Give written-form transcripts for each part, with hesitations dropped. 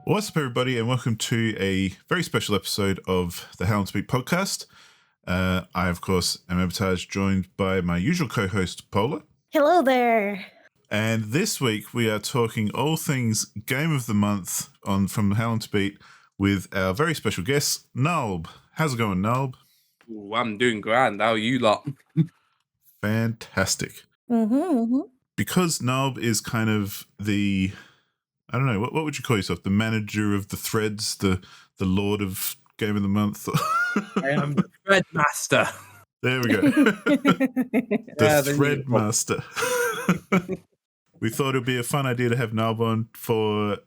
What's up, everybody, and welcome to a very special episode of the HLTB podcast. I, of course, am Abatage, joined by my usual co-host, Paula. Hello there. And this week, we are talking all things Game of the Month from HLTB with our very special guest, Knalb. How's it going, Knalb? Ooh, I'm doing grand. How are you lot? Fantastic. Mm-hmm. Because Knalb is kind of the... I don't know, what would you call yourself? The manager of the threads, the Lord of Game of the Month? I am the Thread Master. There we go. The Thread Master. We thought it would be a fun idea to have Knalb on for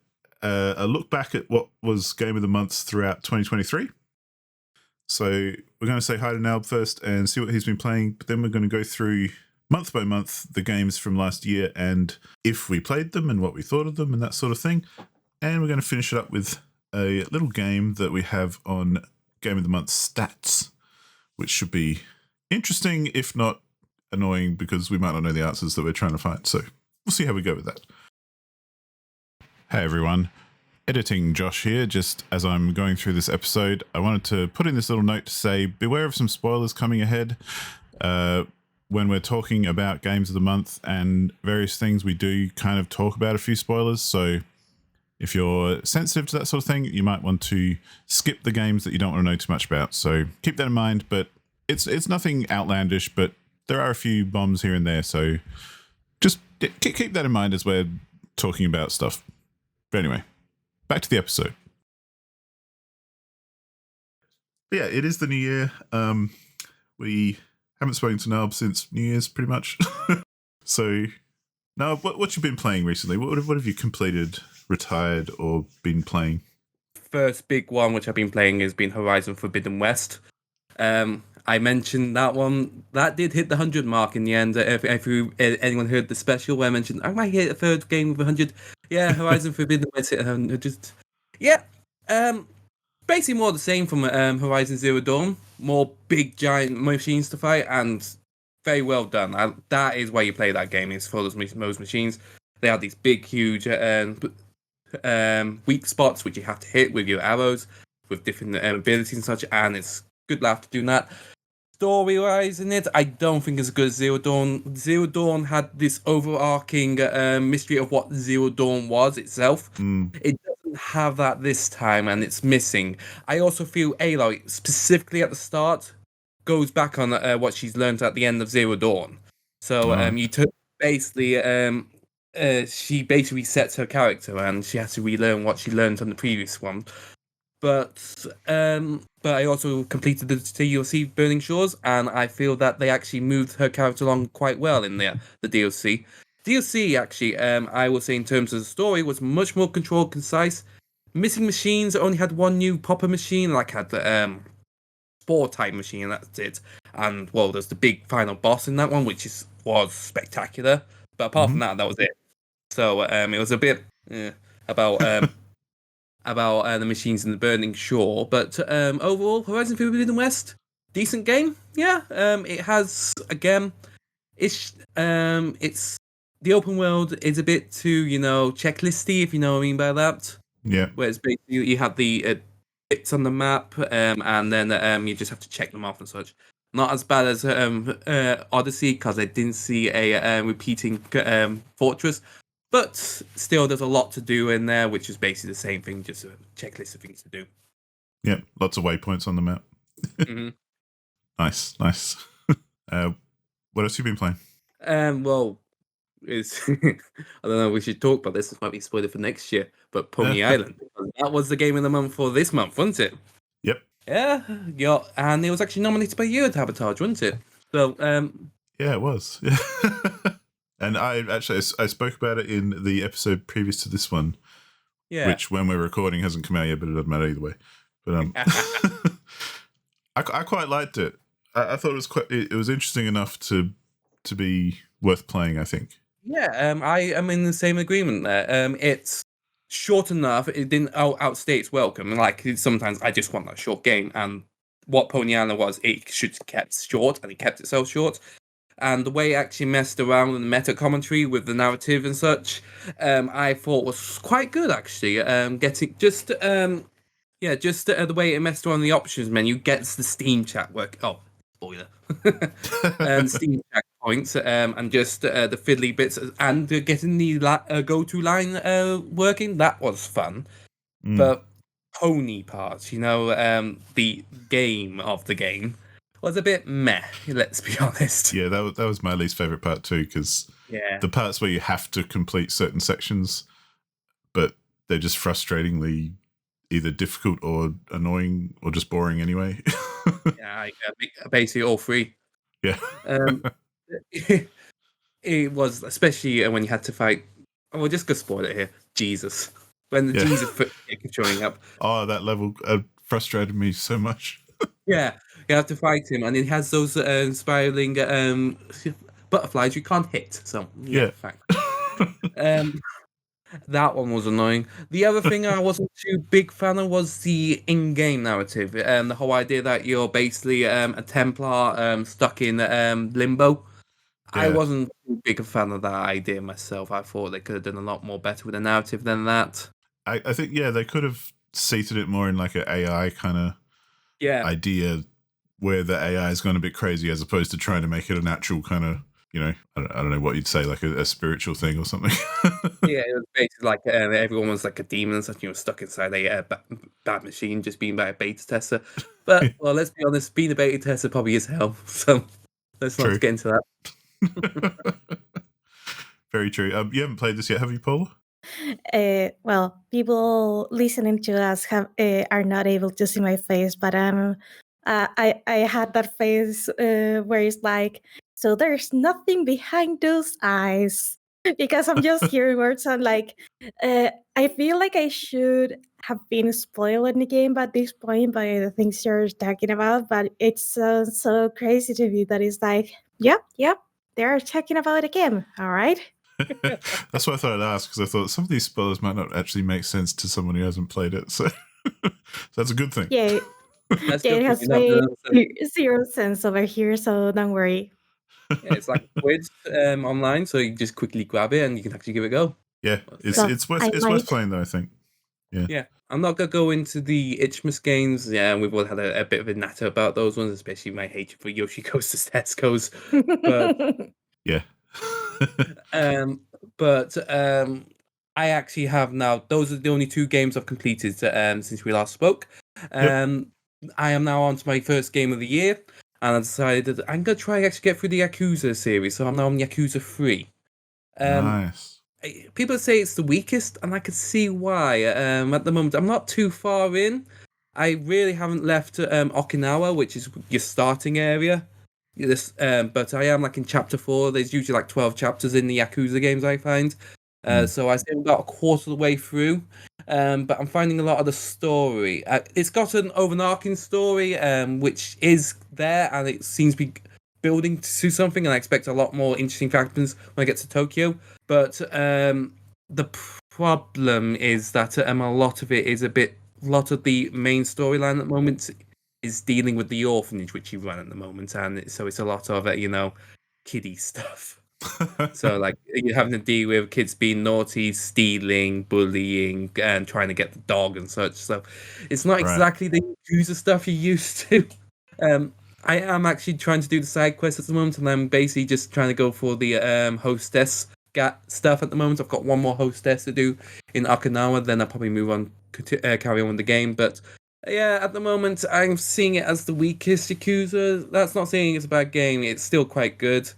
a look back at what was Game of the Month throughout 2023. So we're going to say hi to Knalb first and see what he's been playing, but then we're going to go through month by month the games from last year and if we played them and what we thought of them and that sort of thing. And we're going to finish it up with a little game that we have on Game of the Month stats, which should be interesting, if not annoying, because we might not know the answers that we're trying to find. So we'll see how we go with that. Hey everyone, editing Josh here. Just as I'm going through this episode, I wanted to put in this little note to say beware of some spoilers coming ahead. When we're talking about games of the month and various things, we do kind of talk about a few spoilers. So if you're sensitive to that sort of thing, you might want to skip the games that you don't want to know too much about. So keep that in mind, but it's nothing outlandish, but there are a few bombs here and there. So just keep that in mind as we're talking about stuff. But anyway, back to the episode. Yeah, it is the new year. We haven't spoken to Knalb since New Year's, pretty much. So, Knalb, what you been playing recently? What have you completed, retired, or been playing? First big one which I've been playing has been Horizon Forbidden West. I mentioned that one. That did hit the 100 mark in the end. If anyone heard the special where I mentioned, I might hit a third game with 100. Yeah, Horizon Forbidden West hit 100. Yeah. Basically more the same from Horizon Zero Dawn. More big, giant machines to fight, and very well done. That is why you play that game, is for those machines. They have these big, huge weak spots, which you have to hit with your arrows, with different abilities and such, and it's good laugh to do that. Story-wise in it, I don't think it's as good as Zero Dawn. Zero Dawn had this overarching mystery of what Zero Dawn was itself. It doesn't have that this time, and it's missing. I also feel Aloy, specifically at the start, goes back on what she's learned at the end of Zero Dawn. So you took basically, she basically resets her character, and she has to relearn what she learned on the previous one. But I also completed the DLC Burning Shores, and I feel that they actually moved her character along quite well in the DLC. DLC actually, I will say in terms of the story, was much more controlled, concise. Missing machines only had one new proper machine, like had the Spore type machine, and that's it. And well, there's the big final boss in that one, which was spectacular. But apart from that was it. So it was a bit about the machines in the Burning Shore, but overall, Horizon Forbidden West, decent game. Yeah, it has again, it's the open world is a bit too checklisty, if you know what I mean by that. Yeah. Where it's basically you have the bits on the map, and then you just have to check them off and such. Not as bad as Odyssey, because I didn't see a repeating fortress. But still, there's a lot to do in there, which is basically the same thing, just a checklist of things to do. Yeah, lots of waypoints on the map. Nice. What else have you been playing? Well, it's I don't know. We should talk about this. This might be spoiled for next year. But Pony Island, that was the game of the month for this month, wasn't it? Yep. Yeah, and it was actually nominated by you at Sabotage, wasn't it? So, yeah, it was. Yeah. And I spoke about it in the episode previous to this one, which when we're recording hasn't come out yet, but it doesn't matter either way. But I quite liked it. I thought it was interesting enough to be worth playing, I think. Yeah, I am in the same agreement there. It's short enough; it didn't outstay its welcome. Like sometimes I just want that short game, and what Pony Island was, it should kept short, and it kept itself short. and the way it actually messed around in the meta commentary with the narrative and such, I thought was quite good actually. Getting just the way it messed around the options menu gets the Steam chat work. Oh, spoiler. And Steam chat points, and just the fiddly bits, and getting the go-to line working. That was fun. But pony parts, the game of the game was a bit meh. Let's be honest. Yeah, that was my least favorite part too, because the parts where you have to complete certain sections, but they're just frustratingly either difficult or annoying or just boring anyway. Basically all three. Yeah. It was, especially when you had to fight. Oh, we'll just go spoil it here. Jesus. When the Jesus foot is showing up. Oh, that level frustrated me so much. Yeah, you have to fight him, and he has those spiraling butterflies you can't hit. So fact. That one was annoying. The other thing I wasn't too big fan of was the in-game narrative, the whole idea that you're basically a Templar stuck in limbo. Yeah. I wasn't too big a fan of that idea myself. I thought they could have done a lot more better with the narrative than that. I think they could have seated it more in like an AI kind of idea where the AI is going a bit crazy, as opposed to trying to make it a natural kind of, I don't know what you'd say, like a spiritual thing or something. Yeah, it was basically like everyone was like a demon and such, stuck inside a bad machine, just being by a beta tester. But well, let's be honest, being a beta tester probably is hell. So let's not get into that. Very true. You haven't played this yet, have you, Paula? Well, people listening to us are not able to see my face, but I had that face where it's like, so there's nothing behind those eyes, because I'm just hearing words and like, I feel like I should have been spoiled in the game by this point by the things you're talking about, but it's so crazy to me that it's like, yep, they're talking about a game, all right? That's what I thought I'd ask, because I thought some of these spoilers might not actually make sense to someone who hasn't played it, so that's a good thing. Yeah, it has made zero sense over here, so don't worry. Yeah, it's like a quiz online, so you just quickly grab it and you can actually give it a go. Yeah, it's worth playing though, I think. Yeah, I'm not gonna go into the Itchmas games. Yeah, we've all had a bit of a natter about those ones, especially my hatred for Yoshi Goes to Tesco's. But yeah. I actually have now. Those are the only 2 games I've completed since we last spoke. I am now on to my first game of the year, and I decided I'm gonna try actually get through the Yakuza series. So I'm now on Yakuza 3. Nice. People say it's the weakest, and I can see why. At the moment, I'm not too far in. I really haven't left Okinawa, which is your starting area. But I am like in chapter 4. There's usually like 12 chapters in the Yakuza games, I find. So I still got a quarter of the way through. But I'm finding a lot of the story. It's got an overarching story, which is there, and it seems to be building to something, and I expect a lot more interesting factors when I get to Tokyo. But the problem is that a lot of it is a lot of the main storyline at the moment is dealing with the orphanage which you run at the moment, and so it's a lot of kiddie stuff. So like you're having to deal with kids being naughty, stealing, bullying, and trying to get the dog and such. So it's not exactly the user stuff you're used to. I am actually trying to do the side quests at the moment, and I'm basically just trying to go for the hostess stuff at the moment. I've got one more hostess to do in Okinawa, then I'll probably move on, carry on with the game. But yeah, at the moment, I'm seeing it as the weakest Yakuza. That's not saying it's a bad game. It's still quite good.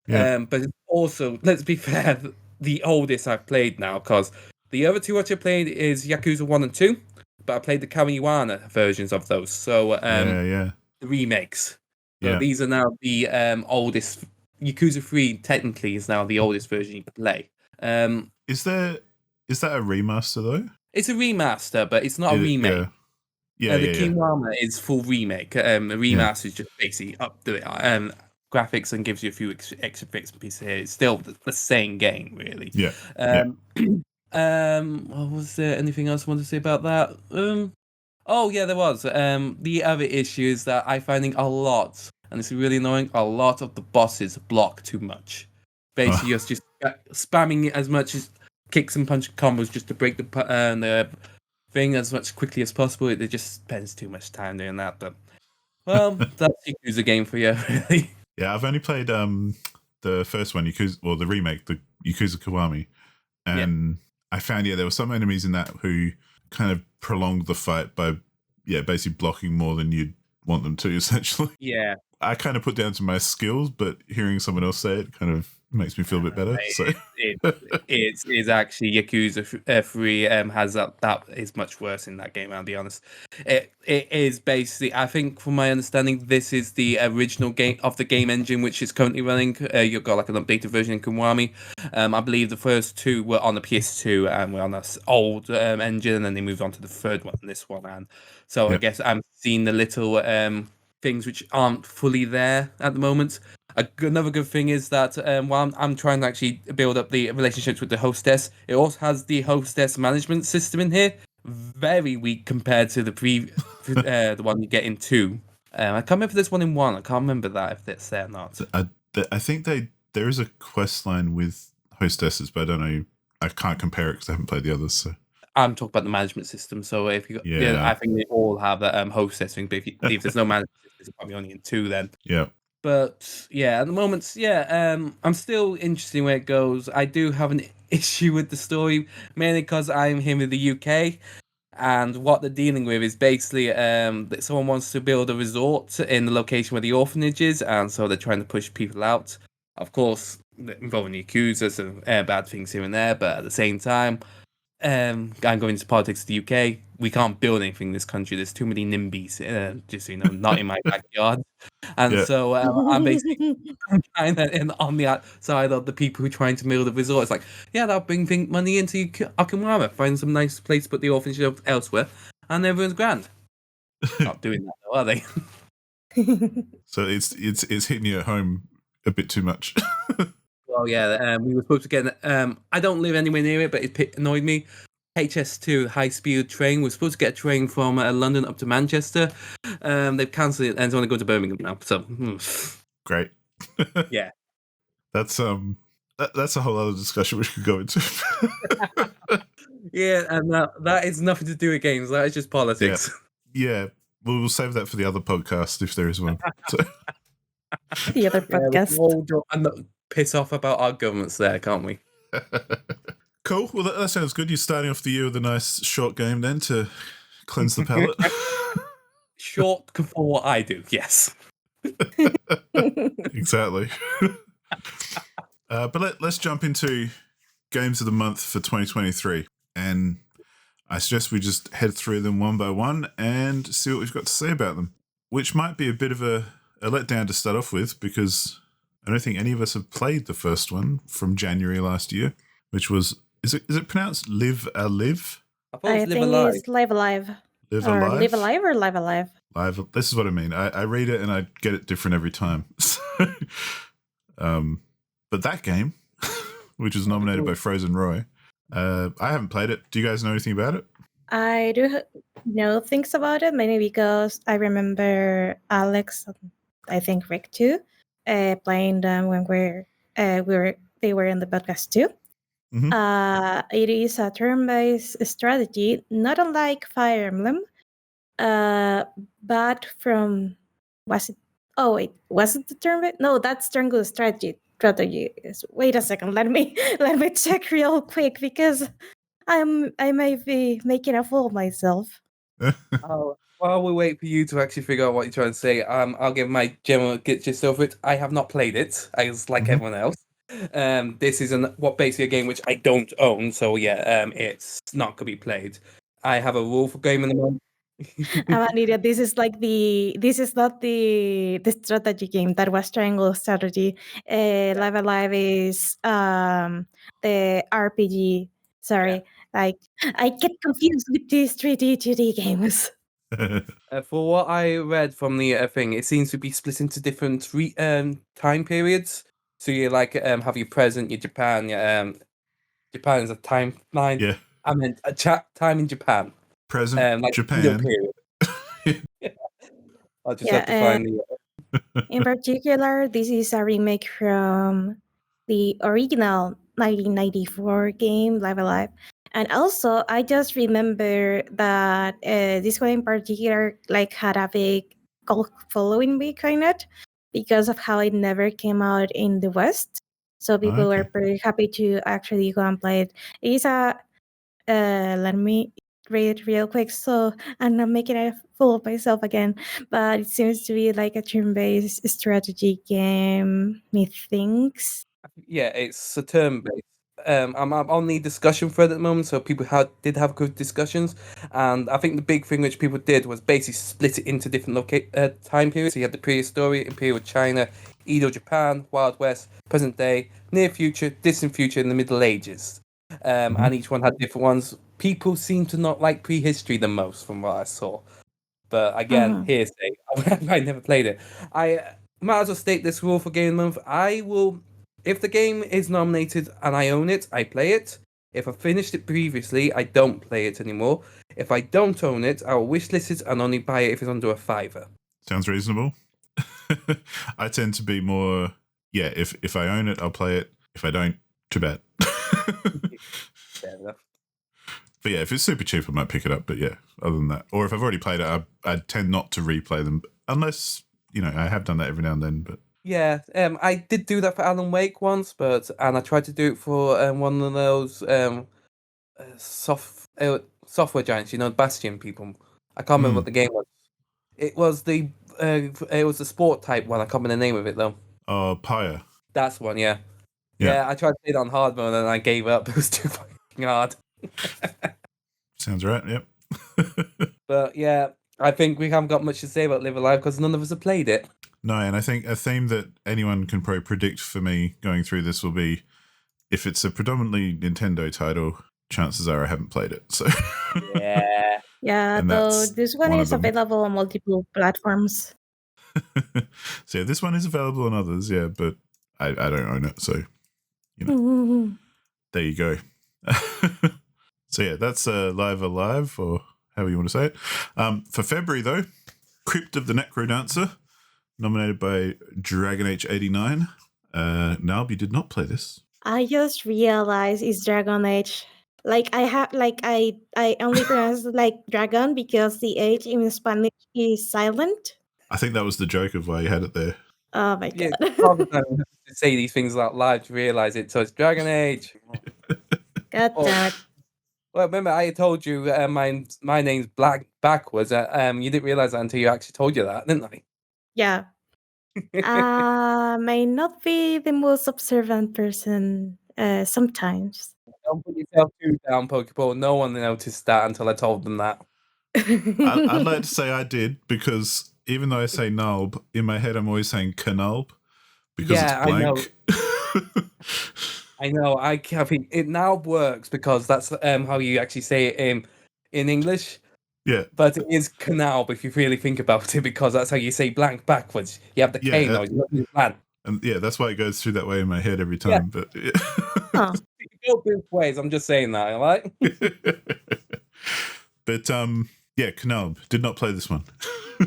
Yeah. But it's also, let's be fair, the oldest I've played now, because the other 2 which I played is Yakuza 1 and 2, but I played the Kamiwana versions of those. So the remakes. So these are now the oldest. Yakuza 3 technically is now the oldest version you can play. Is that a remaster though? It's a remaster, but it's not a remake. The Kamiwana is full remake. A remaster is just basically up the graphics and gives you a few extra bits and pieces here. It's still the same game, really. Was there anything else I wanted to say about that? Oh yeah, there was. The other issue is that I'm finding a lot and it's really annoying. A lot of the bosses block too much. Basically, you're just spamming as much as kicks and punch combos just to break the thing as much quickly as possible. It just spends too much time doing that. But well, that's Yakuza game for you, really. Yeah, I've only played the first one, Yakuza, or the remake, the Yakuza Kiwami, and I found there were some enemies in that who kind of prolonged the fight by basically blocking more than you'd want them to, essentially. Yeah. I kind of put down to my skills, but hearing someone else say it kind of makes me feel a bit better. So it's actually Yakuza 3 has that is much worse in that game. I'll be honest. It is basically, I think, from my understanding, this is the original game of the game engine which is currently running. You've got like an updated version in Kiwami. I believe the first two were on the PS2 and were on this old engine, and then they moved on to the third one, this one, and so I guess I'm seeing the little things which aren't fully there at the moment. Another good thing is that while I'm trying to actually build up the relationships with the hostess, it also has the hostess management system in here. Very weak compared to the one you get in 2. I can't remember if there's one in 1. I can't remember that if it's there or not. I think there is a quest line with hostesses, but I don't know. I can't compare it because I haven't played the others. So I'm talking about the management system. So if you, I think they all have a hostess thing. But if there's no management system, it's probably only in 2 then. Yeah. But yeah, at the moment, I'm still interested in where it goes. I do have an issue with the story, mainly because I'm here in the UK, and what they're dealing with is basically that someone wants to build a resort in the location where the orphanage is, and so they're trying to push people out. Of course, involving the accusers and bad things here and there, but at the same time, I'm going into politics in the UK. We can't build anything in this country. There's too many NIMBYs, just not in my backyard. And so I'm basically kind of on the outside of the people who are trying to build a resort. It's like, that'll bring money into Okinawa, find some nice place to put the orphanage up elsewhere, and everyone's grand. Not doing that, though, are they? So it's hitting you at home a bit too much. Well, we were supposed to get. I don't live anywhere near it, but it annoyed me. HS2 high-speed train. We're supposed to get a train from London up to Manchester. They've cancelled it and it's only going to Birmingham now. So great. Yeah, that's a whole other discussion we could go into. Yeah, and that is nothing to do with games. That is just politics. Yeah. We'll save that for the other podcast if there is one. So. The other podcast. And piss off about our governments there, can't we? Cool. Well, that sounds good. You're starting off the year with a nice short game then to cleanse the palate. Short for what I do, yes. Exactly. But let's jump into games of the month for 2023. And I suggest we just head through them one by one and see what we've got to say about them, which might be a bit of a letdown to start off with because I don't think any of us have played the first one from January last year, which was, is it pronounced Live Alive? I think it's Live Alive. Live or Alive? Live Alive or Live Alive? Live. This is what I mean. I read it and I get it different every time. But that game, which was nominated by Frozen Roy, I haven't played it. Do you guys know anything about it? I do know things about it, mainly because I remember Alex, I think Rick too, playing them when they were in the podcast too. Mm-hmm. It is a turn-based strategy, not unlike Fire Emblem, but from was it the turn-based? No, that's turn-based strategy. Wait a second, let me check real quick because I may be making a fool of myself. While we wait for you to actually figure out what you're trying to say, I'll give my general gist over it. I have not played it, as like everyone else. This is basically a game which I don't own, so it's not going to be played. I have a rule for game in the moment. Anita, this is not the strategy game that was Triangle Strategy. Live Alive is the RPG. Sorry, I get confused with these 3D 2D games. For what I read from the thing, it seems to be split into different time periods. So you have your present, your Japan. Japan is a timeline. Yeah. I meant time in Japan. Present, Japan. I'll just have to find the. In particular, this is a remake from the original 1994 game Live Alive. And also, I just remember that this one in particular like had a big cult following behind it because of how it never came out in the West. So people were pretty happy to actually go and play it. It is a let me read it real quick so I'm not making a fool of myself again. But it seems to be like a turn-based strategy game, methinks. Yeah, it's a turn-based. I'm on the discussion thread at the moment, so people did have good discussions, and I think the big thing which people did was basically split it into different time periods. So you had the prehistory, Imperial China, Edo Japan, Wild West, present day, near future, distant future, and the Middle Ages. And each one had different ones. People seem to not like prehistory the most, from what I saw. But again, hearsay. I never played it. I might as well state this rule for Game of the Month. I will, if the game is nominated and I own it, I play it. If I finished it previously, I don't play it anymore. If I don't own it, I will wishlist it and only buy it if it's under a $5. Sounds reasonable. I tend to be more, if I own it, I'll play it. If I don't, too bad. Fair enough. But yeah, if it's super cheap, I might pick it up. But yeah, other than that, or if I've already played it, I tend not to replay them unless, I have done that every now and then. But yeah, I did do that for Alan Wake once, and I tried to do it for one of those software giants, Bastion people. I can't remember what the game was. It was the sport type one. I can't remember the name of it though. Oh, Pyre. That's one, yeah. I tried to play it on hard mode and I gave up. It was too fucking hard. Sounds right. Yep. But yeah, I think we haven't got much to say about Live Alive because none of us have played it. No, and I think a theme that anyone can probably predict for me going through this will be if it's a predominantly Nintendo title, chances are I haven't played it. So yeah. Yeah, though this one is available on multiple platforms. So yeah, this one is available on others, but I don't own it, so there you go. So yeah, that's Live Alive, or however you want to say it. For February though, Crypt of the Necrodancer, nominated by Dragon H89. Knalb, you did not play this. I just realized it's Dragon Age. I only pronounce like dragon because the H in Spanish is silent. I think that was the joke of why you had it there. Oh my god. Half the time you have to say these things out loud to realise it, so it's Dragon Age. God damn it. Well, remember I told you my name's Black backwards. You didn't realise that until you actually told you that, didn't I? Yeah. May not be the most observant person sometimes. Don't put yourself too down, Pokepaw. No one noticed that until I told them that. I'd like to say I did, because even though I say Knalb, in my head I'm always saying Knalb because it's blank. I know. I think it now works because that's how you actually say it in English. Yeah. But it is Knalb if you really think about it, because that's how you say blank backwards. You have the K noise. And yeah, that's why it goes through that way in my head every time. Yeah. But You go both ways. I'm just saying that, all right? But Knalb did not play this one.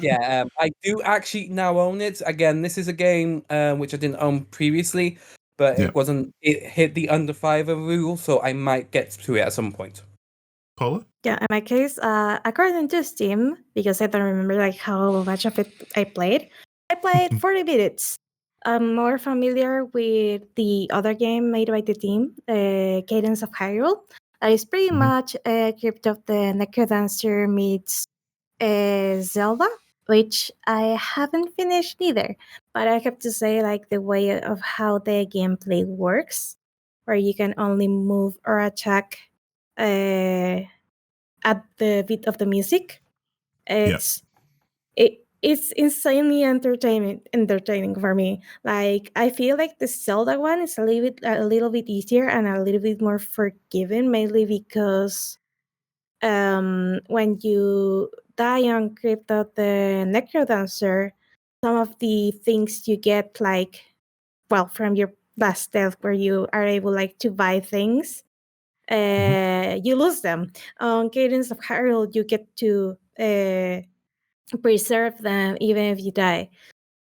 Yeah, I do actually now own it. Again, this is a game which I didn't own previously, but it hit the under $5 rule, so I might get to it at some point. Paula? Yeah, in my case, according to Steam, because I don't remember like how much of it I played 40 minutes. I'm more familiar with the other game made by the team, Cadence of Hyrule. That is pretty much Crypt of the Necrodancer meets Zelda, which I haven't finished either. But I have to say, like, the way of how the gameplay works, where you can only move or attack at the beat of the music, it's insanely entertaining for me. Like, I feel like the Zelda one is a little bit easier and a little bit more forgiving, mainly because when you die on Crypt of the Necrodancer, some of the things you get, like, well, from your last death, where you are able like to buy things, you lose them. On Cadence of Hyrule, you get to preserve them even if you die.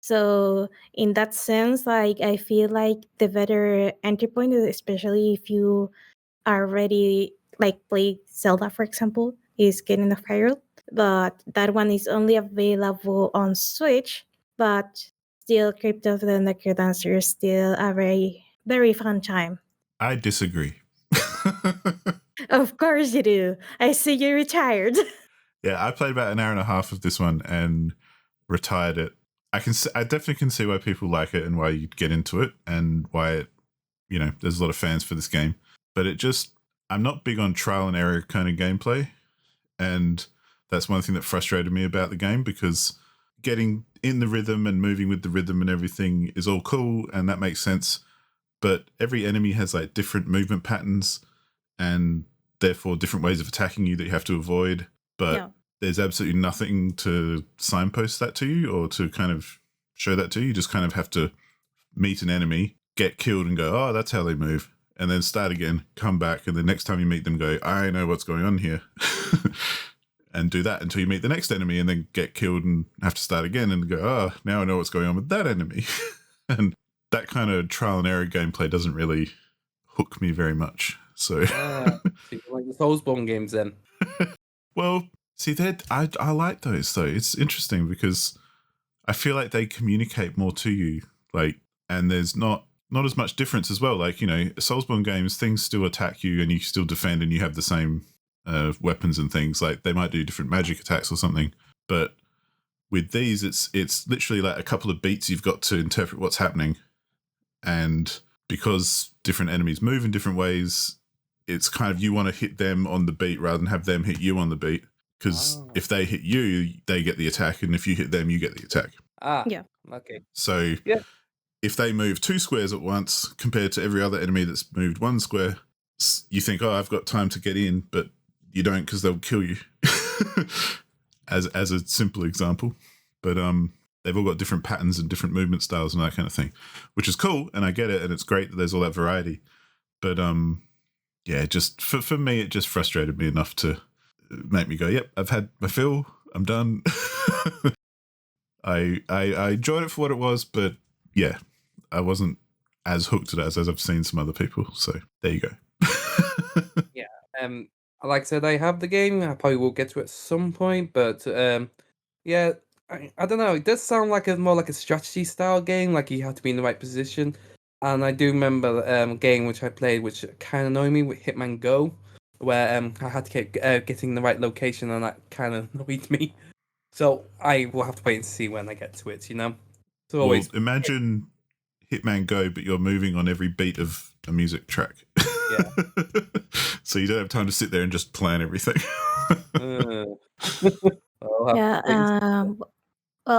So in that sense, like I feel like the better entry point, especially if you already like play Zelda, for example, is getting F.E.A.R. But that one is only available on Switch. But still, Crypt of the Necrodancer is still a very, very fun time. I disagree. Of course you do. I see you retired. Yeah, I played about an hour and a half of this one and retired it. I definitely can see why people like it and why you'd get into it and why it, there's a lot of fans for this game. But I'm not big on trial and error kind of gameplay. And that's one thing that frustrated me about the game, because getting in the rhythm and moving with the rhythm and everything is all cool and that makes sense. But every enemy has like different movement patterns and therefore different ways of attacking you that you have to avoid. But there's absolutely nothing to signpost that to you or to kind of show that to you. You just kind of have to meet an enemy, get killed and go, oh, that's how they move. And then start again, come back. And the next time you meet them, go, I know what's going on here. And do that until you meet the next enemy and then get killed and have to start again and go, oh, now I know what's going on with that enemy. And that kind of trial and error gameplay doesn't really hook me very much. So, so you like the Soulsborne games then? Well, see, I like those though. It's interesting because I feel like they communicate more to you, like, and there's not as much difference as well. Like, Soulsborne games, things still attack you and you still defend and you have the same weapons and things. Like, they might do different magic attacks or something, but with these, it's literally like a couple of beats you've got to interpret what's happening, and because different enemies move in different ways, it's kind of you want to hit them on the beat rather than have them hit you on the beat. Because if they hit you, they get the attack, and if you hit them, you get the attack. Yeah. Okay. So if they move 2 squares at once compared to every other enemy that's moved 1 square, you think, oh, I've got time to get in, but you don't, because they'll kill you. as a simple example. But they've all got different patterns and different movement styles and that kind of thing, which is cool, and I get it, and it's great that there's all that variety. But just for me, it just frustrated me enough to make me go, yep, I've had my fill, I'm done. I enjoyed it for what it was, but yeah, I wasn't as hooked at it as I've seen some other people. So there you go. Like I said, I have the game. I probably will get to it at some point, but I don't know. It does sound like more like a strategy style game. Like you have to be in the right position. And I do remember a game which I played, which kind of annoyed me, with Hitman Go, where I had to keep getting the right location, and that kind of annoyed me. So I will have to wait and see when I get to it. So always imagine Hitman Go, but you're moving on every beat of a music track. Yeah. So you don't have time to sit there and just plan everything. Well,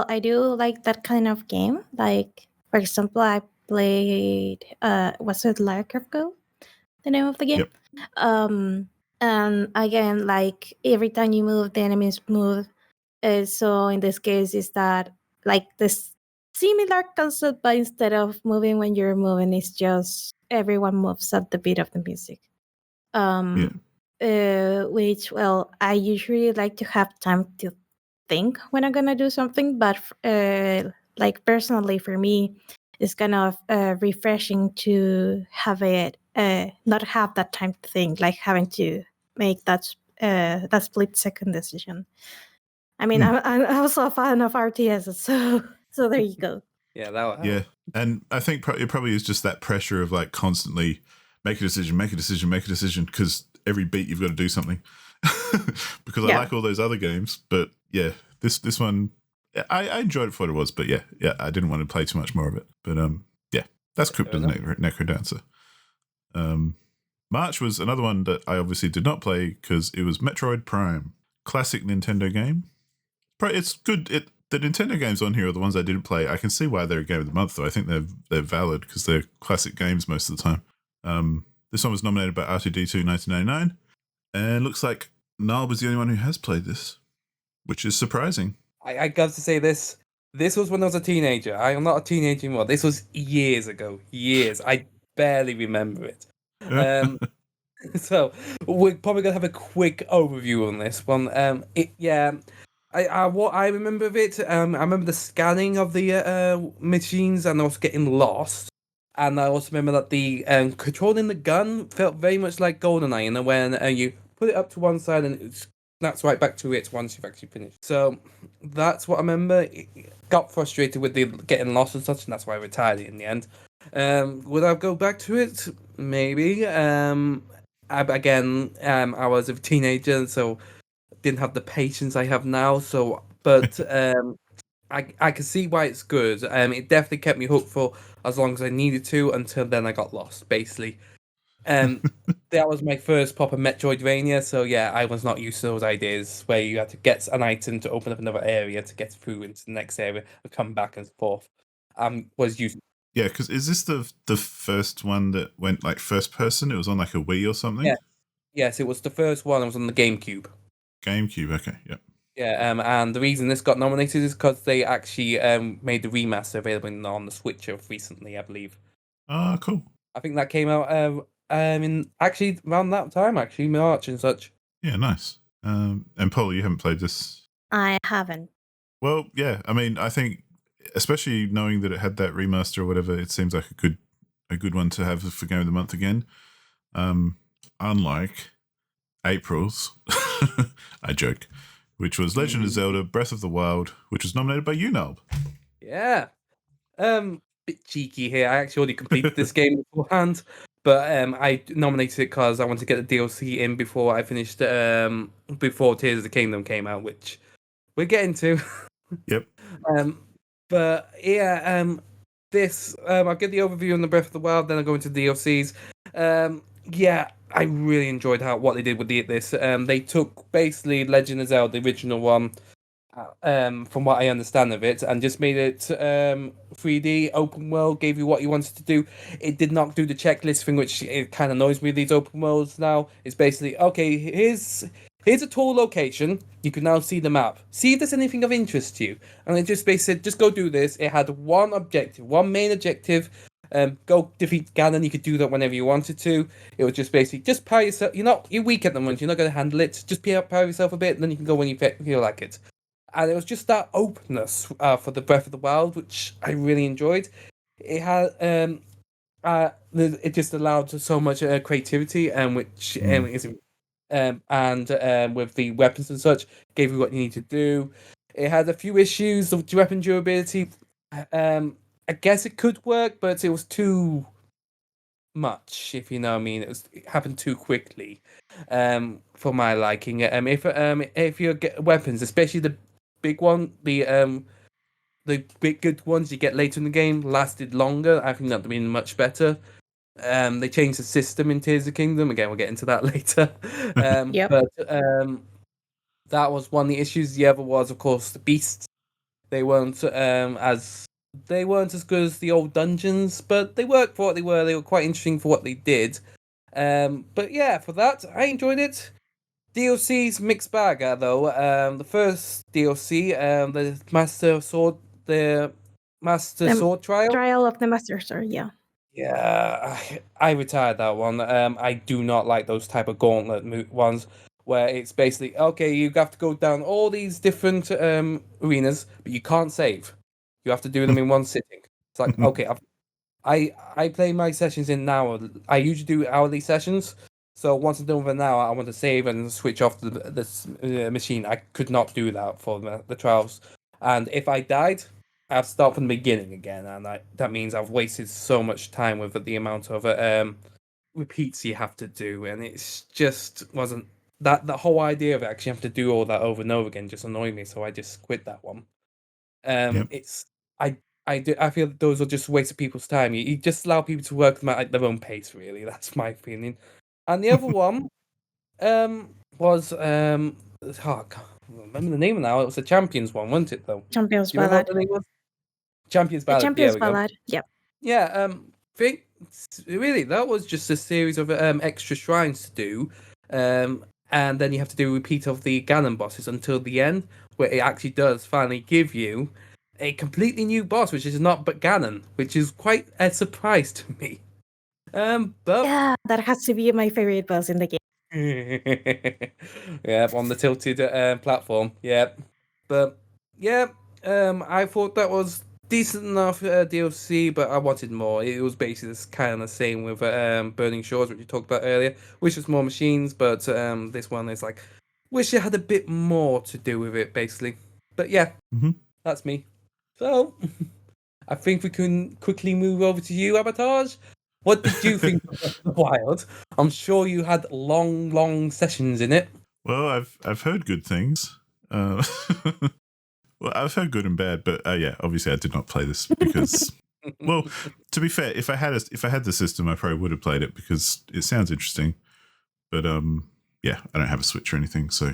I do like that kind of game. Like, for example, I played was it Lara Go, the name of the game? Yep. And again, like every time you move, the enemies move. So in this case, is that like this similar concept, but instead of moving when you're moving, it's just everyone moves at the beat of the music. Which, well, I usually like to have time to think when I'm gonna do something, but like personally for me, it's kind of refreshing to have it not have that time to think, like having to make that split second decision. I mean, I'm also a fan of RTS, so there you go. Yeah, that would help. Yeah, and I think it probably is just that pressure of like constantly make a decision, because every beat you've got to do something. Because I like all those other games, but yeah, this one, I enjoyed it for what it was, but yeah, I didn't want to play too much more of it. But that's Crypt of the Necrodancer. March was another one that I obviously did not play because it was Metroid Prime, classic Nintendo game. It's good. The Nintendo games on here are the ones I didn't play. I can see why they're a game of the month, though. I think they're valid because they're classic games most of the time. This one was nominated by R2D2 1999, and looks like Knalb was the only one who has played this, which is surprising. I got to say this. This was when I was a teenager. I am not a teenager anymore. This was years ago. Years. I barely remember it. So we're probably gonna have a quick overview on this one. What I remember of it, I remember the scanning of the machines and also getting lost. And I also remember that the controlling the gun felt very much like GoldenEye, and then when you put it up to one side and it snaps right back to it once you've actually finished. So that's what I remember. Got frustrated with the getting lost and such, and that's why I retired it in the end. Would I go back to it? Maybe. I was a teenager, so didn't have the patience I have now. So, but I can see why it's good. It definitely kept me hooked for as long as I needed to until then I got lost, basically. That was my first proper Metroidvania, so yeah, I was not used to those ideas where you had to get an item to open up another area to get through into the next area and come back and forth. Was used. Yeah, because is this the first one that went like first person? It was on like a Wii or something? Yeah. Yes, it was the first one. It was on the GameCube. GameCube, okay, yep. Yeah, and the reason this got nominated is because they actually made the remaster available on the Switch recently, I believe. Oh, cool. I think that came out in actually around that time, actually March and such. Yeah, nice. And Paula, you haven't played this? I haven't. Well, yeah. I mean, I think, especially knowing that it had that remaster or whatever, it seems like a good one to have for Game of the Month again. Unlike April's, I joke, which was Legend of Zelda: Breath of the Wild, which was nominated by you, Knalb. Yeah. Bit cheeky here. I actually already completed this game beforehand, but I nominated it because I wanted to get the DLC in before I finished before Tears of the Kingdom came out, which we're getting to. Yep. But yeah, I'll give the overview on the Breath of the Wild, then I'll go into DLCs. Yeah, I really enjoyed what they did with this. They took basically Legend of Zelda, the original one, from what I understand of it, and just made it 3D open world. Gave you what you wanted to do. It did not do the checklist thing, which it kind of annoys me. These open worlds now, it's basically okay. Here's a tour location. You can now see the map. See if there's anything of interest to you. And it just basically said, just go do this. It had one objective, one main objective. Go defeat Ganon. You could do that whenever you wanted to. It was just basically just power yourself. You're weak at the moment. You're not going to handle it. Just power yourself a bit, and then you can go when you feel like it. And it was just that openness for the Breath of the Wild, which I really enjoyed. It had it just allowed so much creativity, and which is and with the weapons and such, gave you what you need to do. It had a few issues of weapon durability. I guess it could work, but it was too much, if you know what I mean. It happened too quickly, for my liking. If you get weapons, especially the big one, the big good ones you get later in the game, lasted longer. I think that'd been much better. They changed the system in Tears of the Kingdom. Again, we'll get into that later. Yep. But that was one of the issues. The other was, of course, the beasts. They weren't as good as the old dungeons, but they worked for what they were. They were quite interesting for what they did. But yeah, for that, I enjoyed it. DLC's mixed bag, though. The first DLC, the Master Sword Trial. Trial of the Master Sword, yeah. Yeah, I retired that one. I do not like those type of gauntlet ones where it's basically okay. You have to go down all these different arenas, but you can't save. You have to do them in one sitting. It's like okay, I play my sessions in an hour. I usually do hourly sessions. So once I'm done with an hour, I want to save and switch off the machine. I could not do that for the trials. And if I died, I have to start from the beginning again. And that means I've wasted so much time with the amount of repeats you have to do. And it's just wasn't... The whole idea of actually having to do all that over and over again just annoyed me. So I just quit that one. It's... I feel that those are just a waste of people's time. You just allow people to work them at their own pace, really. That's my opinion. And the other one was I can't remember the name now. It was the Champions one, wasn't it? Though Champions Ballad. Champions Ballad. Champions Ballad. Yep. Yeah. Think really that was just a series of extra shrines to do, and then you have to do a repeat of the Ganon bosses until the end, where it actually does finally give you a completely new boss, which is not but Ganon, which is quite a surprise to me. But yeah, that has to be my favorite boss in the game. Yeah, on the tilted platform. Yeah, But yeah, I thought that was decent enough DLC, but I wanted more. It was basically kind of the same with Burning Shores, which you talked about earlier, which was more machines, but this one is like, wish it had a bit more to do with it, basically. But yeah, that's me. So, I think we can quickly move over to you, Abatage. What did you think of Breath of the Wild? I'm sure you had long sessions in it. Well, I've heard good things. Well, I've heard good and bad, but yeah, obviously I did not play this because, well, to be fair, if I had the system, I probably would have played it because it sounds interesting. But yeah, I don't have a Switch or anything, so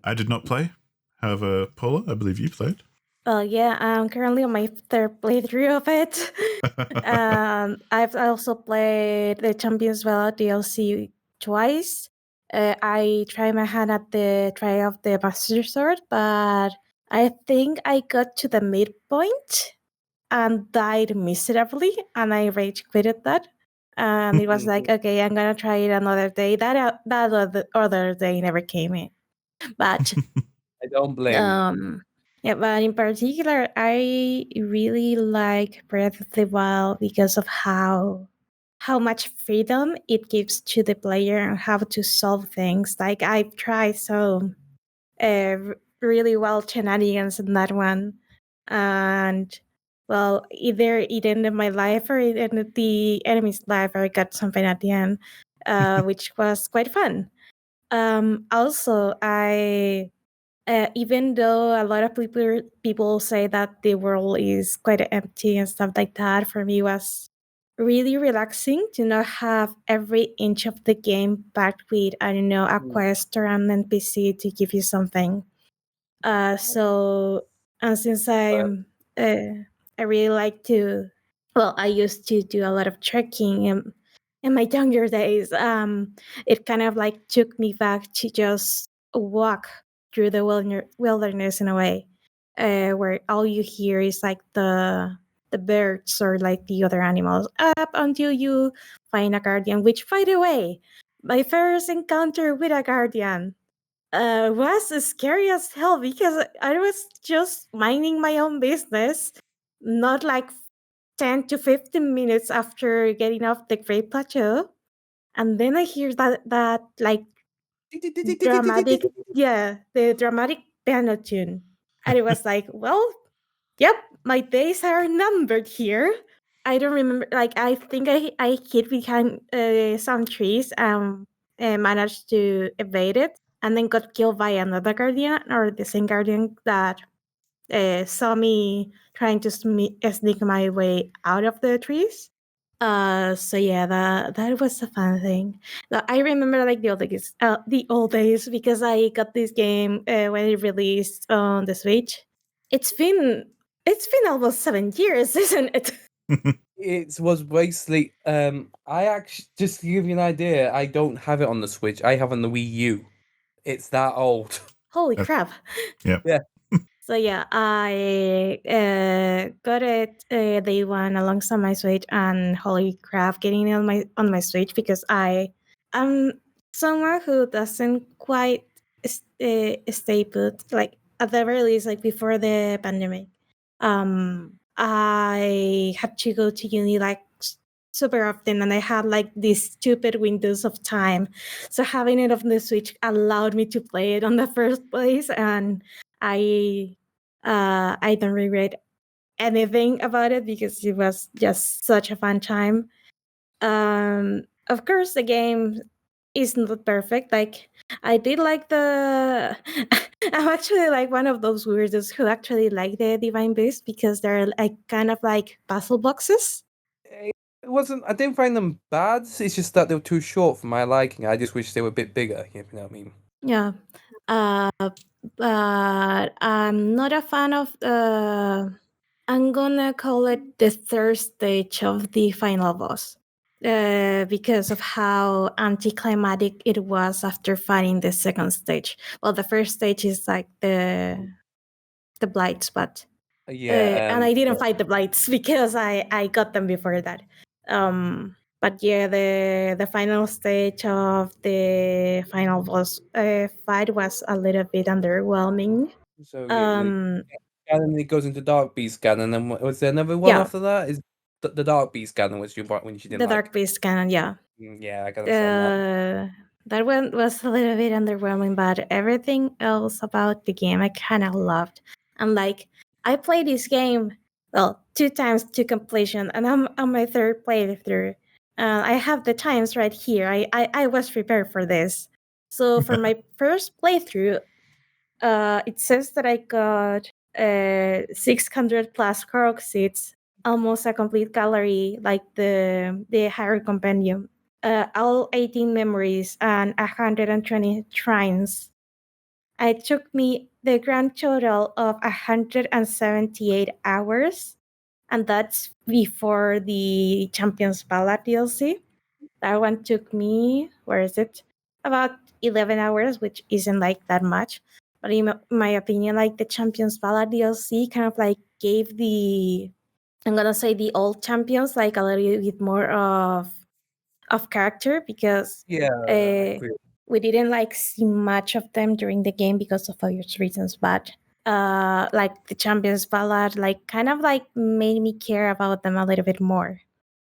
I did not play. However, Paula, I believe you played. Yeah, I'm currently on my third playthrough of it. I've also played the Champions Valor DLC twice. I tried my hand at the Trial of the Master Sword, but I think I got to the midpoint and died miserably, and I rage quitted that. And it was like, okay, I'm gonna try it another day. That other day never came in, but I don't blame yeah, but in particular, I really like Breath of the Wild because of how much freedom it gives to the player and how to solve things. Like I've tried so really well shenanigans in that one, and well, either it ended my life or it ended the enemy's life, or I got something at the end, which was quite fun. Also, I even though a lot of people say that the world is quite empty and stuff like that, for me it was really relaxing to not have every inch of the game packed with, I don't know, a quest or an NPC to give you something. So and since I really like to, well, I used to do a lot of trekking in my younger days. It kind of like took me back to just walk through the wilderness in a way, where all you hear is like the birds or like the other animals up until you find a guardian. Which, by the way, my first encounter with a guardian was scary as hell because I was just minding my own business, not like 10 to 15 minutes after getting off the Great Plateau. And then I hear that like dramatic, the dramatic piano tune. And it was like, well, yep, my days are numbered here. I don't remember, like, I think I hid behind some trees and managed to evade it and then got killed by another guardian or the same guardian that saw me trying to sneak my way out of the trees. So yeah, that was a fun thing. I remember like the old days because I got this game when it released on the Switch. It's been almost 7 years, isn't it? It was basically I actually, just to give you an idea, I don't have it on the Switch. I have on the Wii U. It's that old. Holy crap. Yep. Yeah. So yeah, I got it day one alongside my Switch, and holy crap, getting it on my Switch because I am someone who doesn't quite stay put. Like at the very least, like before the pandemic, I had to go to uni like super often, and I had like these stupid windows of time. So having it on the Switch allowed me to play it on the first place, and I don't regret anything about it because it was just such a fun time. Of course, the game is not perfect. Like I did like the. I'm actually like one of those weirdos who actually like the Divine Beast because they're like kind of like puzzle boxes. It wasn't. I didn't find them bad. It's just that they were too short for my liking. I just wish they were a bit bigger. You know what I mean? Yeah. But I'm not a fan of I'm gonna call it the third stage of the final boss. Because of how anticlimactic it was after fighting the second stage. Well, the first stage is like the blights, but and I didn't fight the blights because I got them before that. But yeah, the final stage of the final boss fight was a little bit underwhelming. So Um, and then it goes into Dark Beast Scan, and then was there another one yeah, after that? Is the Dark Beast Scan was you when you didn't the like? Dark Beast canon, yeah. Yeah, I can understand that. That one was a little bit underwhelming, but everything else about the game I kind of loved. And like, I played this game, well, 2 times to completion, and I'm on my third playthrough. I have the times right here. I was prepared for this. So for my first playthrough, it says that I got 600 plus Korok seeds, almost a complete gallery, like the higher compendium, all 18 memories and 120 shrines. It took me the grand total of 178 hours, and that's before the Champions Ballad DLC. That one took me, where is it? About 11 hours, which isn't like that much. But in my opinion, like the Champions Ballad DLC kind of like gave I'm gonna say the old champions like a little bit more of character because Yeah, I agree. we didn't like see much of them during the game because of obvious reasons. But like the Champions Ballad, like kind of like made me care about them a little bit more.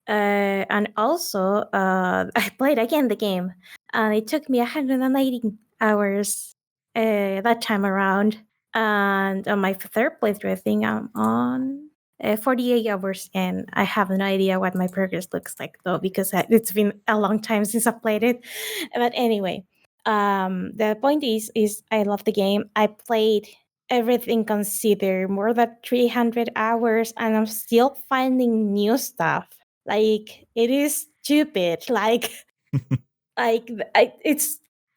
And also, I played again the game, and it took me 180 hours that time around. And on my third playthrough, I think I'm on 48 hours, and I have no idea what my progress looks like though, because it's been a long time since I played it. But anyway, the point is I love the game. I played everything considered more than 300 hours, and I'm still finding new stuff. Like it is stupid.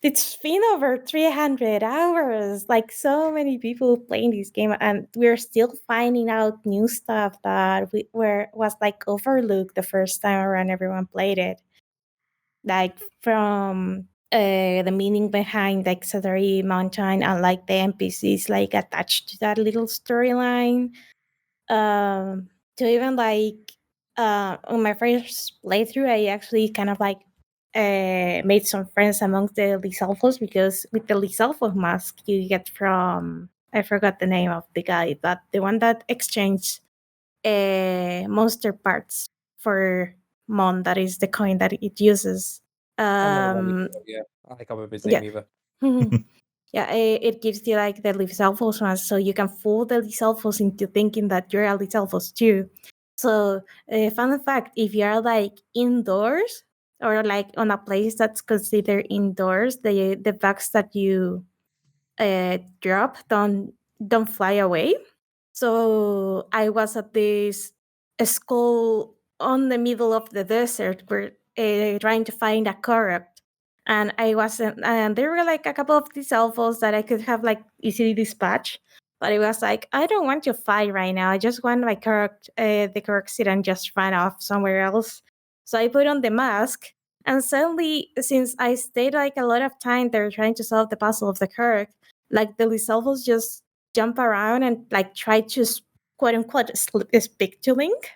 It's been over 300 hours. Like so many people playing this game, and we're still finding out new stuff that was like overlooked the first time around everyone played it. Like from the meaning behind like Cedary Mountain and like the NPCs like attached to that little storyline. To even like on my first playthrough, I actually kind of like made some friends amongst the Lysalphos because with the Lysalpho mask you get from I forgot the name of the guy, but the one that exchanged monster parts for Mon, that is the coin that it uses. Yeah, I can't remember his Yeah. name either. Yeah, it gives you like the Lysalphos ones, so you can fool the Lysalphos into thinking that you're a Lysalphos too. So, fun fact: if you are like indoors or like on a place that's considered indoors, the bugs that you drop don't fly away. So I was at this school on the middle of the desert, where trying to find a Korok, and I wasn't. And there were like a couple of these elves that I could have like easily dispatched, but it was like I don't want to fight right now. I just want my Korok, the Korok seat, and just run off somewhere else. So I put on the mask, and suddenly, since I stayed like a lot of time there trying to solve the puzzle of the Korok, like the Lysalphos just jump around and like try to quote unquote speak to Link.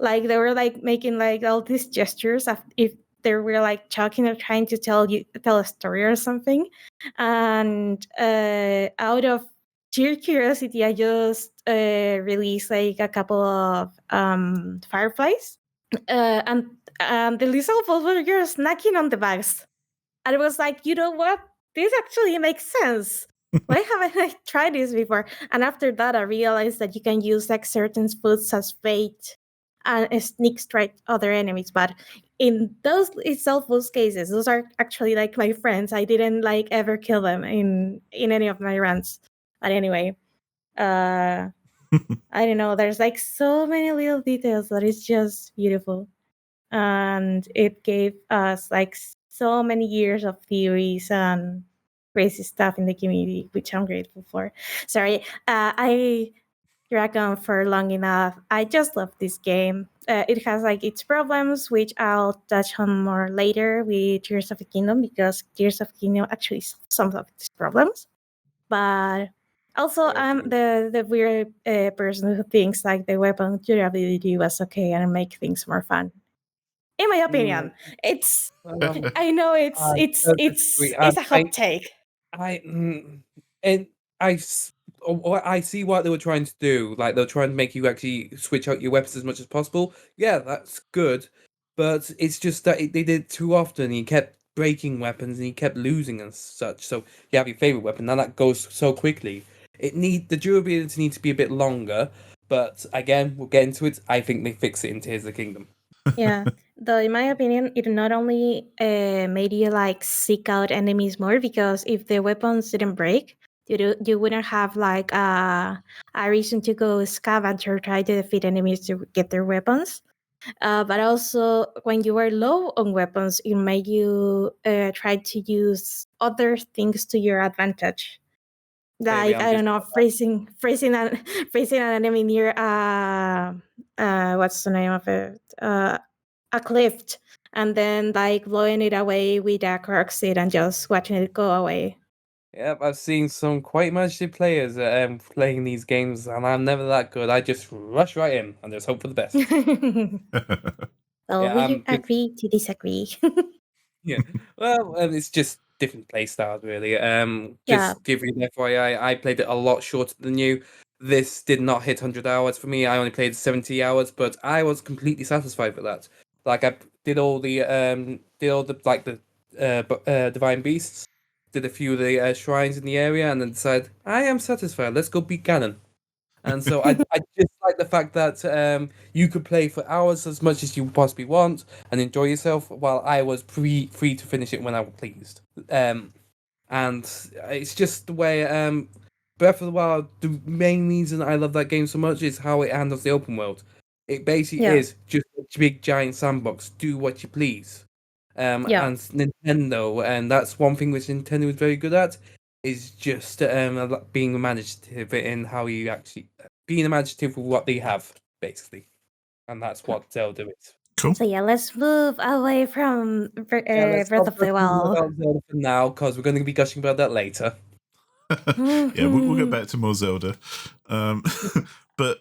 Like they were like making like all these gestures if they were like talking or trying to tell a story or something. And out of sheer curiosity, I just released like a couple of fireflies, and the Lysalphos were just snacking on the bags. And it was like, you know what? This actually makes sense. Why haven't I tried this before? And after that, I realized that you can use like certain foods as bait and sneak strike other enemies. But in those self-boost cases, those are actually like my friends. I didn't like ever kill them in any of my runs. But anyway, I don't know. There's like so many little details that is just beautiful, and it gave us like so many years of theories and crazy stuff in the community, which I'm grateful for. Sorry, I dragged on for long enough. I just love this game. It has like its problems, which I'll touch on more later with Tears of the Kingdom, because Tears of the Kingdom actually solves some of these problems. But also, I'm the weird person who thinks like the weapon durability was okay and make things more fun. In my opinion, it's. I know it's a hot take. I and I I see what they were trying to do. Like they were trying to make you actually switch out your weapons as much as possible. Yeah, that's good, but it's just that they did it too often. You kept breaking weapons and you kept losing and such. So you have your favorite weapon, now that goes so quickly. The durability needs to be a bit longer. But again, we'll get into it. I think they fix it in Tears of the Kingdom. Yeah, though in my opinion, it not only made you like seek out enemies more, because if the weapons didn't break, you wouldn't have like a reason to go scavenge or try to defeat enemies to get their weapons. But also, when you were low on weapons, it made you try to use other things to your advantage. Maybe Like I'm I don't just know, freezing an enemy near what's the name of it? A cliff, and then like blowing it away with a cork seed and just watching it go away. Yep, I've seen some quite imaginative players playing these games, and I'm never that good. I just rush right in and just hope for the best. Well, Yeah, we agree to disagree. yeah. Well, it's just different play styles, really. Yeah. Just give you an FYI, I played it a lot shorter than you. This did not hit 100 hours for me. I only played 70 hours, but I was completely satisfied with that. Like I did all the like the divine beasts, did a few of the shrines in the area, and then decided I am satisfied. Let's go beat Ganon. And so I just like the fact that you could play for hours as much as you possibly want and enjoy yourself, while I was free to finish it when I was pleased. And it's just the way Breath of the Wild. The main reason I love that game so much is how it handles the open world. It basically Yeah. is just a big giant sandbox. Do what you please. Yeah. And Nintendo, and that's one thing which Nintendo is very good at, is just being imaginative in how you actually being imaginative with what they have, basically, and that's what Zelda is. Cool. So yeah, let's move away from Let's Breath not of the gush Wild. about Zelda for now, because we're going to be gushing about that later. Yeah, we'll get back to more Zelda. But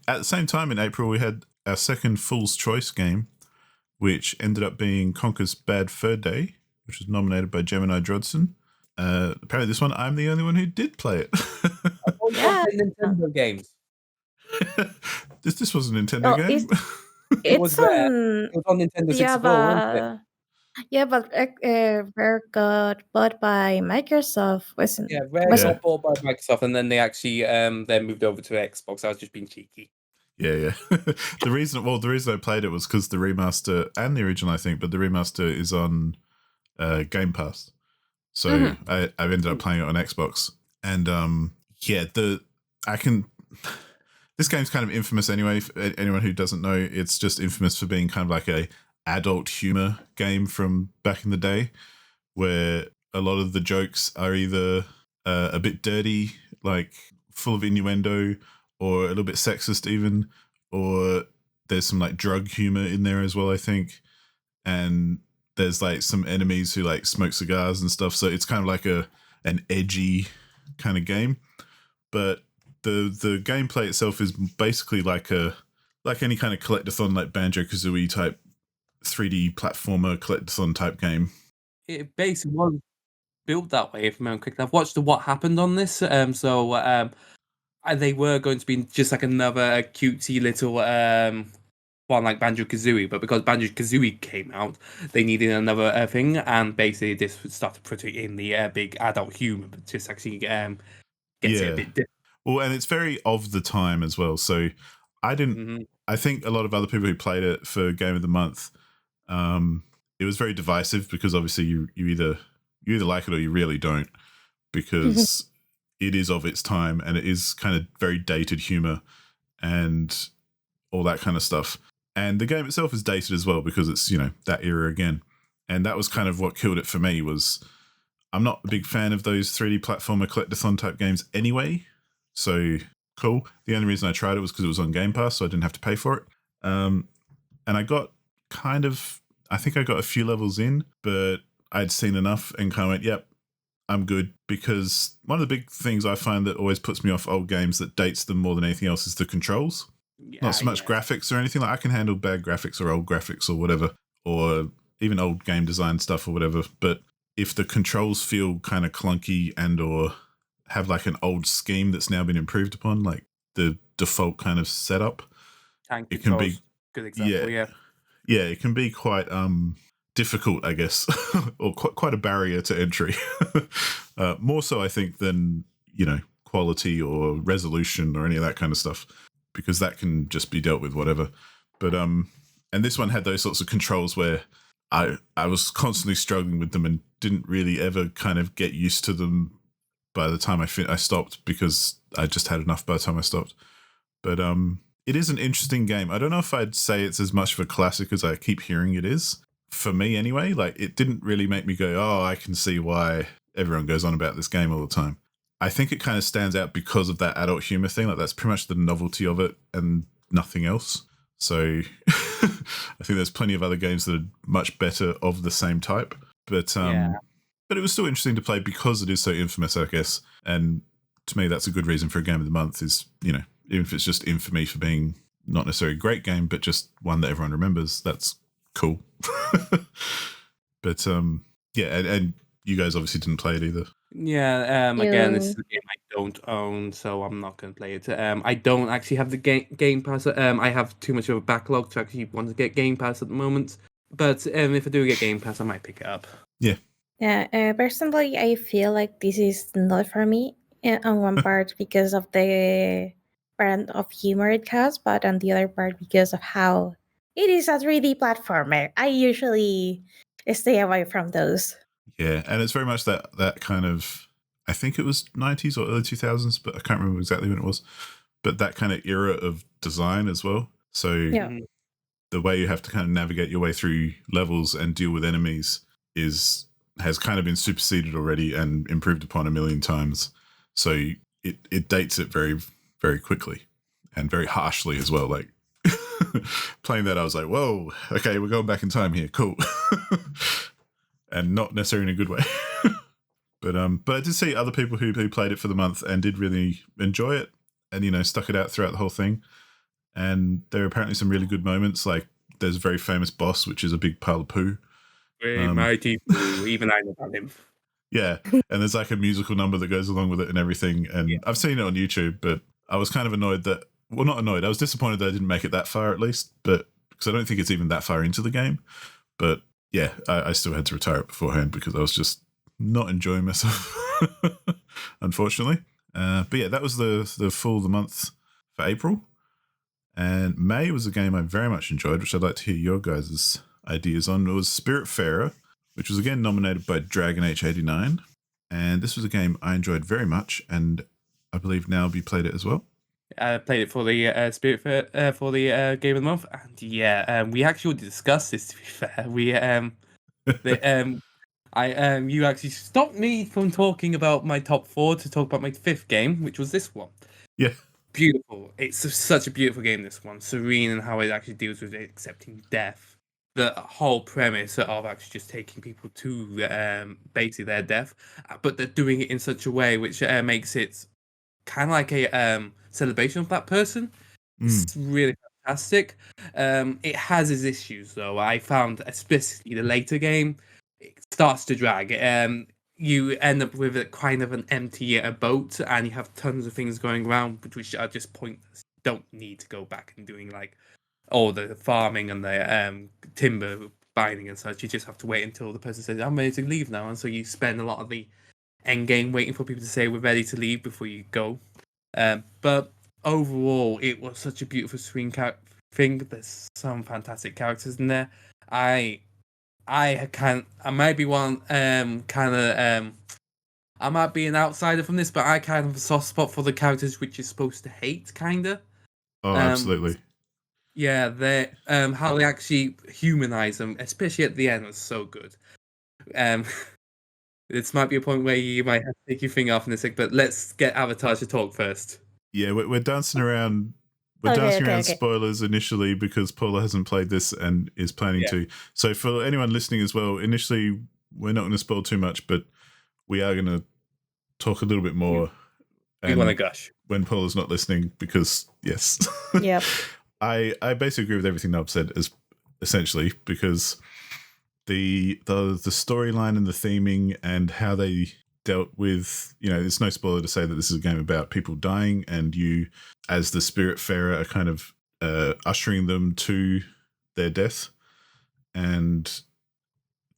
at the same time in April, we had our second Fool's Choice game, which ended up being Conker's Bad Fur Day, which was nominated by Gemini Drodson. Apparently this one, I'm the only one who did play it. Yeah. Nintendo games. This was a Nintendo Oh, game? It was it's rare. on. It was on Nintendo Yeah, 64, wasn't it? Rare got bought by Microsoft, wasn't? Yeah, Rare Was got bought by Microsoft, and then they actually then moved over to Xbox. I was just being cheeky. Yeah. The reason I played it was because the remaster and the original, I think, but the remaster is on Game Pass. So I ended up playing it on Xbox. And this game's kind of infamous anyway. For anyone who doesn't know, it's just infamous for being kind of like a adult humor game from back in the day, where a lot of the jokes are either a bit dirty, like full of innuendo, or a little bit sexist even, or there's some like drug humor in there as well, I think. And there's like some enemies who like smoke cigars and stuff. So it's kind of like an edgy kind of game. But the gameplay itself is basically like any kind of collectathon, like Banjo-Kazooie type 3D platformer collectathon type game. It basically was built that way, if I remember correctly. I've watched the What Happened on this, they were going to be just like another cutesy little one like Banjo-Kazooie, but because Banjo-Kazooie came out, they needed another thing, and basically this started putting in the big adult humor, but just actually gets it a bit different. Well, and it's very of the time as well. So I think a lot of other people who played it for Game of the Month, it was very divisive because obviously you either like it or you really don't, because it is of its time and it is kind of very dated humor and all that kind of stuff. And the game itself is dated as well because it's, that era again. And that was kind of what killed it for me. Was I'm not a big fan of those 3D platformer collectathon type games anyway. So cool. The only reason I tried it was because it was on Game Pass, so I didn't have to pay for it. And I got I think I got a few levels in, but I'd seen enough and kind of went, yep, I'm good. Because one of the big things I find that always puts me off old games that dates them more than anything else is the controls. Not so much graphics or anything. Like I can handle bad graphics or old graphics or whatever, or even old game design stuff or whatever. But if the controls feel kind of clunky and or have like an old scheme that's now been improved upon, like the default kind of setup. Tank it can be good example. Yeah, it can be quite difficult, I guess, or quite a barrier to entry. More so, I think, than quality or resolution or any of that kind of stuff, because that can just be dealt with whatever. But and this one had those sorts of controls where I was constantly struggling with them and didn't really ever kind of get used to them by the time I stopped, because I just had enough by the time I stopped. But it is an interesting game. I don't know if I'd say it's as much of a classic as I keep hearing it is. For me, anyway, like it didn't really make me go, oh, I can see why everyone goes on about this game all the time. I think it kind of stands out because of that adult humor thing. Like that's pretty much the novelty of it and nothing else. So I think there's plenty of other games that are much better of the same type. But it was still interesting to play because it is so infamous, I guess. And to me, that's a good reason for a game of the month is, even if it's just infamy for being not necessarily a great game, but just one that everyone remembers, that's cool. But and you guys obviously didn't play it either. Yeah, again, this is a game I don't own, so I'm not going to play it. I don't actually have the Game Pass. I have too much of a backlog to actually want to get Game Pass at the moment. But if I do get Game Pass, I might pick it up. Yeah. Yeah, personally, I feel like this is not for me on one part because of the brand of humor it has, but on the other part because of how it is a 3D platformer. I usually stay away from those. Yeah, and it's very much that kind of, I think it was 90s or early 2000s, but I can't remember exactly when it was, but that kind of era of design as well. So the way you have to kind of navigate your way through levels and deal with enemies has kind of been superseded already and improved upon a million times. So it dates it very, very quickly and very harshly as well. Like playing that, I was like, whoa, okay, we're going back in time here. Cool. And not necessarily in a good way. But I did see other people who played it for the month and did really enjoy it and, stuck it out throughout the whole thing. And there are apparently some really good moments. Like there's a very famous boss, which is a big pile of poo. Mighty Poo, even I know about him. Yeah, and there's like a musical number that goes along with it and everything. And I've seen it on YouTube, but I was kind of annoyed not annoyed. I was disappointed that I didn't make it that far at least, but because I don't think it's even that far into the game. But yeah, I still had to retire it beforehand because I was just not enjoying myself, unfortunately. But yeah, that was the the month for April. And May was a game I very much enjoyed, which I'd like to hear your guys' ideas on. It was Spiritfarer, which was again nominated by Dragon H89. And this was a game I enjoyed very much, and I believe Knalb you played it as well. I played it for the Spiritfarer for the Game of the Month, and we actually discussed this. To be fair, you actually stopped me from talking about my top 4 to talk about my 5th game, which was this one. Yeah. Beautiful. It's such a beautiful game, this one. Serene in how it actually deals with accepting death. The whole premise of actually just taking people to basically their death, but they're doing it in such a way which makes it kind of like a celebration of that person. It's really fantastic. It has its issues, though. I found, especially the later game, it starts to drag. You end up with a kind of an empty boat, and you have tons of things going around, which are just pointless. You don't need to go back and doing like all the farming and the timber binding and such. You just have to wait until the person says, "I'm ready to leave now," and so you spend a lot of the end game waiting for people to say we're ready to leave before you go. But overall, it was such a beautiful screen thing. There's some fantastic characters in there. I might be one I might be an outsider from this, but I kind of have a soft spot for the characters which you're supposed to hate, kinda. Oh, absolutely. Yeah, they how they actually humanize them, especially at the end, was so good. This might be a point where you might have to take your finger off in a sec, but let's get Avatar to talk first. Yeah, we're dancing around. We're dancing around spoilers initially because Paula hasn't played this and is planning to. So for anyone listening as well, initially we're not going to spoil too much, but we are going to talk a little bit more. We want to gush when Paula's not listening because yes, Yep. I basically agree with everything Knalb said, as essentially because the storyline and the theming and how they dealt with, there's no spoiler to say that this is a game about people dying, and you, as the Spiritfarer, are kind of ushering them to their death. And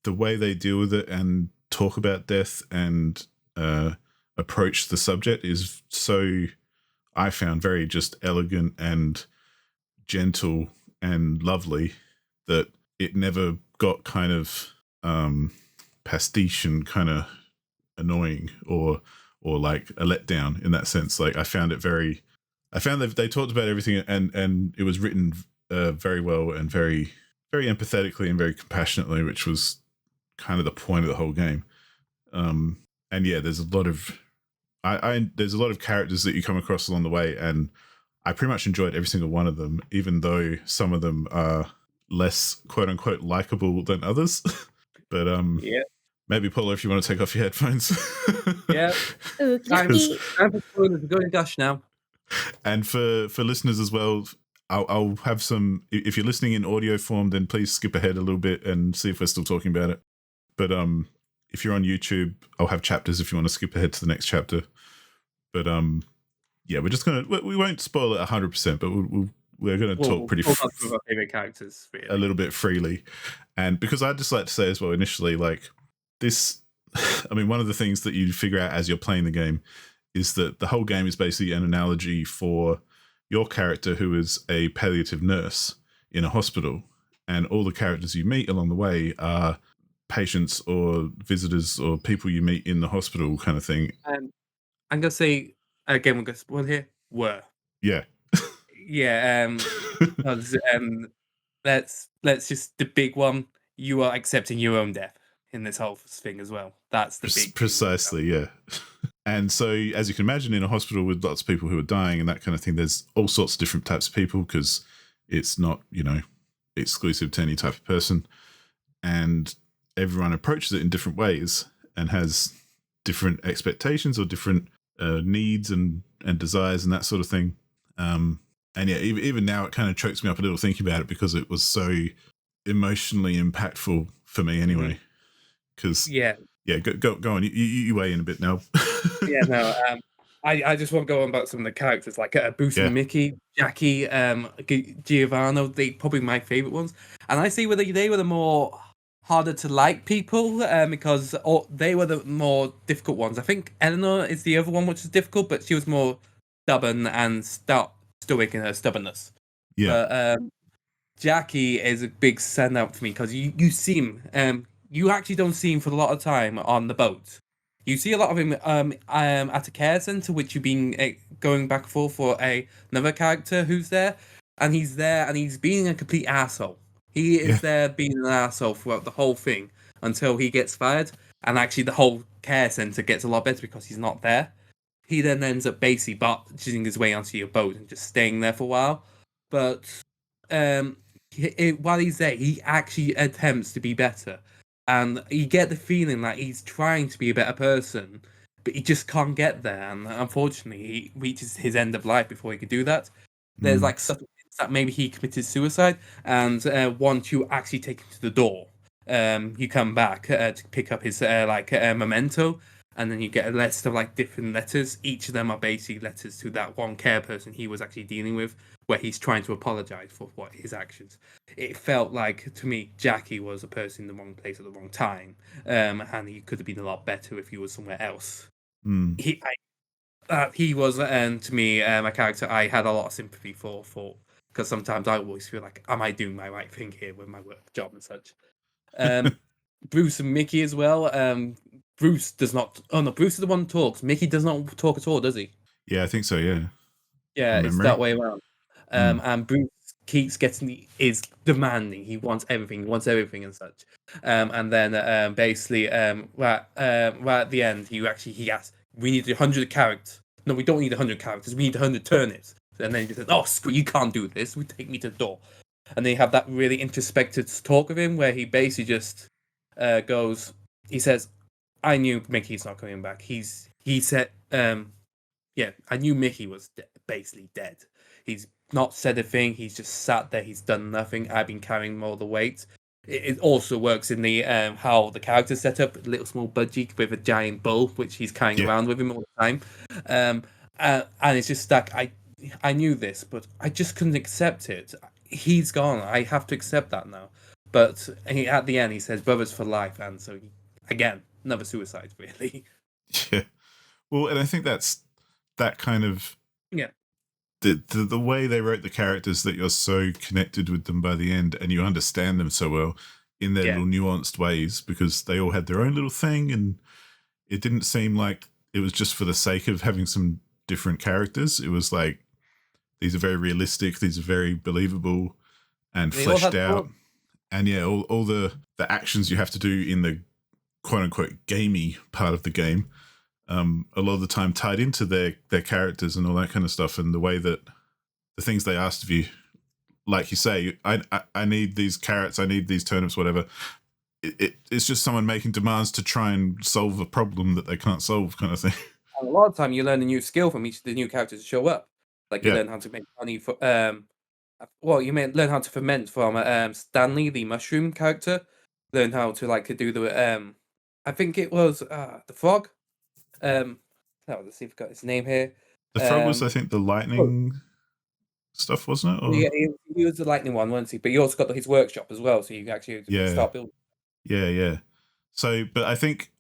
the way they deal with it and talk about death and approach the subject is so, I found, very just elegant and gentle and lovely, that it never got kind of pastiche and kind of annoying or like a letdown in that sense. Like I found that they talked about everything, and it was written very well and very, very empathetically and very compassionately, which was kind of the point of the whole game. And yeah, there's a lot of there's a lot of characters that you come across along the way, and I pretty much enjoyed every single one of them, even though some of them are less quote unquote likable than others. But yeah. Maybe Paula, if you want to take off your headphones. Yeah. I'm going Dash now. And for listeners as well, I'll have some. If you're listening in audio form, then please skip ahead a little bit and see if we're still talking about it. But if you're on YouTube, I'll have chapters if you want to skip ahead to the next chapter. But yeah, we're just we won't spoil it 100%, but we're gonna talk pretty our favorite characters really. A little bit freely. And because I'd just like to say as well, initially, like this, I mean, one of the things that you figure out as you're playing the game is that the whole game is basically an analogy for your character, who is a palliative nurse in a hospital, and all the characters you meet along the way are patients or visitors or people you meet in the hospital, kind of thing. I'm gonna say again, we're gonna spoil here. Yeah. Yeah. Let's just the big one. You are accepting your own death in this whole thing as well. That's the big precisely, yeah. And so, as you can imagine, in a hospital with lots of people who are dying and that kind of thing, there's all sorts of different types of people, because it's not, exclusive to any type of person. And everyone approaches it in different ways and has different expectations or different needs and desires and that sort of thing. And yeah, even now it kind of chokes me up a little thinking about it, because it was so emotionally impactful for me anyway. Because go on, you weigh in a bit now. Yeah, no, I just want to go on about some of the characters, like Bruce and Mickey, Jackie, Giovanni. They probably my favorite ones, and I see whether they were the more harder to like people, because they were the more difficult ones. I think Eleanor is the other one which is difficult, but she was more stubborn and stoic in her stubbornness. Yeah. But Jackie is a big standout for me, because you see him. You actually don't see him for a lot of time on the boat. You see a lot of him at a care center, which you've been going back and forth for another character who's there, and he's there and he's being a complete asshole. He is there being an asshole throughout the whole thing until he gets fired, and actually the whole care center gets a lot better because he's not there. He then ends up basically barging his way onto your boat and just staying there for a while. But while he's there, he actually attempts to be better. And you get the feeling that he's trying to be a better person, but he just can't get there. And unfortunately, he reaches his end of life before he could do that. There's like subtle hints that maybe he committed suicide. And once you actually take him to the door, you come back to pick up his memento. And then you get a list of like different letters. Each of them are basically letters to that one care person he was actually dealing with, where he's trying to apologize for what his actions. It felt like, to me, Jackie was a person in the wrong place at the wrong time, and he could have been a lot better if he was somewhere else. He was, to me, a character I had a lot of sympathy for, because sometimes I always feel like, am I doing my right thing here with my work job and such? Bruce and Mickey as well. Bruce does not. Oh no, Bruce is the one who talks. Mickey does not talk at all, does he? Yeah, I think so. Yeah. Yeah, it's that way around. And Bruce keeps is demanding. He wants everything. He wants everything and such. And then basically, right at the end, he asks, "We need 100 characters." No, we don't need 100 characters. We need 100 turnips. And then he says, "Oh, screw! You can't do this. We take me to the door." And they have that really introspective talk with him, where he basically just goes. He says, "I knew Mickey's not coming back." He said, "Yeah, I knew Mickey was basically dead. He's not said a thing. He's just sat there. He's done nothing. I've been carrying more of the weight. it also works in the how the character's set up. A little small budgie with a giant bull, which he's carrying around with him all the time. And it's just like I knew this, but I just couldn't accept it. He's gone. I have to accept that now. But at the end, he says brothers for life, and so again, another suicide, really. Yeah. Well, and I think that's that kind of Yeah. The way they wrote the characters, that you're so connected with them by the end and you understand them so well in their little nuanced ways, because they all had their own little thing, and it didn't seem like it was just for the sake of having some different characters. It was like, these are very realistic, these are very believable and fleshed out. And yeah, all the actions you have to do in the quote unquote gamey part of the game, a lot of the time tied into their characters and all that kind of stuff, and the way that the things they asked of you, like you say, I need these carrots, I need these turnips, whatever. It's just someone making demands to try and solve a problem that they can't solve, kind of thing. And a lot of time you learn a new skill from each of the new characters to show up. Like you learn how to make honey for you may learn how to ferment from Stanley, the mushroom character. Learn how to do the I think it was the frog. Let's see if I've got his name here. The frog was, I think, the lightning stuff, wasn't it? Or... Yeah, he was the lightning one, wasn't he? But he also got his workshop as well, so you can actually start building. Yeah. So, but I think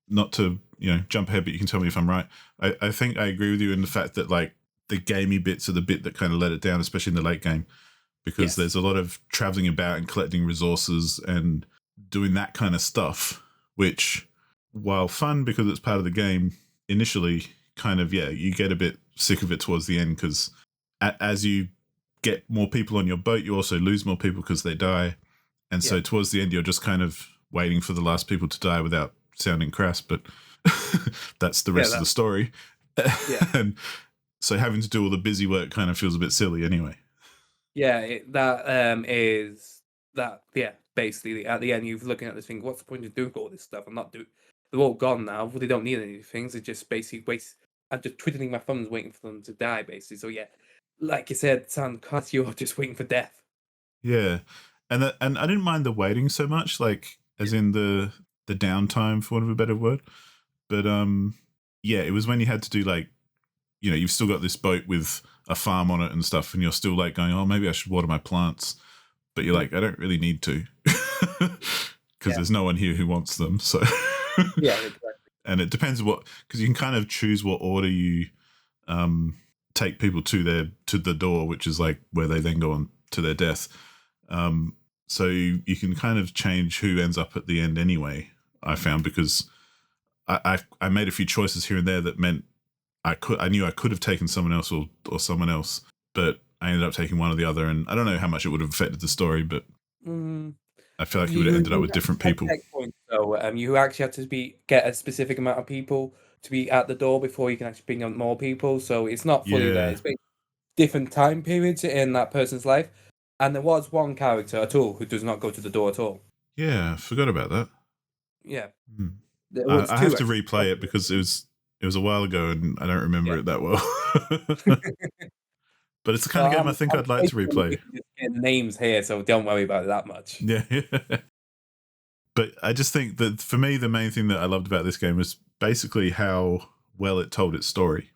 not to jump ahead, but you can tell me if I'm right. I think I agree with you in the fact that like the gamey bits are the bit that kind of let it down, especially in the late game, because there's a lot of traveling about and collecting resources and doing that kind of stuff, which, while fun because it's part of the game, initially kind of, you get a bit sick of it towards the end, because as you get more people on your boat, you also lose more people because they die. And so towards the end, you're just kind of waiting for the last people to die without sounding crass, but that's the rest of the story. And so having to do all the busy work kind of feels a bit silly anyway. Basically at the end you're looking at this thing, what's the point of doing all this stuff? They're all gone now. Well, they don't need any things. They just basically waste. I'm just twiddling my thumbs waiting for them to die, basically. So like you said, Sam, you're just waiting for death. Yeah. And I didn't mind the waiting so much, like as in the downtime, for want of a better word. But it was when you had to do like, you've still got this boat with a farm on it and stuff, and you're still like going, oh, maybe I should water my plants. But you're like, I don't really need to, because there's no one here who wants them. So exactly. And it depends because you can kind of choose what order you take people to the door, which is like where they then go on to their death. So you can kind of change who ends up at the end anyway, I found, because I made a few choices here and there that meant I knew I could have taken someone else or someone else, but I ended up taking one or the other, and I don't know how much it would have affected the story, but I feel like you would have ended up with different people. So you actually have to get a specific amount of people to be at the door before you can actually bring on more people. So it's not fully there. It's different time periods in that person's life. And there was one character at all who does not go to the door at all. Yeah, I forgot about that. Yeah. I have to replay it because it was a while ago and I don't remember it that well. But it's the kind of game I think I'd like to replay. Names here, so don't worry about it that much. Yeah. But I just think that for me, the main thing that I loved about this game was basically how well it told its story.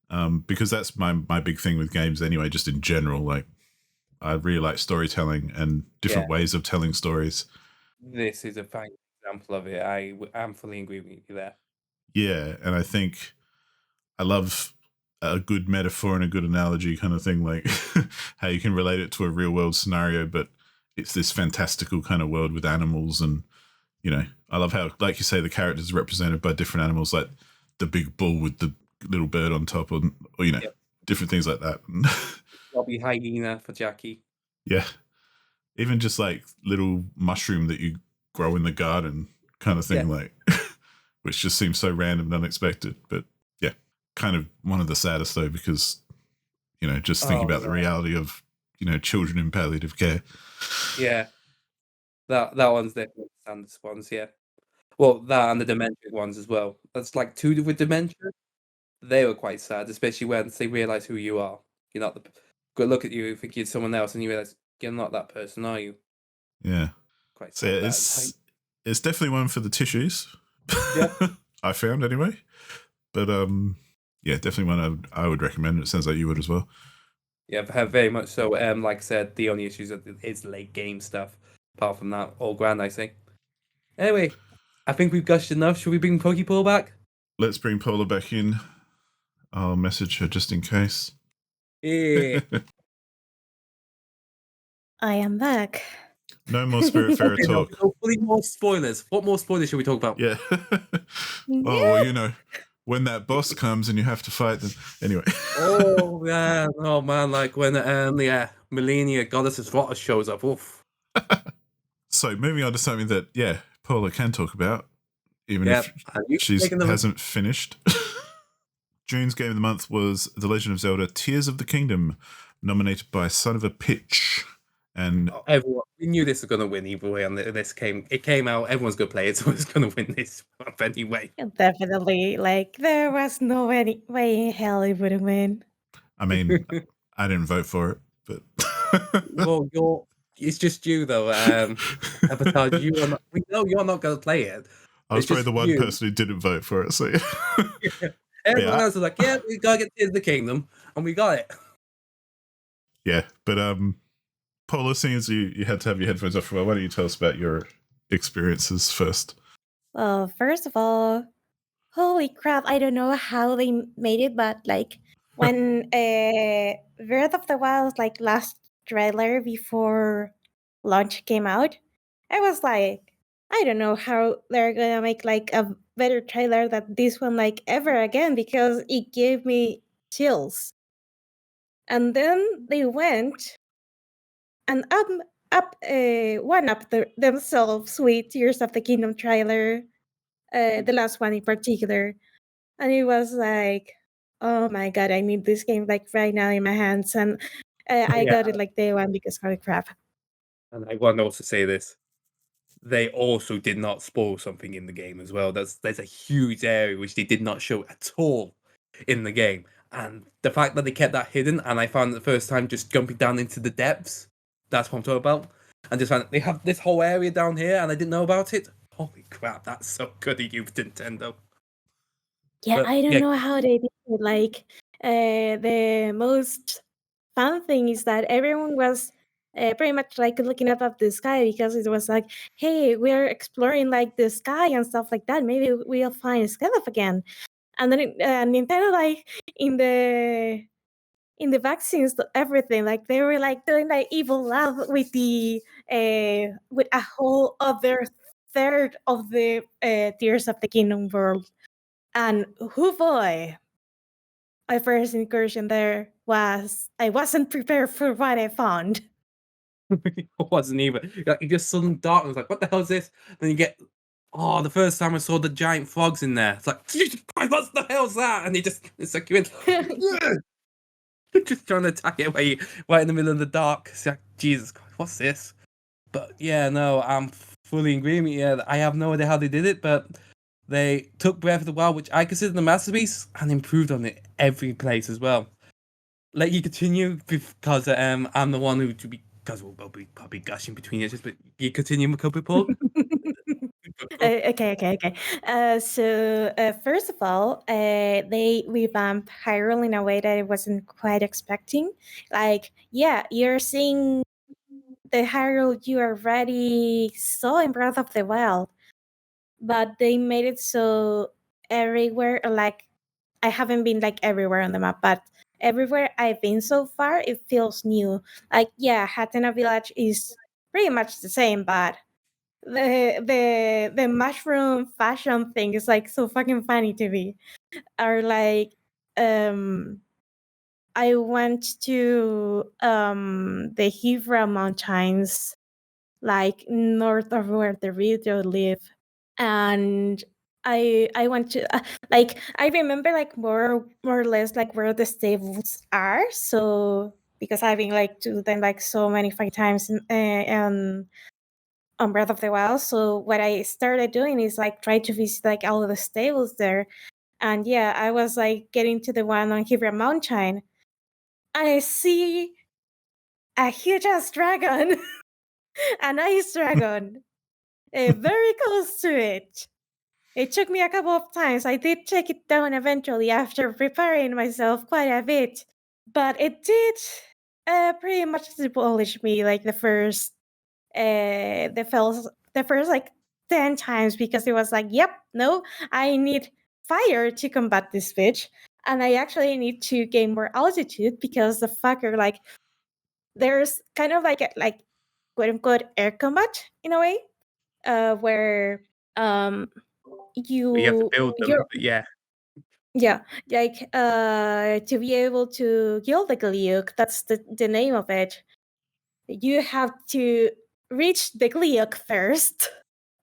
Because that's my big thing with games anyway, just in general. Like, I really like storytelling and different ways of telling stories. This is a fine example of it. I am fully agree with you there. Yeah, and I think I love a good metaphor and a good analogy kind of thing, like how you can relate it to a real world scenario, but it's this fantastical kind of world with animals. And, I love how, like you say, the characters are represented by different animals, like the big bull with the little bird on top, or different things like that. Bobby hyena for Jackie. Yeah. Even just like little mushroom that you grow in the garden kind of thing, like, which just seems so random and unexpected. But kind of one of the saddest though, because, just thinking about the reality of, children in palliative care. Yeah. That one's definitely the saddest ones, Well, that and the dementia ones as well. That's like two with dementia. They were quite sad, especially when they realise who you are. You're not good look at you, think you're someone else, and you realise You're not that person, are you? Yeah. Quite So yeah, it's definitely one for the tissues. Yeah. I found anyway. But yeah, definitely one I would recommend. It sounds like you would as well. Yeah, very much so. Like I said, the only issues is late game stuff. Apart from that, all grand, I say. Anyway, I think we've gushed enough. Should we bring Pokepaw back? Let's bring Paula back in. I'll message her just in case. Yeah. I am back. No more Spiritfarer talk. Hopefully more spoilers. What more spoilers should we talk about? Yeah. Oh, well, you know, when that boss comes and you have to fight them. Anyway. Oh man, like when Millennia Goddess's Rotter shows up. Oof. So moving on to something that, yeah, Paula can talk about, even if she hasn't finished. June's Game of the Month was The Legend of Zelda Tears of the Kingdom, nominated by Son of a Pitch. And everyone, we knew this was going to win either way. And it came out. Everyone's going to play it, so it's going to win this anyway. Definitely, like there was no way in hell it would win. I mean, I didn't vote for it, but well, it's just you though. Avatar, we know you're not going to play it. I was probably the one person who didn't vote for it. So everyone else was like, "Yeah, we gotta get Tears of the Kingdom," and we got it. Yeah, but Paula, seeing as you had to have your headphones off for a while, why don't you tell us about your experiences first? Well, first of all, holy crap, I don't know how they made it, but like when Breath of the Wild's like last trailer before launch came out, I was like, I don't know how they're gonna make like a better trailer than this one like ever again, because it gave me chills. And then they went and themselves with Tears of the Kingdom trailer, the last one in particular. And it was like, oh my god, I need this game like right now in my hands. And I got it like day one because holy crap. And I want to also say this. They also did not spoil something in the game as well. There's a huge area which they did not show at all in the game. And the fact that they kept that hidden, and I found it the first time just jumping down into the depths, that's what I'm talking about. And just found they have this whole area down here and I didn't know about it. Holy crap, that's so good of you, Nintendo. Yeah, I don't know how they did it. Like, the most fun thing is that everyone was pretty much like looking up at the sky, because it was like, hey, we're exploring like the sky and stuff like that. Maybe we'll find Skeleton again. And then Nintendo, like in the vaccines, everything, like they were like doing like evil laugh with the with a whole other third of the Tears of the Kingdom world. And boy, my first incursion there was I wasn't prepared for what I found. I wasn't either. Like, you just sudden darkness, like, what the hell is this? Then you get, the first time I saw the giant frogs in there, it's like, Jesus Christ, what the hell's that? And it's like, you in. Just trying to attack it right in the middle of the dark. It's like, Jesus Christ, what's this? But yeah, no, I'm fully in agreement. Yeah, I have no idea how they did it, but they took Breath of the Wild, which I consider the masterpiece, and improved on it every place as well. Let you continue because I'm the one who because we'll be probably gushing between each, but you continue, Paul. Okay. So first of all, they revamped Hyrule in a way that I wasn't quite expecting. Like, yeah, you're seeing the Hyrule you already saw in Breath of the Wild, but they made it so everywhere, like, I haven't been like everywhere on the map, but everywhere I've been so far, it feels new. Like, yeah, Hatena Village is pretty much the same, but the mushroom fashion thing is like so fucking funny to me. Or like, I went to the Hivra Mountains, like north of where the Rito live, and I went to like, I remember like more or less like where the stables are. So because I've been like to them like so many times on Breath of the Wild. So what I started doing is like try to visit like all of the stables there. And yeah, I was like getting to the one on Hibra Mountain. I see a huge ass dragon, an ice dragon, very close to it. It took me a couple of times. I did take it down eventually after preparing myself quite a bit, but it did pretty much demolish me like the first like 10 times, because it was like, yep, no, I need fire to combat this bitch, and I actually need to gain more altitude because the fucker, like, there's kind of like quote unquote air combat in a way, where You have to build them, you're but yeah. yeah, like to be able to kill the Gleeok, that's the name of it, you have to reach the Gleeok first.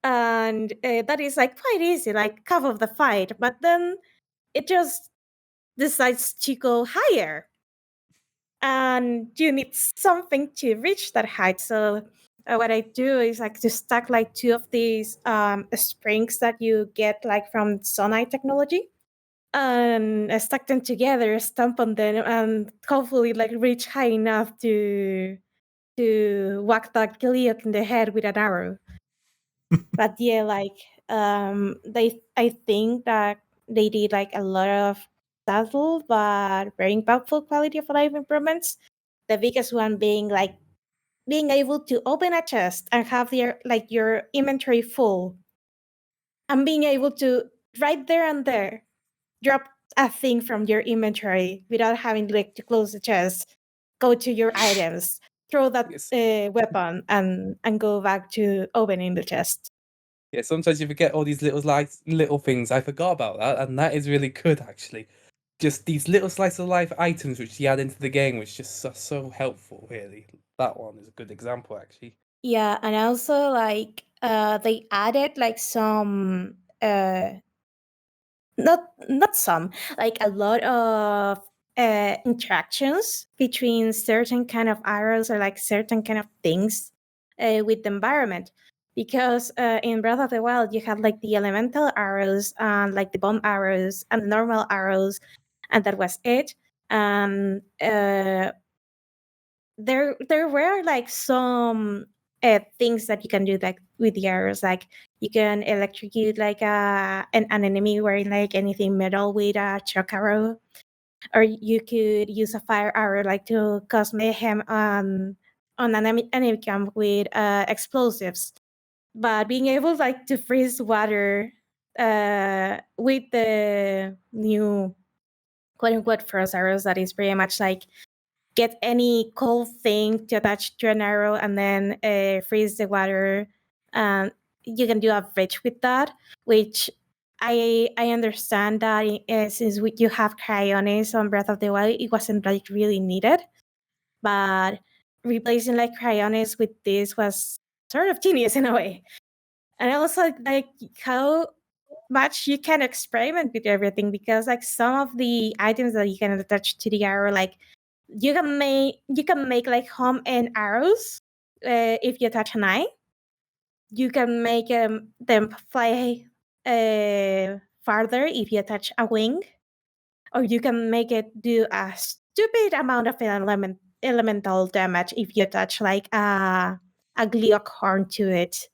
And that is like quite easy, like half of the fight, but then it just decides to go higher. And you need something to reach that height. So what I do is like to stack like two of these springs that you get like from Sonai technology, and stack them together, stomp on them, and hopefully like reach high enough to whack that Gleeok in the head with an arrow. But yeah, like I think that they did like a lot of subtle but very impactful quality of life improvements. The biggest one being like being able to open a chest and have your inventory full, and being able to right there and there drop a thing from your inventory without having like to close the chest, go to your items, throw that Yes. weapon, and go back to opening the chest. Yeah, sometimes you forget all these little things. I forgot about that, and that is really good actually. Just these little slice of life items which you add into the game, which just are so helpful. Really, that one is a good example actually. Yeah, and also like they added like some not some, like a lot of interactions between certain kind of arrows or like certain kind of things with the environment. Because in Breath of the Wild, you had like the elemental arrows and like the bomb arrows and the normal arrows, and that was it. And there were like some things that you can do like with the arrows, like you can electrocute like an enemy wearing like anything metal with a shock arrow, or you could use a fire arrow like to cause mayhem on an enemy camp with explosives. But being able like to freeze water with the new quote unquote frost arrows, that is pretty much like get any cold thing to attach to an arrow and then freeze the water. You can do a bridge with that, which I understand that since you have cryonis on Breath of the Wild, it wasn't like really needed. But replacing like cryonis with this was sort of genius in a way. And also like how much you can experiment with everything, because like some of the items that you can attach to the arrow, like you can make like home and arrows if you attach an eye. You can make them fly farther if you attach a wing, or you can make it do a stupid amount of elemental damage if you attach like a Gleeok horn to it.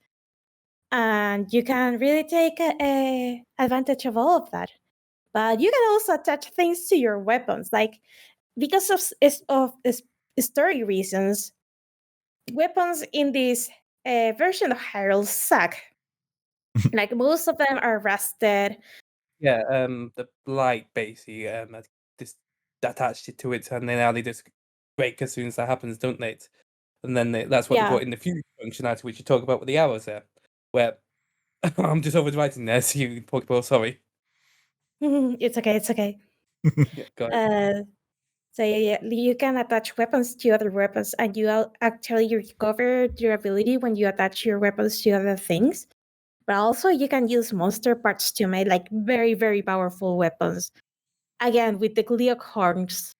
And you can really take advantage of all of that. But you can also attach things to your weapons, like because of story reasons. Weapons in this version of Hyrule suck. Like most of them are rusted. Yeah, the blight basically just attached it to it, and then they just break as soon as that happens, don't they? And then that's what they Yeah. brought in the fusion functionality, which you talk about with the arrows there. Where I'm just overwriting there, so you Pokeball, sorry. It's okay. Yeah, got it. So yeah, you can attach weapons to other weapons, and you actually recover durability when you attach your weapons to other things. But also, you can use monster parts to make like very, very powerful weapons. Again, with the Gleeok horns.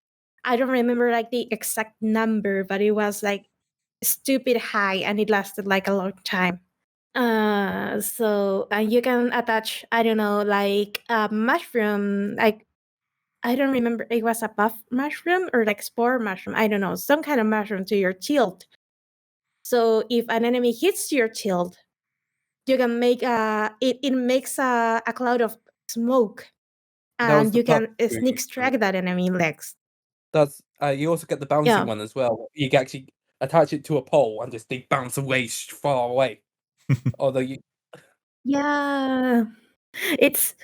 I don't remember like the exact number, but it was like stupid high, and it lasted like a long time. So you can attach, I don't know, like a mushroom, like I don't remember, it was a buff mushroom or like spore mushroom. I don't know, some kind of mushroom to your shield. So if an enemy hits your shield, you can make it makes a cloud of smoke, That was and the you pop. can sneak strike that enemy legs. That's you also get the bouncing one as well. You can actually attach it to a pole and just they bounce away far away. Although you, Yeah, it's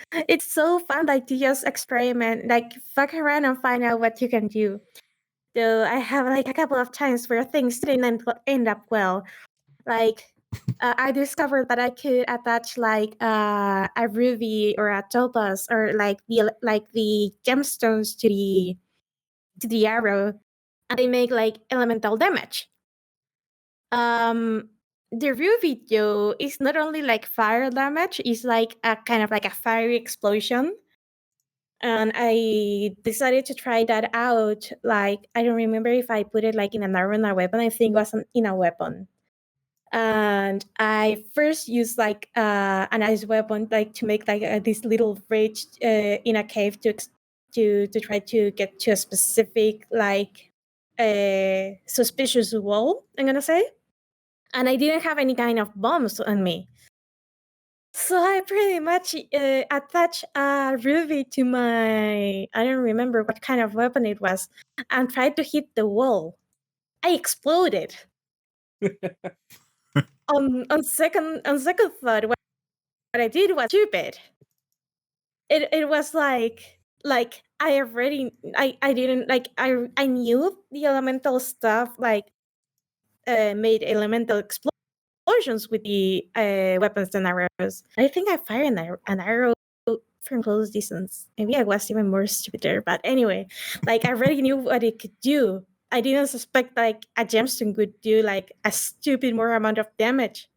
so fun, like to just experiment, like fuck around and find out what you can do. So I have like a couple of times where things didn't end up well. Like I discovered that I could attach like a ruby or a topaz or like the gemstones to the arrow, and they make like elemental damage. The ruby though is not only like fire damage; it's like a kind of like a fiery explosion. And I decided to try that out. Like I don't remember if I put it like in an arrow or a weapon. I think it was in a weapon. And I first used like an ice weapon, like to make like this little bridge in a cave to try to get to a specific like suspicious wall, I'm gonna say. And I didn't have any kind of bombs on me, so I pretty much attached a ruby to my, I don't remember what kind of weapon it was, and tried to hit the wall. I exploded. On second thought, what I did was stupid. It was like I didn't like I knew the elemental stuff like made elemental explosions with the weapons and arrows. I think I fired an arrow from close distance. Maybe I was even more stupider, but anyway, like I already knew what it could do. I didn't suspect like a gemstone could do like a stupid more amount of damage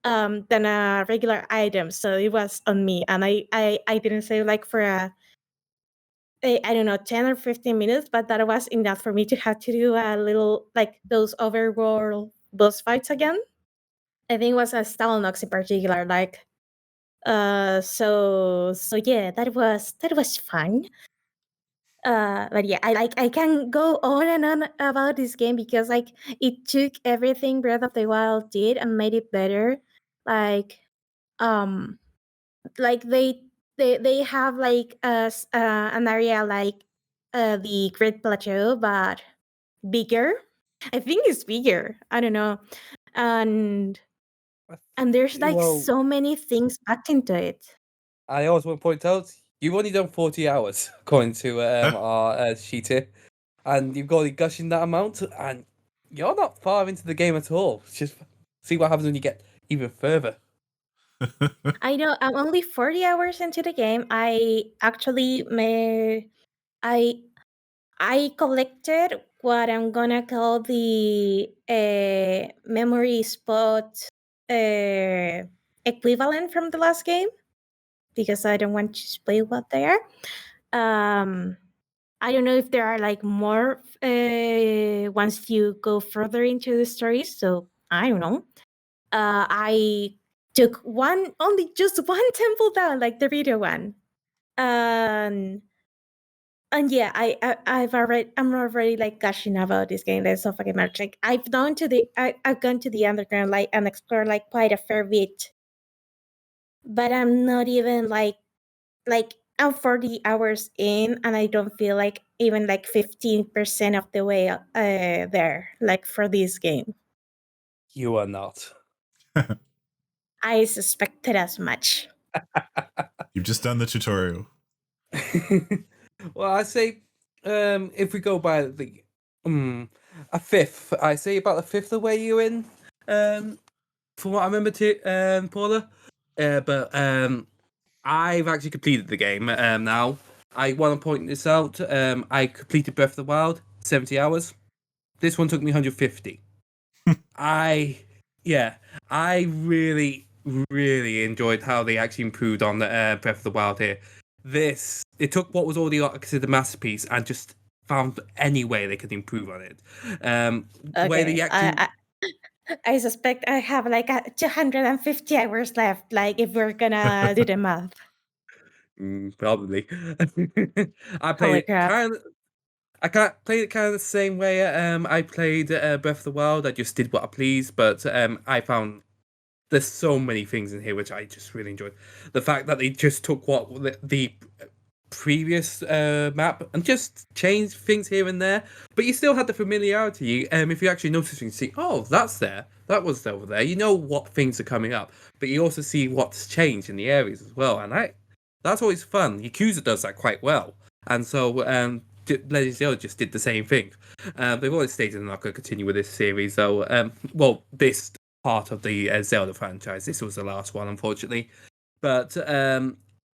than a regular item. So it was on me, and I didn't say like for I don't know 10 or 15 minutes, but that was enough for me to have to do a little like those overworld boss fights again. I think it was a Stalnox in particular, like so yeah, that was fun. But yeah, I can go on and on about this game because like it took everything Breath of the Wild did and made it better. Like um like they have like an area like the Great Plateau, but bigger. I think it's bigger. I don't know. And there's like well, so many things packed into it. I always want to point out you've only done 40 hours according to our sheet here, and you've got gushing that amount, and you're not far into the game at all. Just see what happens when you get even further. I know I'm only 40 hours into the game. I actually made I collected what I'm gonna call the memory spot equivalent from the last game because I don't want to spoil what they are. I don't know if there are like more once you go further into the story. So I don't know. I took just one temple down, like the video one. Um, and yeah, I'm already like gushing about this game. There's so fucking much. Like I've gone to the underground like and explored like quite a fair bit, but I'm not even like I'm 40 hours in, and I don't feel like even like 15% of the way there. Like for this game, You are not. I suspected as much. You've just done the tutorial. Well, I say, if we go by the a fifth, I say about a fifth of the way you're in. From what I remember, Paula. But I've actually completed the game. Now I want to point this out. I completed Breath of the Wild 70 hours. This one took me 150. I really, really enjoyed how they actually improved on the Breath of the Wild here. It took what was already considered a masterpiece and just found any way they could improve on it. Where they actually, I suspect I have like 250 hours left. Like if we're gonna do the math. Probably. I played Holy it crap. I can't play it kind of the same way. I played Breath of the Wild. I just did what I pleased, but I found there's so many things in here which I just really enjoyed. The fact that they just took what the previous map and just changed things here and there, but you still had the familiarity. If you actually notice, you can see, oh, that's there, that was over there. You know what things are coming up, but you also see what's changed in the areas as well, and that's always fun. Yakuza does that quite well, and so Legend of Zelda just did the same thing. They've always stated they're not going to continue with this series, though. Well, this part of the Zelda franchise. This was the last one, unfortunately. But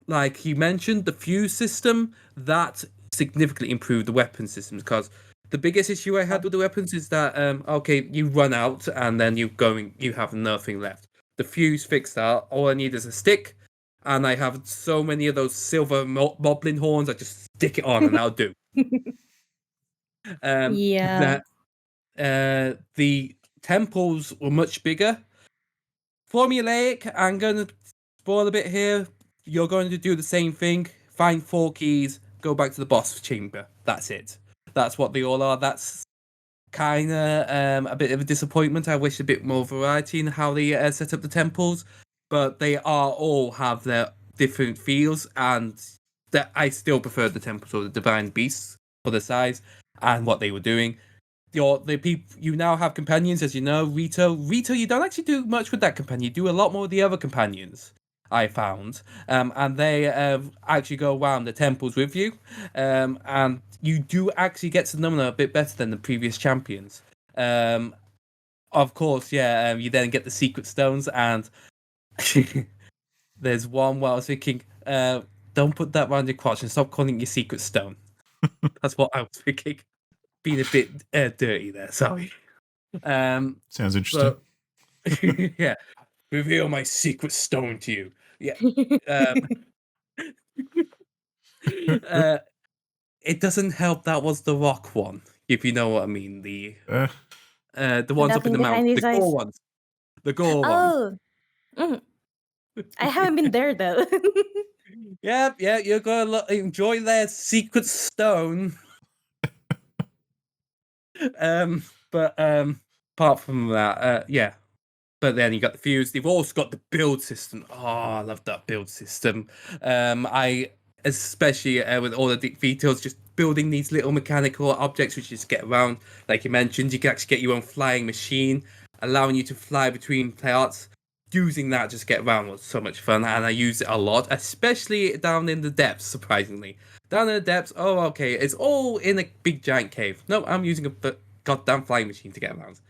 like you mentioned, the fuse system that significantly improved the weapon systems, because the biggest issue I had with the weapons is that okay, you run out and then you have nothing left. The fuse fixed that. All I need is a stick, and I have so many of those silver moblin horns. I just stick it on and that'll do. Yeah. The temples were much bigger. Formulaic. I'm going to spoil a bit here. You're going to do the same thing. Find 4 keys. Go back to the boss chamber. That's it. That's what they all are. That's kind of a bit of a disappointment. I wish a bit more variety in how they set up the temples, but they all have their different feels, and that I still prefer the temples of the divine beasts for the size and what they were doing. You now have companions, as you know. Rito, you don't actually do much with that companion. You do a lot more with the other companions, I found. And they actually go around the temples with you. And you do actually get to know them a bit better than the previous champions. Of course, yeah, you then get the secret stones, and there's one where I was thinking, don't put that around your crotch and stop calling it your secret stone. That's what I was thinking. Being a bit dirty there, sorry. Sounds interesting. But, yeah, reveal my secret stone to you. Yeah. It doesn't help that was the rock one, if you know what I mean. The ones up in Nothing the behind mountain, the his eyes. gore ones, the gore ones. Oh, I haven't been there though. Yeah, you're gonna enjoy their secret stone. But apart from that, yeah. But then you got the fuse. They've also got the build system. Oh, I love that build system. I especially with all the details, just building these little mechanical objects which you just get around. Like you mentioned, you can actually get your own flying machine, allowing you to fly between parts. Using that just get around was so much fun, and I use it a lot, especially down in the depths. Surprisingly, down in the depths. Oh, okay, it's all in a big giant cave. No, I'm using a goddamn flying machine to get around.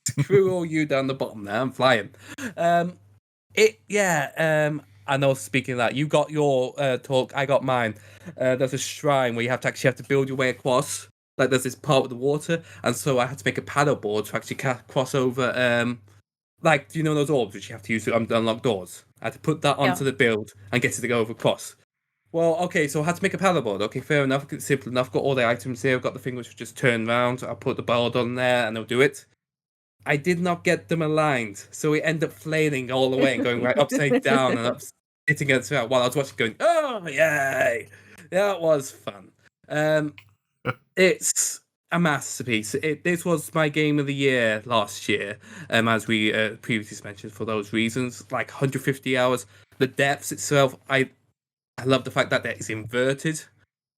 Screw all you down the bottom there. I'm flying. I know. Speaking of that, you got your talk. I got mine. There's a shrine where you have to build your way across. Like there's this part with the water, and so I had to make a paddleboard to actually cross over. Like, do you know those orbs which you have to use to unlock doors? I had to put that onto the build and get it to go over across. Well, okay, so I had to make a paddleboard. Okay, fair enough. It's simple enough. Got all the items here. I've got the thing which just turn around. I'll put the board on there and it'll do it. I did not get them aligned, so it ended up flailing all the way and going right upside down and up, hitting it throughout while I was watching, going, "Oh yay!" That was fun. It's a masterpiece. This was my game of the year last year, as we previously mentioned. For those reasons, like 150 hours. The depths itself, I love the fact that it's inverted.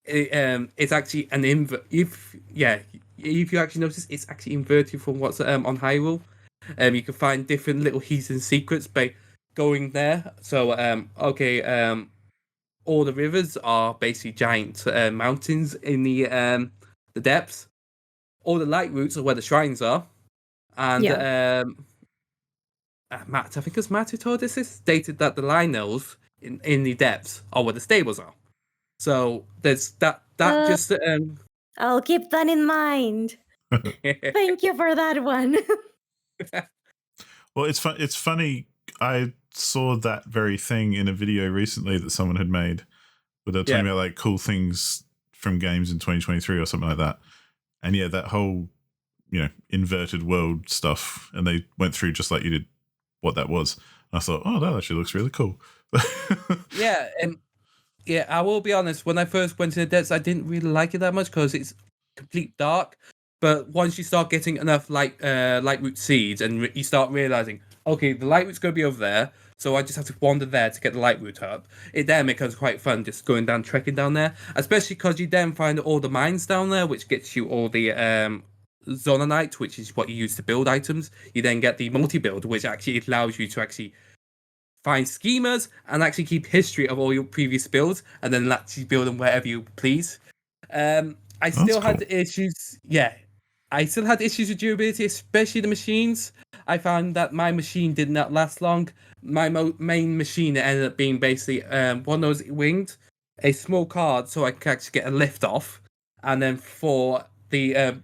It's actually an if you actually notice, it's actually inverted from what's on Hyrule. You can find different little hidden secrets by going there. So all the rivers are basically giant mountains in the depths. All the light routes are where the shrines are, and Matt, I think it's Matt who told us this, stated that the Lionels in the depths are where the stables are. So there's that just I'll keep that in mind. Thank you for that one. Well, it's funny. I saw that very thing in a video recently that someone had made, where they're talking about like cool things from games in 2023 or something like that. And yeah, that whole inverted world stuff, and they went through just like you did what that was. And I thought, oh, that actually looks really cool. Yeah, I will be honest. When I first went to the depths, I didn't really like it that much because it's complete dark. But once you start getting enough light root seeds, and you start realizing, okay, the light root's going to be over there, so I just have to wander there to get the light root up. It then becomes quite fun just going down, trekking down there, especially because you then find all the mines down there, which gets you all the zononite, which is what you use to build items. You then get the multi-build, which actually allows you to actually find schemas and actually keep history of all your previous builds, and then actually build them wherever you please. I still had issues. Yeah, I still had issues with durability, especially the machines. I found that my machine did not last long. My main machine ended up being basically one of those winged, a small card, so I could actually get a lift off, and then for the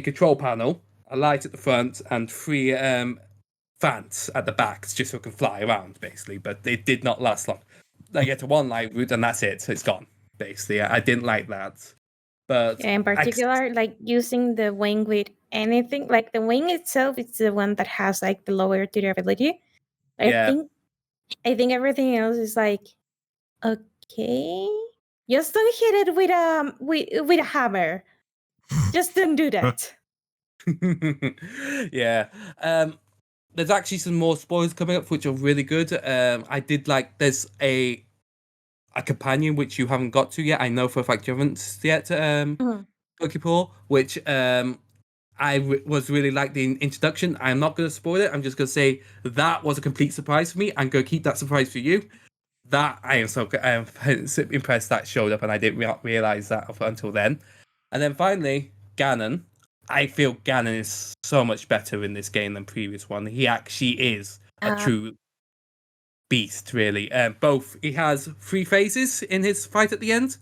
control panel, a light at the front, and 3 fans at the back just so it can fly around, basically. But it did not last long. I get to one light route and that's it. So it's gone, basically. I didn't like that. But in particular, like using the wing with anything, like the wing itself is the one that has like the lower durability. I think everything else is like okay. Just don't hit it with a hammer. Just don't do that. Yeah. There's actually some more spoilers coming up which are really good. I did like there's a companion which you haven't got to yet. I know for a fact you haven't yet. Pokepaw, which was really like the introduction. I'm not going to spoil it. I'm just going to say that was a complete surprise for me. I'm going to keep that surprise for you. That I am so impressed that showed up, and I didn't realize that until then. And then finally, Ganon. I feel Ganon is so much better in this game than previous one. He actually is a true beast, really. Both he has 3 phases in his fight at the end.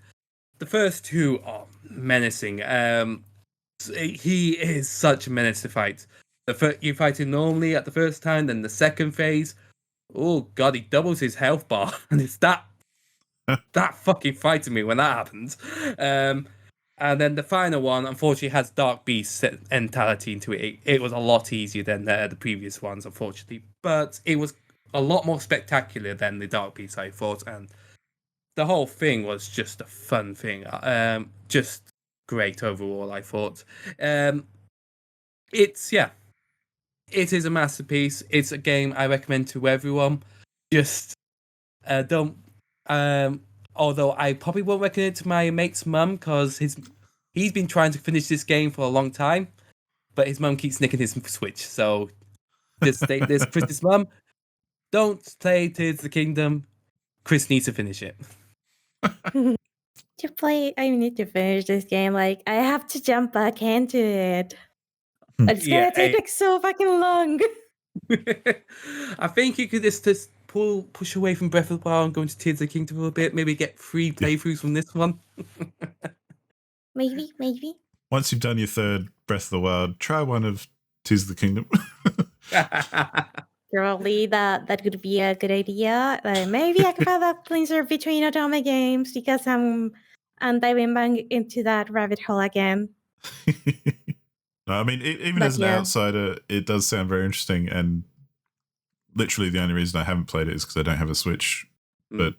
The first 2 are menacing. He is such a menace to fight. You fight him normally at the first time, then the second phase. Oh god, he doubles his health bar, and it's that fucking fighting me when that happens. And then the final one, unfortunately, has Dark Beast mentality into it. It was a lot easier than the previous ones, unfortunately, but it was a lot more spectacular than the Dark Beast, I thought, and the whole thing was just a fun thing. Just great overall, I thought. It is a masterpiece. It's a game I recommend to everyone. Just don't. Although I probably won't recommend it to my mate's mum because he's been trying to finish this game for a long time, but his mum keeps nicking his Switch. So just state this, Chris's mum, don't play Tears of the Kingdom. Chris needs to finish it. I need to finish this game. Like, I have to jump back into it. It's gonna take like so fucking long. I think you could just push away from Breath of the Wild and go into Tears of the Kingdom for a bit. Maybe get 3 playthroughs from this one. Maybe. Once you've done your 3rd Breath of the Wild, try one of Tears of the Kingdom. Probably that could be a good idea. Maybe I could have that cleanser between Otome games because I'm diving back into that rabbit hole again. No, I mean, even as an outsider, it does sound very interesting. And literally the only reason I haven't played it is because I don't have a Switch. But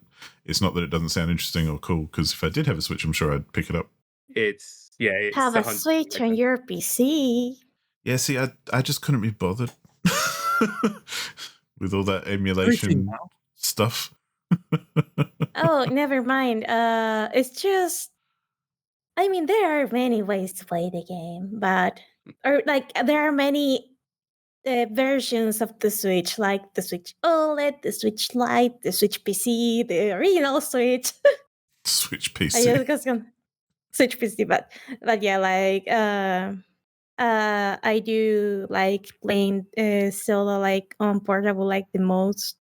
it's not that it doesn't sound interesting or cool, because if I did have a Switch, I'm sure I'd pick it up. It's have a Switch on your PC. Yeah, see, I just couldn't be bothered with all that emulation stuff. Oh, never mind. It's just, I mean, there are many ways to play the game, there are many versions of the Switch, like the Switch OLED, the Switch Lite, the Switch PC, the original Switch. Switch PC. Switch PC, but yeah, like I do like playing Zelda like on portable like the most,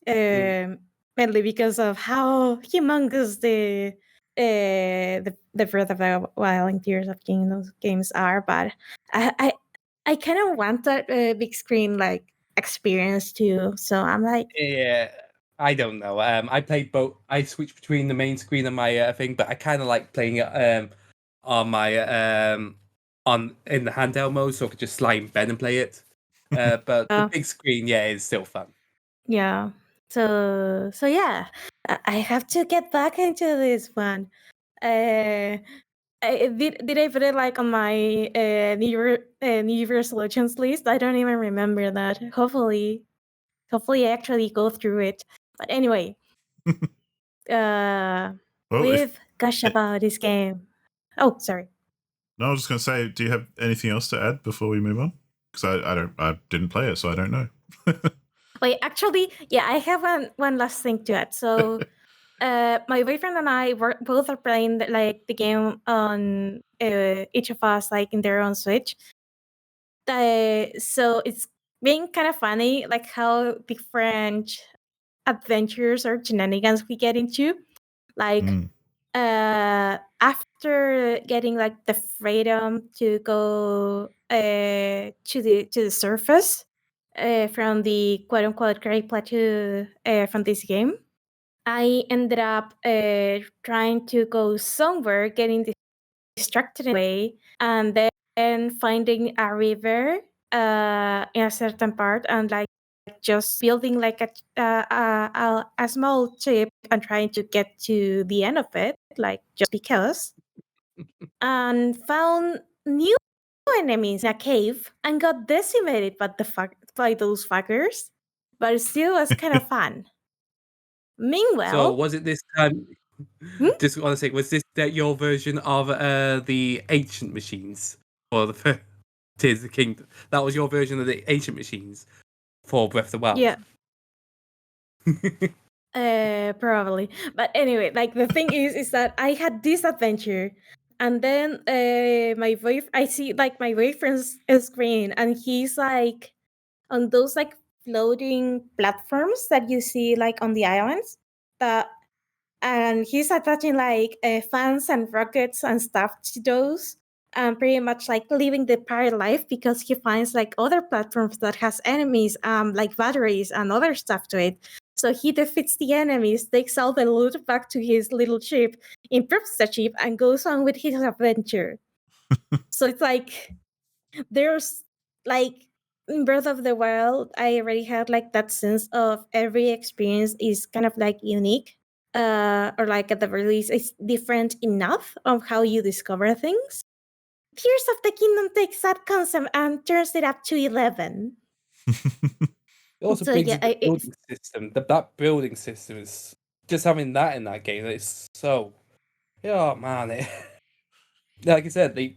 mainly because of how humongous the Breath of the Wild and Tears of Kingdom games are. But I kind of want that big screen like experience too. So I'm like, yeah. I don't know. I played both. I switched between the main screen and my thing, but I kind of like playing it on my in the handheld mode, so I could just slide in bed and play it. But the big screen, is still fun. Yeah. So yeah. I have to get back into this one. Did I put it like on my New Year resolutions list? I don't even remember that. Hopefully I actually go through it. But anyway, we've gushed about this game. Oh, sorry. No, I was just going to say, do you have anything else to add before we move on? Because I didn't play it, so I don't know. Wait, actually, yeah, I have one last thing to add. So, my boyfriend and I both are playing like the game on each of us like in their own Switch. So it's being kind of funny, like how different adventures or shenanigans we get into. Like after getting like the freedom to go to the surface from the quote unquote Great Plateau from this game, I ended up trying to go somewhere, getting distracted away, and then finding a river in a certain part, and like just building like a small ship and trying to get to the end of it, like just because, and found new enemies in a cave and got decimated by those fuckers, but it still was kind of fun. Meanwhile, so was it this time? Just want to say, was this your version of the ancient machines for the Tears of the Kingdom? That was your version of the ancient machines for Breath of the Wild. Yeah. Probably. But anyway, like the thing is that I had this adventure, and then I see like my boyfriend's screen, and he's like on those like floating platforms that you see like on the islands, that and he's attaching like fans and rockets and stuff to those, and pretty much like living the pirate life because he finds like other platforms that has enemies, like batteries and other stuff to it. So he defeats the enemies, takes all the loot back to his little ship, improves the ship, and goes on with his adventure. So it's like there's like in Breath of the Wild, I already had like that sense of every experience is kind of like unique, or like at the very least, it's different enough of how you discover things. Tears of the Kingdom takes that concept and turns it up to 11. It also So, brings yeah, in the building system. That building system is just having that in that game. It's so, oh man, like I said, the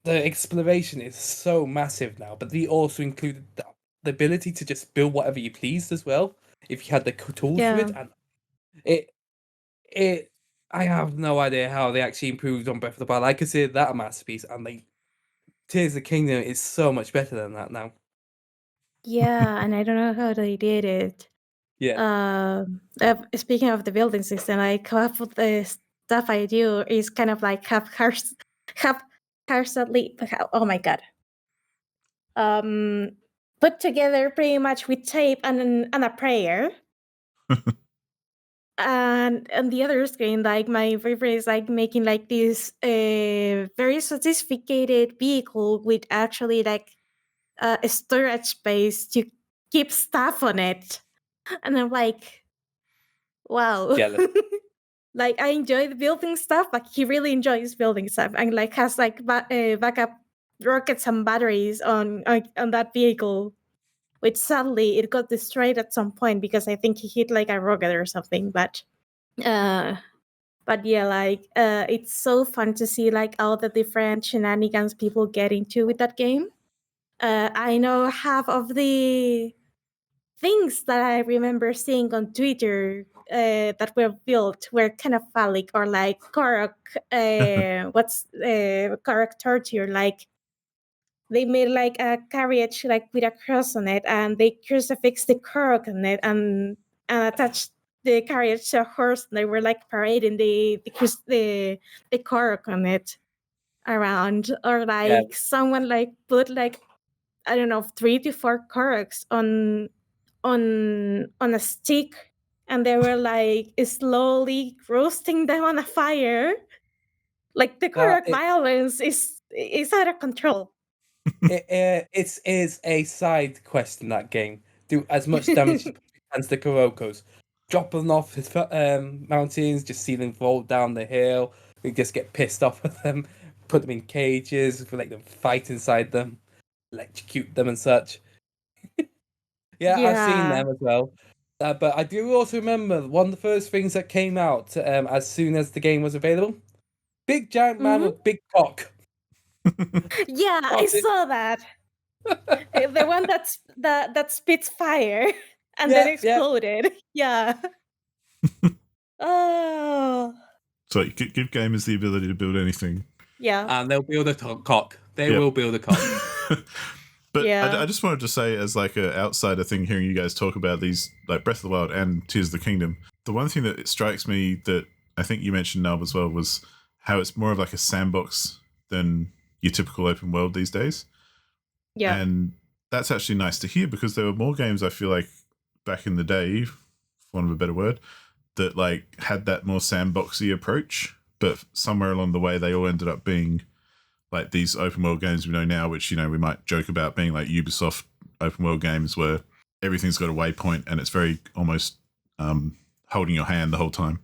exploration is so massive now. But they also included the ability to just build whatever you pleased as well, if you had the tools for it. And it, I have no idea how they actually improved on Breath of the Wild. I consider that a masterpiece, and Tears of the Kingdom is so much better than that now. Yeah, and I don't know how they did it. Yeah. Speaking of the building system, like half of the stuff I do is kind of like haphazardly. Oh my god. Put together pretty much with tape and a prayer. And on the other screen, like my favorite is like making like this very sophisticated vehicle with actually like a storage space to keep stuff on it. And I'm like, wow. Like I enjoy building stuff, but he really enjoys building stuff and like has like backup rockets and batteries on that vehicle. Which sadly it got destroyed at some point because I think he hit like a rocket or something. But yeah, like it's so fun to see like all the different shenanigans people get into with that game. I know half of the things that I remember seeing on Twitter that were built were kind of phallic, or like Korok, what's Korok torture, like they made like a carriage like with a cross on it, and they crucifixed the Korok on it and attached the carriage to a horse, and they were like parading the Korok on it around, or like someone like put like I don't know 3 to 4 Koroks on a stick, and they were like slowly roasting them on a fire. Like the Korok violence is out of control. It is a side quest in that game. Do as much damage as the Kurokos. dropping off his mountains, just see them fall down the hill. We just get pissed off at them, put them in cages, let them fight inside them, electrocute them and such. I've seen them as well. But I do also remember one of the first things that came out as soon as the game was available. Big giant man with big cock. Yeah, I saw that. The one that spits fire and then exploded. Yeah. Oh. So give gamers the ability to build anything. Yeah. And they'll build a cock. They will build a cock. But I just wanted to say, as like an outsider thing, hearing you guys talk about these, like Breath of the Wild and Tears of the Kingdom, the one thing that it strikes me that I think you mentioned, Knalb, as well, was how it's more of like a sandbox than your typical open world these days. Yeah. And that's actually nice to hear, because there were more games, I feel like, back in the day, for want of a better word, that like had that more sandboxy approach, but somewhere along the way they all ended up being like these open world games we know now, which, you know, we might joke about being like Ubisoft open world games where everything's got a waypoint and it's very almost holding your hand the whole time.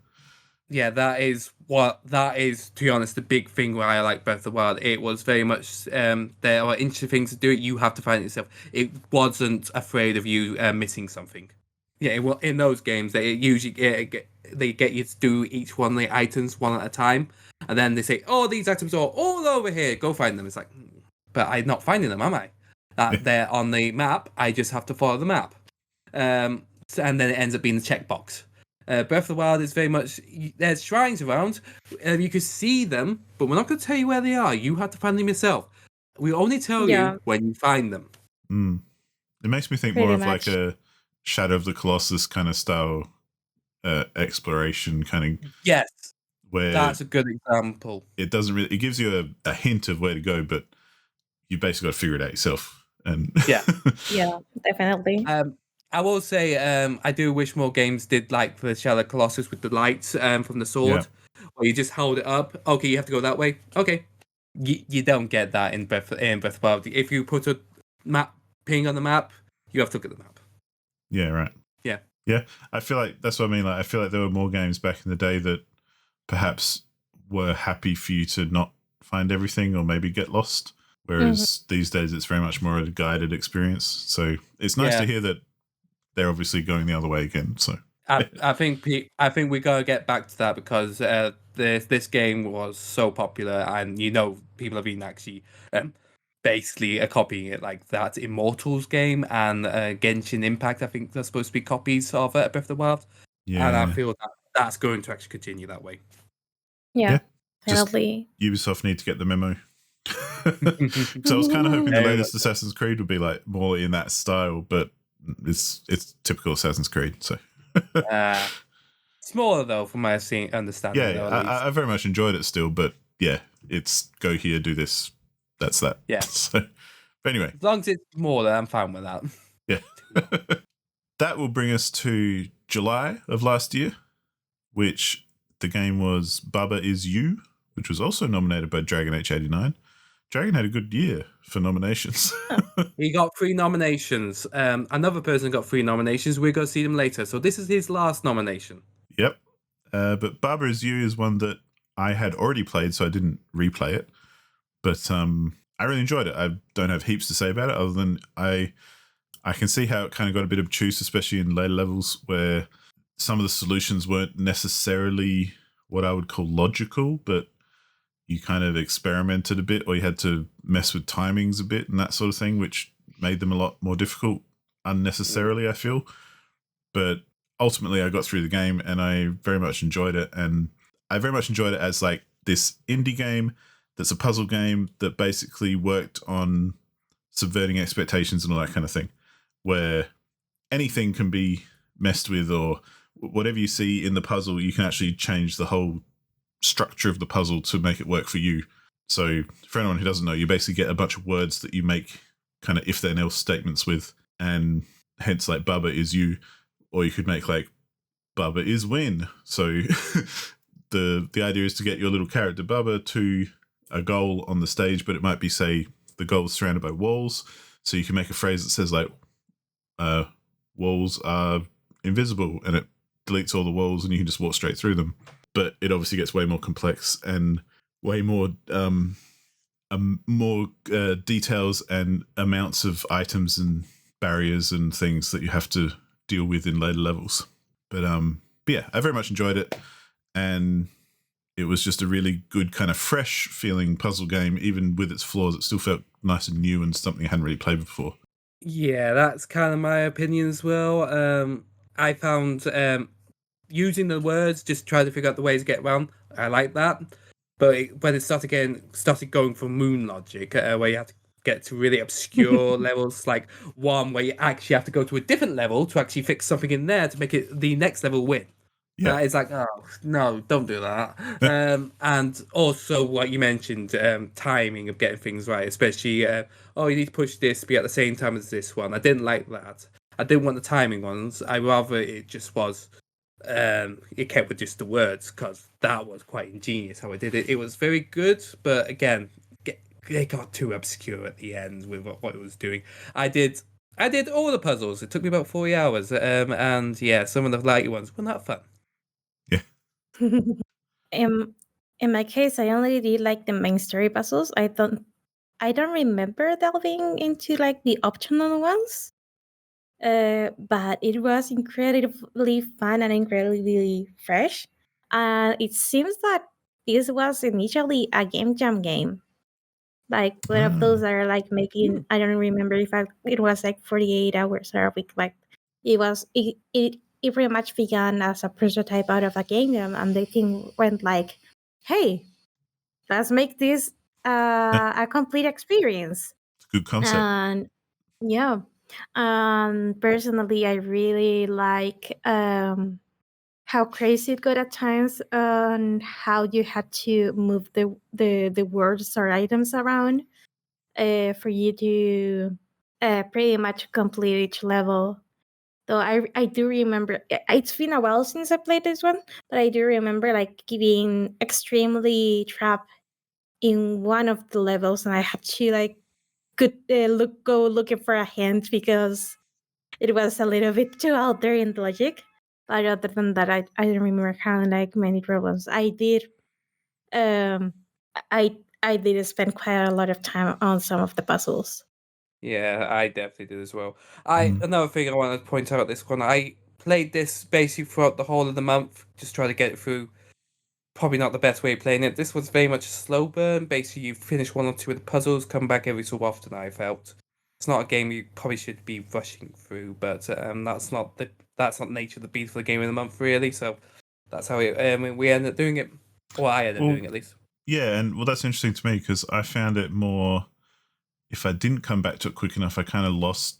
Yeah, that is, to be honest, the big thing where I like Breath of the Wild. It was very much, there are interesting things to do it, you have to find it yourself. It wasn't afraid of you missing something. Yeah, well, in those games, they usually they get you to do each one of the items one at a time, and then they say, "Oh, these items are all over here. Go find them." It's like, but I'm not finding them, am I? They're on the map. I just have to follow the map, and then it ends up being the checkbox. Breath of the Wild is very much, there's shrines around, you can see them, but we're not going to tell you where they are. You have to find them yourself. We only tell you when you find them. It makes me think more of like a Shadow of the Colossus kind of style exploration kind of. Yes, where that's a good example. It doesn't really, it gives you a hint of where to go, but you basically got to figure it out yourself. And yeah, definitely. I will say, I do wish more games did like the Shadow of the Colossus with the lights from the sword, where you just hold it up. Okay, you have to go that way. Okay, you don't get that in Breath of the Wild. If you put a map ping on the map, you have to look at the map. Yeah, right. Yeah. I feel like that's what I mean. Like, I feel like there were more games back in the day that perhaps were happy for you to not find everything or maybe get lost. Whereas these days it's very much more a guided experience. So it's nice to hear that they're obviously going the other way again. So I think we gotta get back to that, because this game was so popular, and people have been actually basically copying it, like that Immortals game and Genshin Impact. I think they're supposed to be copies of Breath of the Wild, and I feel that's going to actually continue that way. Yeah, definitely. Ubisoft need to get the memo. So I was kind of hoping the latest Assassin's Creed would be like more in that style, but it's typical Assassin's Creed. So smaller though, from my understanding. I very much enjoyed it still, but it's go here, do this. That's that. Yeah. So, but anyway, as long as it's smaller, I'm fine with that. Yeah. That will bring us to July of last year, which the game was Baba Is You, which was also nominated by Dragon H89. Dragon had a good year for nominations. He got 3 nominations. Another person got 3 nominations. We're going to see them later. So this is his last nomination. Yep. But Baba Is You is one that I had already played, so I didn't replay it. But I really enjoyed it. I don't have heaps to say about it, other than I can see how it kind of got a bit obtuse, especially in later levels where some of the solutions weren't necessarily what I would call logical, but you kind of experimented a bit, or you had to mess with timings a bit and that sort of thing, which made them a lot more difficult unnecessarily, I feel. But ultimately I got through the game and I very much enjoyed it. And I very much enjoyed it as like this indie game that's a puzzle game that basically worked on subverting expectations and all that kind of thing, where anything can be messed with, or whatever you see in the puzzle, you can actually change the whole structure of the puzzle to make it work for you. So for anyone who doesn't know, you basically get a bunch of words that you make kind of if then else statements with, and hence like Baba Is You, or you could make like Baba Is Win. So the idea is to get your little character Baba to a goal on the stage, but it might be, say, the goal is surrounded by walls, so you can make a phrase that says like walls are invisible, and it deletes all the walls and you can just walk straight through them. But it obviously gets way more complex and way more details and amounts of items and barriers and things that you have to deal with in later levels. But yeah, I very much enjoyed it, and it was just a really good kind of fresh feeling puzzle game. Even with its flaws, it still felt nice and new and something I hadn't really played before. Yeah, that's kind of my opinion as well. I found using the words, just trying to figure out the ways to get around, I like that. But when it started going for moon logic, where you have to get to really obscure levels, like one where you actually have to go to a different level to actually fix something in there to make it the next level win. Yeah. It's like, oh no, don't do that. And also what you mentioned, timing of getting things right, especially you need to push this to be at the same time as this one. I didn't like that. I didn't want the timing ones. I rather it just was it kept with just the words, because that was quite ingenious how I did it. It was very good, but again, it got too obscure at the end with what it was doing. I did all the puzzles. It took me about 40 hours, and yeah, some of the lighter ones were not fun. Yeah. In my case, I only did like the main story puzzles. I don't remember delving into like the optional ones. But it was incredibly fun and incredibly fresh. And it seems that this was initially a game jam game. Like one of those that are like making, I don't remember if it was like 48 hours or a week. Like it pretty much began as a prototype out of a game jam, and the thing went like, hey, let's make this a complete experience. It's a good concept. And yeah. Personally, I really like how crazy it got at times on how you had to move the words or items around for you to pretty much complete each level. Though I do remember, it's been a while since I played this one, but I do remember like being extremely trapped in one of the levels, and I had to like go looking for a hint because it was a little bit too out there in the logic. But other than that, I don't remember having like many problems. I did I did spend quite a lot of time on some of the puzzles. Yeah, I definitely did as well. Another thing I want to point out this one, I played this basically throughout the whole of the month, just trying to get it through. Probably not the best way of playing it. This was very much a slow burn. Basically, you finish one or two of the puzzles, come back every so often. I felt it's not a game you probably should be rushing through, but that's not the nature of the beast for the game of the month, really. So that's how we ended up doing it, or I ended up doing it at least. Yeah, and that's interesting to me because I found it more. If I didn't come back to it quick enough, I kind of lost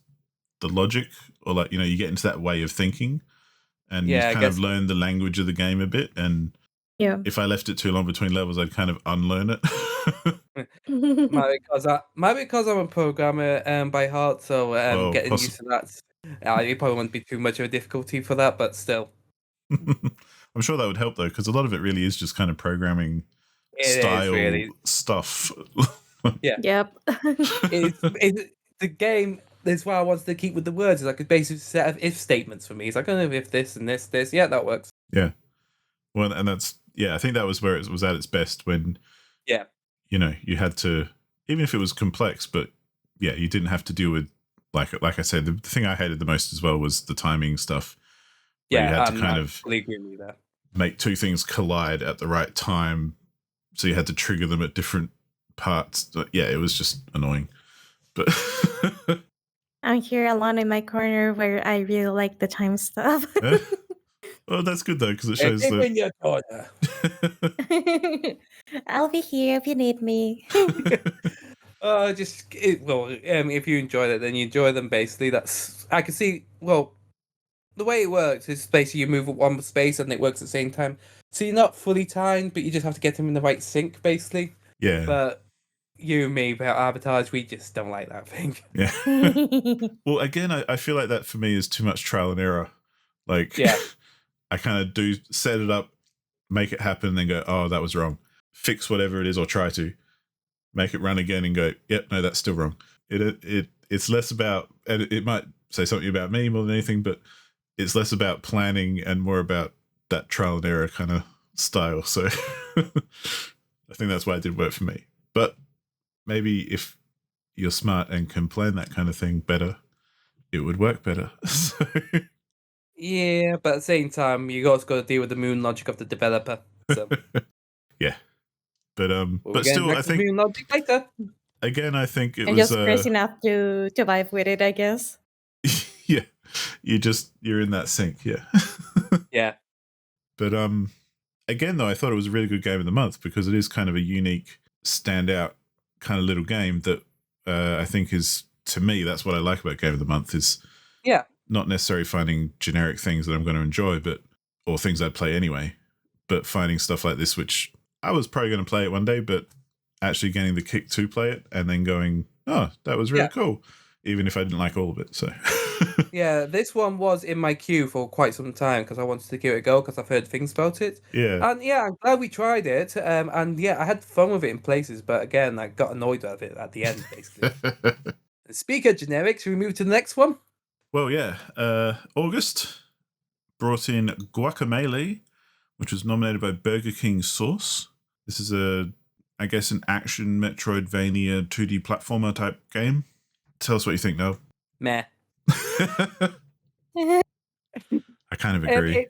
the logic, or like you get into that way of thinking, and you kind of learn the language of the game a bit. And if I left it too long between levels, I'd kind of unlearn it. Maybe because I'm a programmer by heart, so getting used to that, it probably wouldn't be too much of a difficulty for that, but still. I'm sure that would help though, because a lot of it really is just kind of programming style stuff. Yeah. Yep. it's the game. That's why I wanted to keep with the words. It's like a basic set of if statements for me. It's like, oh, if this and this, yeah, that works. Yeah. Well, and that's I think that was where it was at its best when you had to, even if it was complex, but you didn't have to deal with like I said, the thing I hated the most as well was the timing stuff. You had to kind of make two things collide at the right time, so you had to trigger them at different parts. It was just annoying. But I'm here alone in my corner where I really like the time stuff. Well, that's good though, because it shows that. I'll be here if you need me. If you enjoy it, then you enjoy them. Basically, I can see. Well, the way it works is basically you move at one space and it works at the same time. So you're not fully timed, but you just have to get them in the right sync, basically. Yeah. But you and me, about Arbitrage, we just don't like that thing. Yeah. Well, again, I feel like that for me is too much trial and error. Like, I kind of do set it up, make it happen, and then go, oh, that was wrong. Fix whatever it is, or try to make it run again and go, yep, no, that's still wrong. It's less about, and it might say something about me more than anything, but it's less about planning and more about that trial and error kind of style. So I think that's why it did work for me. But maybe if you're smart and can plan that kind of thing better, it would work better. So. Yeah, but at the same time, you also got to deal with the moon logic of the developer. So yeah, but we're still, back I to think moon logic later. Again, I think it and was just crazy enough to vibe with it, I guess. yeah, you're in that sync, yeah. Yeah. But again, though, I thought it was a really good game of the month because it is kind of a unique, standout kind of little game that I think is, to me, that's what I like about Game of the Month is not necessarily finding generic things that I'm going to enjoy, or things I'd play anyway, but finding stuff like this, which I was probably going to play it one day, but actually getting the kick to play it and then going, oh, that was really cool, even if I didn't like all of it. So yeah, this one was in my queue for quite some time because I wanted to give it a go because I've heard things about it. Yeah. And yeah, I'm glad we tried it. And yeah, I had fun with it in places, but again, I got annoyed with it at the end, basically. Speaking of generics, should we move to the next one? Well, yeah. August brought in Guacamelee, which was nominated by Burger King Sauce. This is I guess, an action Metroidvania 2D platformer type game. Tell us what you think, Knalb. Meh. I kind of agree.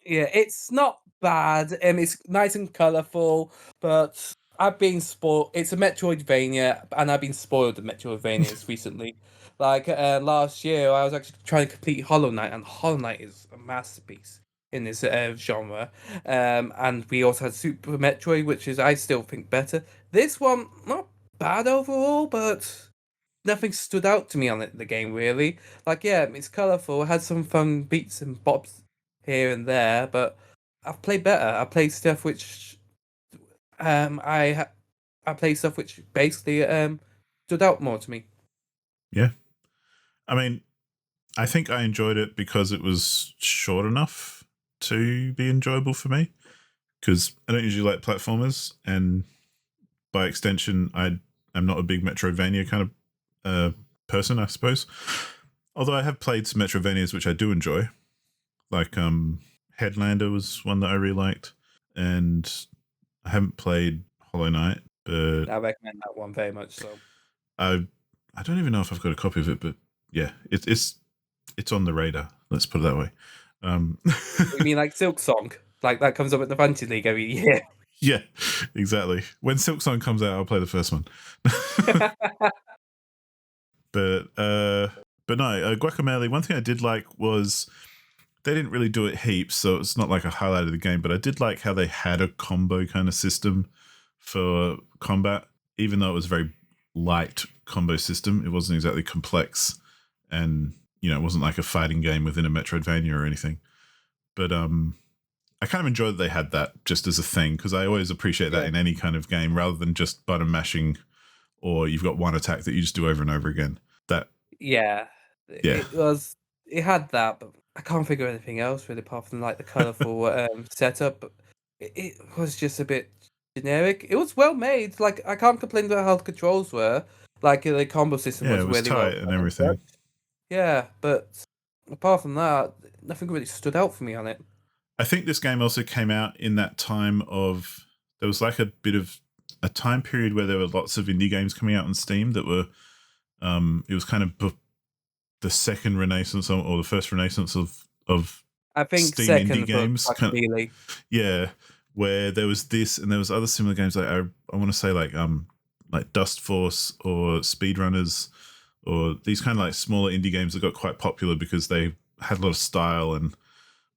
It's not bad. It's nice and colourful, but I've been spoiled. It's a Metroidvania, and I've been spoiled with Metroidvanias recently. Like last year, I was actually trying to complete Hollow Knight, and Hollow Knight is a masterpiece in this genre. And we also had Super Metroid, which is I still think better. This one not bad overall, but nothing stood out to me on the game really. Like it's colourful, it had some fun beats and bops here and there, but I've played better. I played stuff which I played stuff which basically stood out more to me. Yeah. I mean, I think I enjoyed it because it was short enough to be enjoyable for me. Because I don't usually like platformers, and by extension, I'm not a big Metroidvania kind of person, I suppose. Although I have played some Metroidvanias which I do enjoy, like Headlander was one that I really liked, and I haven't played Hollow Knight, but I recommend that one very much. So I don't even know if I've got a copy of it, but yeah, it's on the radar. Let's put it that way. You mean like Silk Song? Like that comes up at the Fantasy League every year. Yeah, exactly. When Silk Song comes out, I'll play the first one. But no, Guacamelee, one thing I did like was they didn't really do it heaps, so it's not like a highlight of the game, but I did like how they had a combo kind of system for combat, even though it was a very light combo system. It wasn't exactly complex, and it wasn't like a fighting game within a Metroidvania or anything. But I kind of enjoyed that they had that just as a thing, because I always appreciate that in any kind of game, rather than just button mashing, or you've got one attack that you just do over and over again. It had that, but I can't figure anything else really apart from like the colourful setup. But it was just a bit generic. It was well made. Like I can't complain about how the controls were. Like the combo system was it was really tight well and everything. Yeah, but apart from that, nothing really stood out for me on it. I think this game also came out in that time of, there was like a bit of a time period where there were lots of indie games coming out on Steam that were, it was kind of the second renaissance or the first renaissance of I think Steam second indie games. Yeah, where there was this and there was other similar games like I want to say like Dust Force or Speedrunners, or these kind of like smaller indie games that got quite popular because they had a lot of style and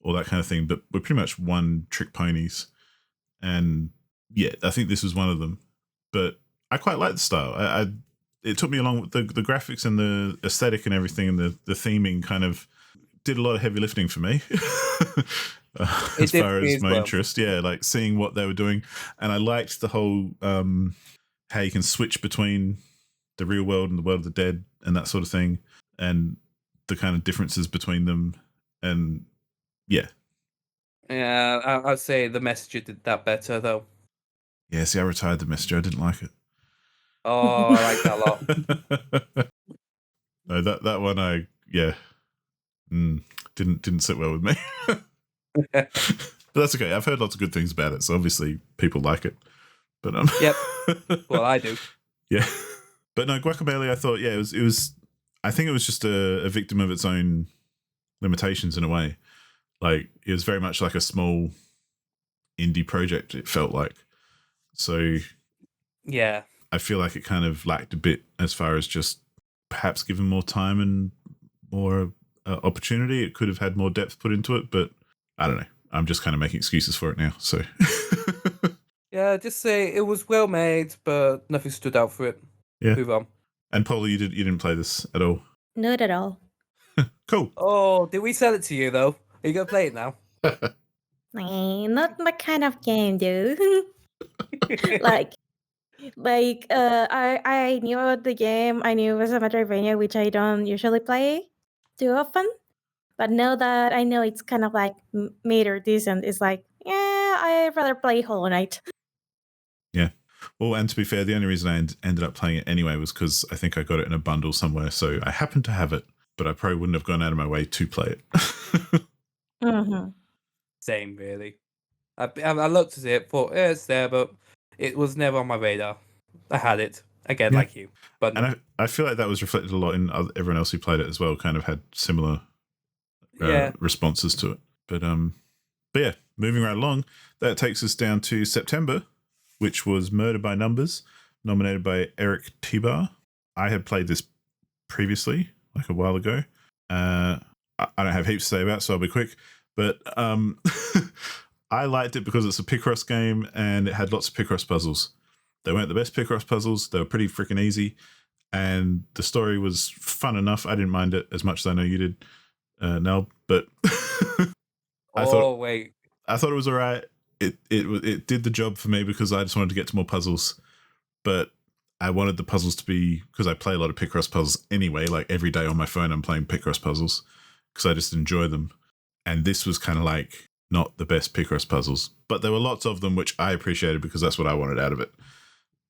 all that kind of thing, but were pretty much one-trick ponies. And yeah, I think this was one of them. But I quite like the style. It took me along with the graphics and the aesthetic and everything, and the theming kind of did a lot of heavy lifting for me. As far as my interest, like seeing what they were doing. And I liked the whole how you can switch between the real world and the world of the dead and that sort of thing, and the kind of differences between them. And yeah, I'd say the Messenger did that better though. Yeah, see, I retired the Messenger. I didn't like it. Oh, I like that a lot. No, that one, Didn't sit well with me. But that's okay. I've heard lots of good things about it, so obviously people like it. But Yep. Well, I do. Yeah. But no, Guacamelee, I thought, yeah, it was. I think it was just a victim of its own limitations in a way. Like, it was very much like a small indie project, it felt like. So yeah, I feel like it kind of lacked a bit as far as just perhaps given more time and more opportunity. It could have had more depth put into it, but I don't know. I'm just kind of making excuses for it now. So yeah, just say it was well made, but nothing stood out for it. Yeah. Move on. And Paula, you didn't play this at all. Not at all. Cool. Oh, did we sell it to you though? Are you gonna play it now? Not my kind of game, dude. like I knew about the game. I knew it was a Metroidvania, which I don't usually play too often. But now that I know it's kind of like made or decent, it's like, yeah, I'd rather play Hollow Knight. Yeah. Well, and to be fair, the only reason I ended up playing it anyway was because I think I got it in a bundle somewhere. So I happened to have it, but I probably wouldn't have gone out of my way to play it. Mm-hmm. Same, really. I looked at it, thought it's there, but it was never on my radar. I had it again, like you, but and I feel like that was reflected a lot in everyone else who played it as well. Kind of had similar responses to it. But yeah, moving right along, that takes us down to September, which was Murder by Numbers, nominated by Eric Tibar. I had played this previously, like a while ago. I don't have heaps to say about it, so I'll be quick. But I liked it because it's a Picross game and it had lots of Picross puzzles. They weren't the best Picross puzzles. They were pretty freaking easy. And the story was fun enough. I didn't mind it as much as I know you did, Knalb. But I thought it was all right. It did the job for me because I just wanted to get to more puzzles. But I wanted the puzzles to be, because I play a lot of Picross puzzles anyway, like every day on my phone I'm playing Picross puzzles because I just enjoy them. And this was kind of like not the best Picross puzzles, but there were lots of them which I appreciated because that's what I wanted out of it.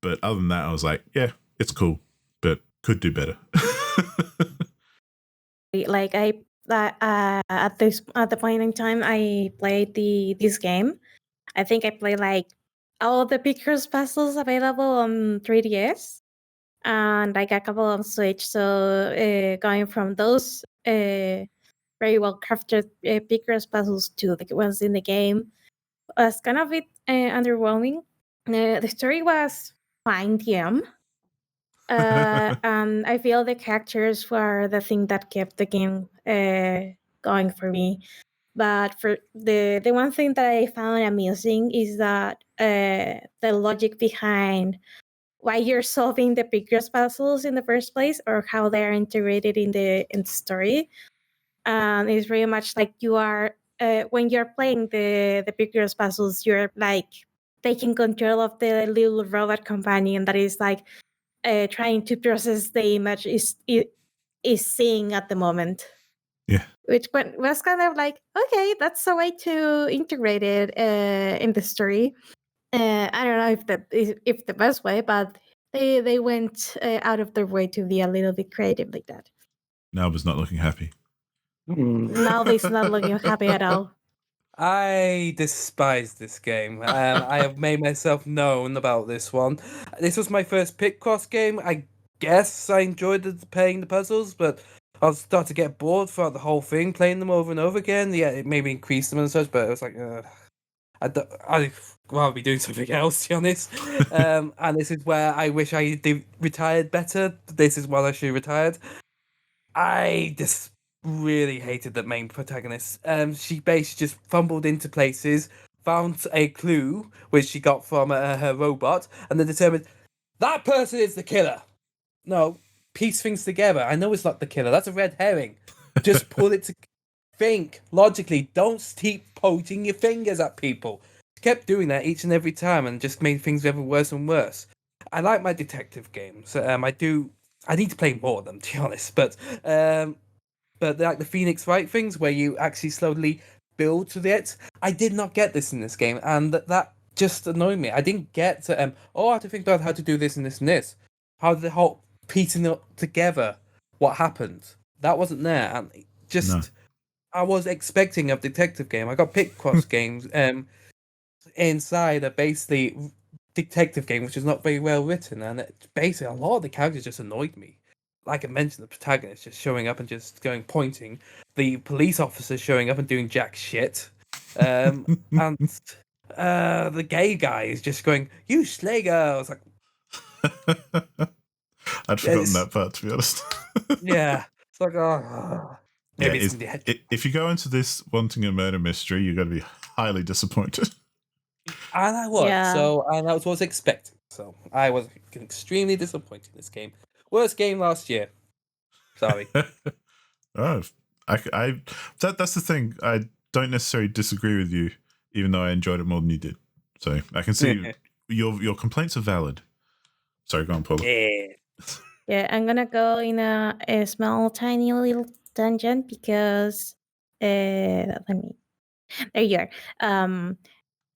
But other than that, I was like, yeah, it's cool, but could do better. Like at the point in time I played this game, I think I played like all the Picross puzzles available on 3DS and like a couple on Switch. So going from those very well crafted Picross puzzles to the ones in the game was kind of a bit underwhelming. The story was fine, DM. And I feel the characters were the thing that kept the game going for me. But for the one thing that I found amusing is that the logic behind why you're solving the Picross puzzles in the first place, or how they're integrated in the story, is very much like you are when you're playing the Picross puzzles, you're like taking control of the little robot companion that is like trying to process the image is seeing at the moment. Yeah. Which was kind of like, okay, that's a way to integrate it in the story. I don't know if the best way, but they went out of their way to be a little bit creative like that. Knalb not looking happy. Now they's not looking happy at all. I despise this game. I have made myself known about this one. This was my first Picross game. I guess I enjoyed playing the puzzles, but I was starting to get bored throughout the whole thing, playing them over and over again. Yeah, it maybe increased them and such, but it was like, I'd rather be doing something else, to be honest. And this is where I wish I retired better. This is why I should have retired. I just really hated the main protagonist. She basically just fumbled into places, found a clue which she got from her robot, and then determined that person is the killer. No, piece things together. I know it's not the killer. That's a red herring. Just pull it to think logically. Don't keep pointing your fingers at people. She kept doing that each and every time, and just made things ever worse and worse. I like my detective games. I need to play more of them, to be honest. But like the Phoenix Wright things, where you actually slowly build to it, I did not get this in this game, and that just annoyed me. I didn't get to I have to think about how to do this and this and this. How the whole piecing it together, what happened, that wasn't there, and just I was expecting a detective game. I got Picross games inside are basically detective game, which is not very well written, and basically a lot of the characters just annoyed me. Like I mentioned, the protagonist just showing up and just going pointing, the police officer showing up and doing jack shit, and the gay guy is just going, "You slay girls!" Like, I'd forgotten that part, to be honest. yeah, it's like, oh, maybe it's gonna be if you go into this wanting a murder mystery, you're going to be highly disappointed. And I was, and that was what I was expecting. So I was extremely disappointed in this game. Worst game last year. Sorry. That's the thing. I don't necessarily disagree with you, even though I enjoyed it more than you did. So I can see your complaints are valid. Sorry, go on, Paula. Yeah, I'm gonna go in a small, tiny little tangent because let me. There you are.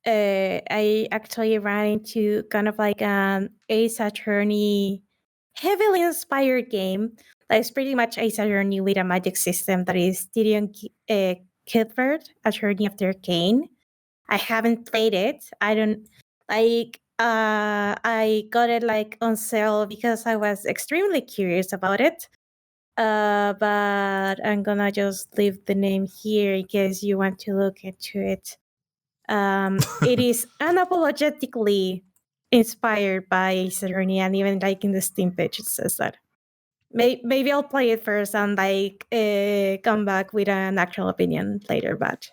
I actually ran into kind of like an Ace Attorney heavily inspired game that is pretty much Ace Attorney with a magic system that is Tyrion Cuthbert, Attorney of the Arcane. I haven't played it. I don't like. I got it like on sale because I was extremely curious about it. But I'm gonna just leave the name here in case you want to look into it. It is unapologetically inspired by Ace Attorney, and even like in the Steam page it says that. Maybe I'll play it first and like come back with an actual opinion later. But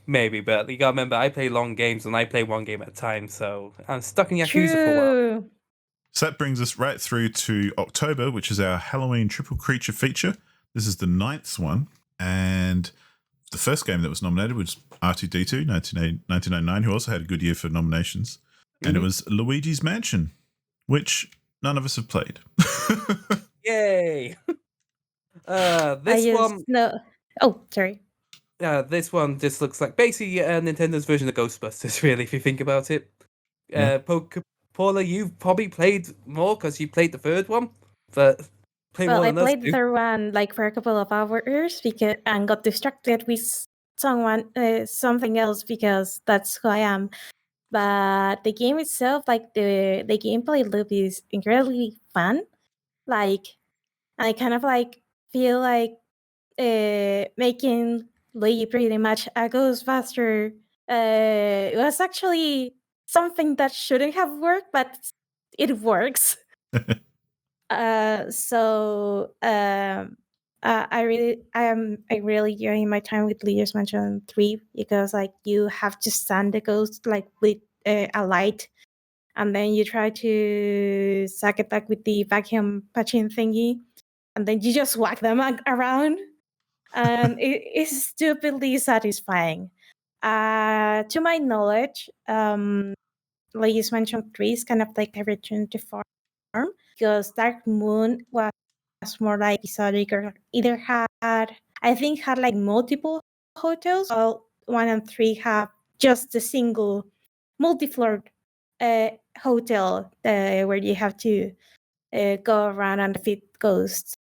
Maybe, but you gotta remember, I play long games and I play one game at a time, so I'm stuck in Yakuza for a while. So that brings us right through to October, which is our Halloween Triple Creature feature. This is the 9th one, and the first game that was nominated was R2D2, 1999, who also had a good year for nominations. And it was Luigi's Mansion, which none of us have played. Yay! Sorry. This one just looks like basically Nintendo's version of Ghostbusters, really, if you think about it. Paula, you've probably played more because you played the third one, but I played the third one like for a couple of hours and got distracted with something else because that's who I am. But the game itself, like the gameplay loop is incredibly fun. Like I kind of like feel like making Luigi pretty much a Ghostbuster was actually something that shouldn't have worked, but it works. I really enjoying my time with Luigi's Mansion 3 because like you have to stand the ghost like with a light, and then you try to suck it back with the vacuum patching thingy, and then you just whack them around, and it is stupidly satisfying. To my knowledge, Luigi's Mansion 3 is kind of like a return to form because Dark Moon was more like episodic, or either had like multiple hotels, while 1 and 3 have just a single multi-floor hotel where you have to go around and defeat ghosts.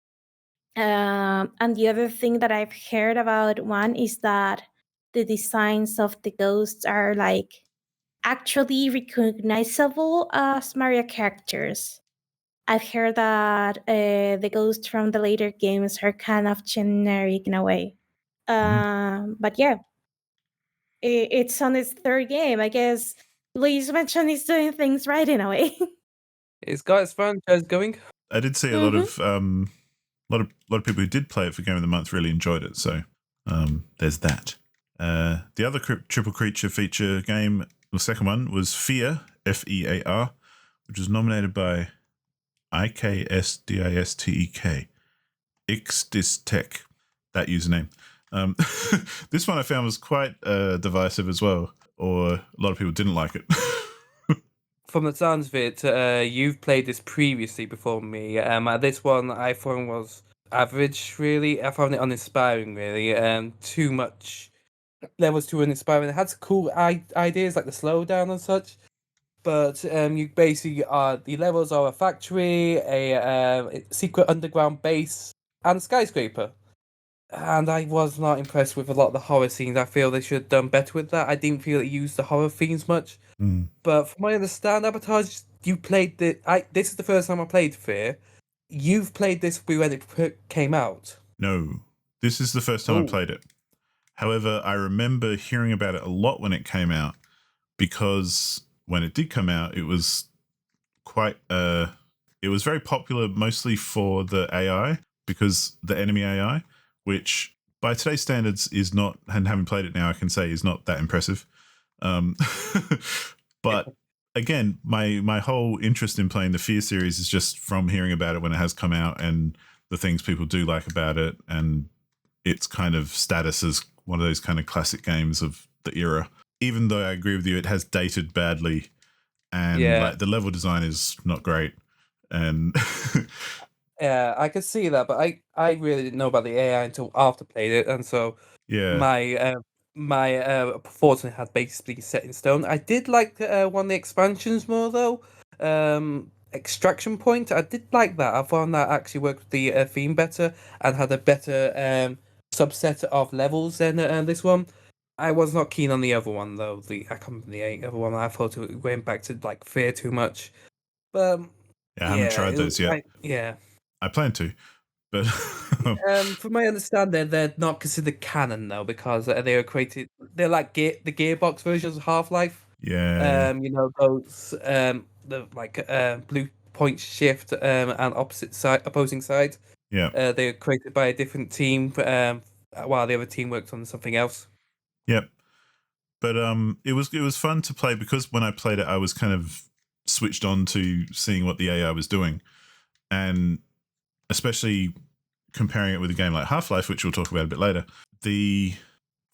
And the other thing that I've heard about 1 is that the designs of the ghosts are like actually recognizable as Mario characters. I've heard that the ghosts from the later games are kind of generic in a way. But yeah, it's on its third game. I guess Luigi's Mansion is doing things right in a way. It's got its franchise going. I did see a lot of people who did play it for Game of the Month really enjoyed it. So there's that. The other Triple Creature feature game, the second one, was F.E.A.R, F-E.A.R, which was nominated by IKSDISTEK, Ixdistech, that username. This one I found was quite divisive as well, or a lot of people didn't like it. From the sounds of it, you've played this previously before me. This one I thought was average, really. I found it uninspiring, really. Too much levels too uninspiring. It had some cool ideas like the slowdown and such, but you basically the levels are a factory, a secret underground base, and a skyscraper. and I was not impressed with a lot of the horror scenes. I feel they should have done better with that. I didn't feel it used the horror themes much. But from what I understand, Abatage, you played this is the first time I played F.E.A.R. You've played this when it came out. No, this is the first time I played it. However, I remember hearing about it a lot when it came out, because when it did come out, it was quite it was very popular mostly for the AI, because the enemy AI, which by today's standards is not, and having played it now, I can say is not that impressive. But again, my whole interest in playing the F.E.A.R series is just from hearing about it when it has come out and the things people do like about it, and its kind of status as one of those kind of classic games of the era. Even though I agree with you, it has dated badly, and like the level design is not great. And yeah, I could see that, but I really didn't know about the AI until after played it, and so my fortune had basically set in stone. I did like one of the expansions more though. Extraction Point, I did like that. I found that actually worked with the theme better and had a better subset of levels than this one. I was not keen on the other one though. I can't remember the other one. I thought it went back to like F.E.A.R too much. But I haven't tried those yet. I plan to, but from my understanding, they're not considered canon though, because they were created. They're like the Gearbox versions of Half-Life. Yeah. You know those the like blue point shift and opposing side. Yeah. They were created by a different team while the other team worked on something else. Yep. But it was fun to play, because when I played it, I was kind of switched on to seeing what the AI was doing, and especially comparing it with a game like Half-Life, which we'll talk about a bit later. The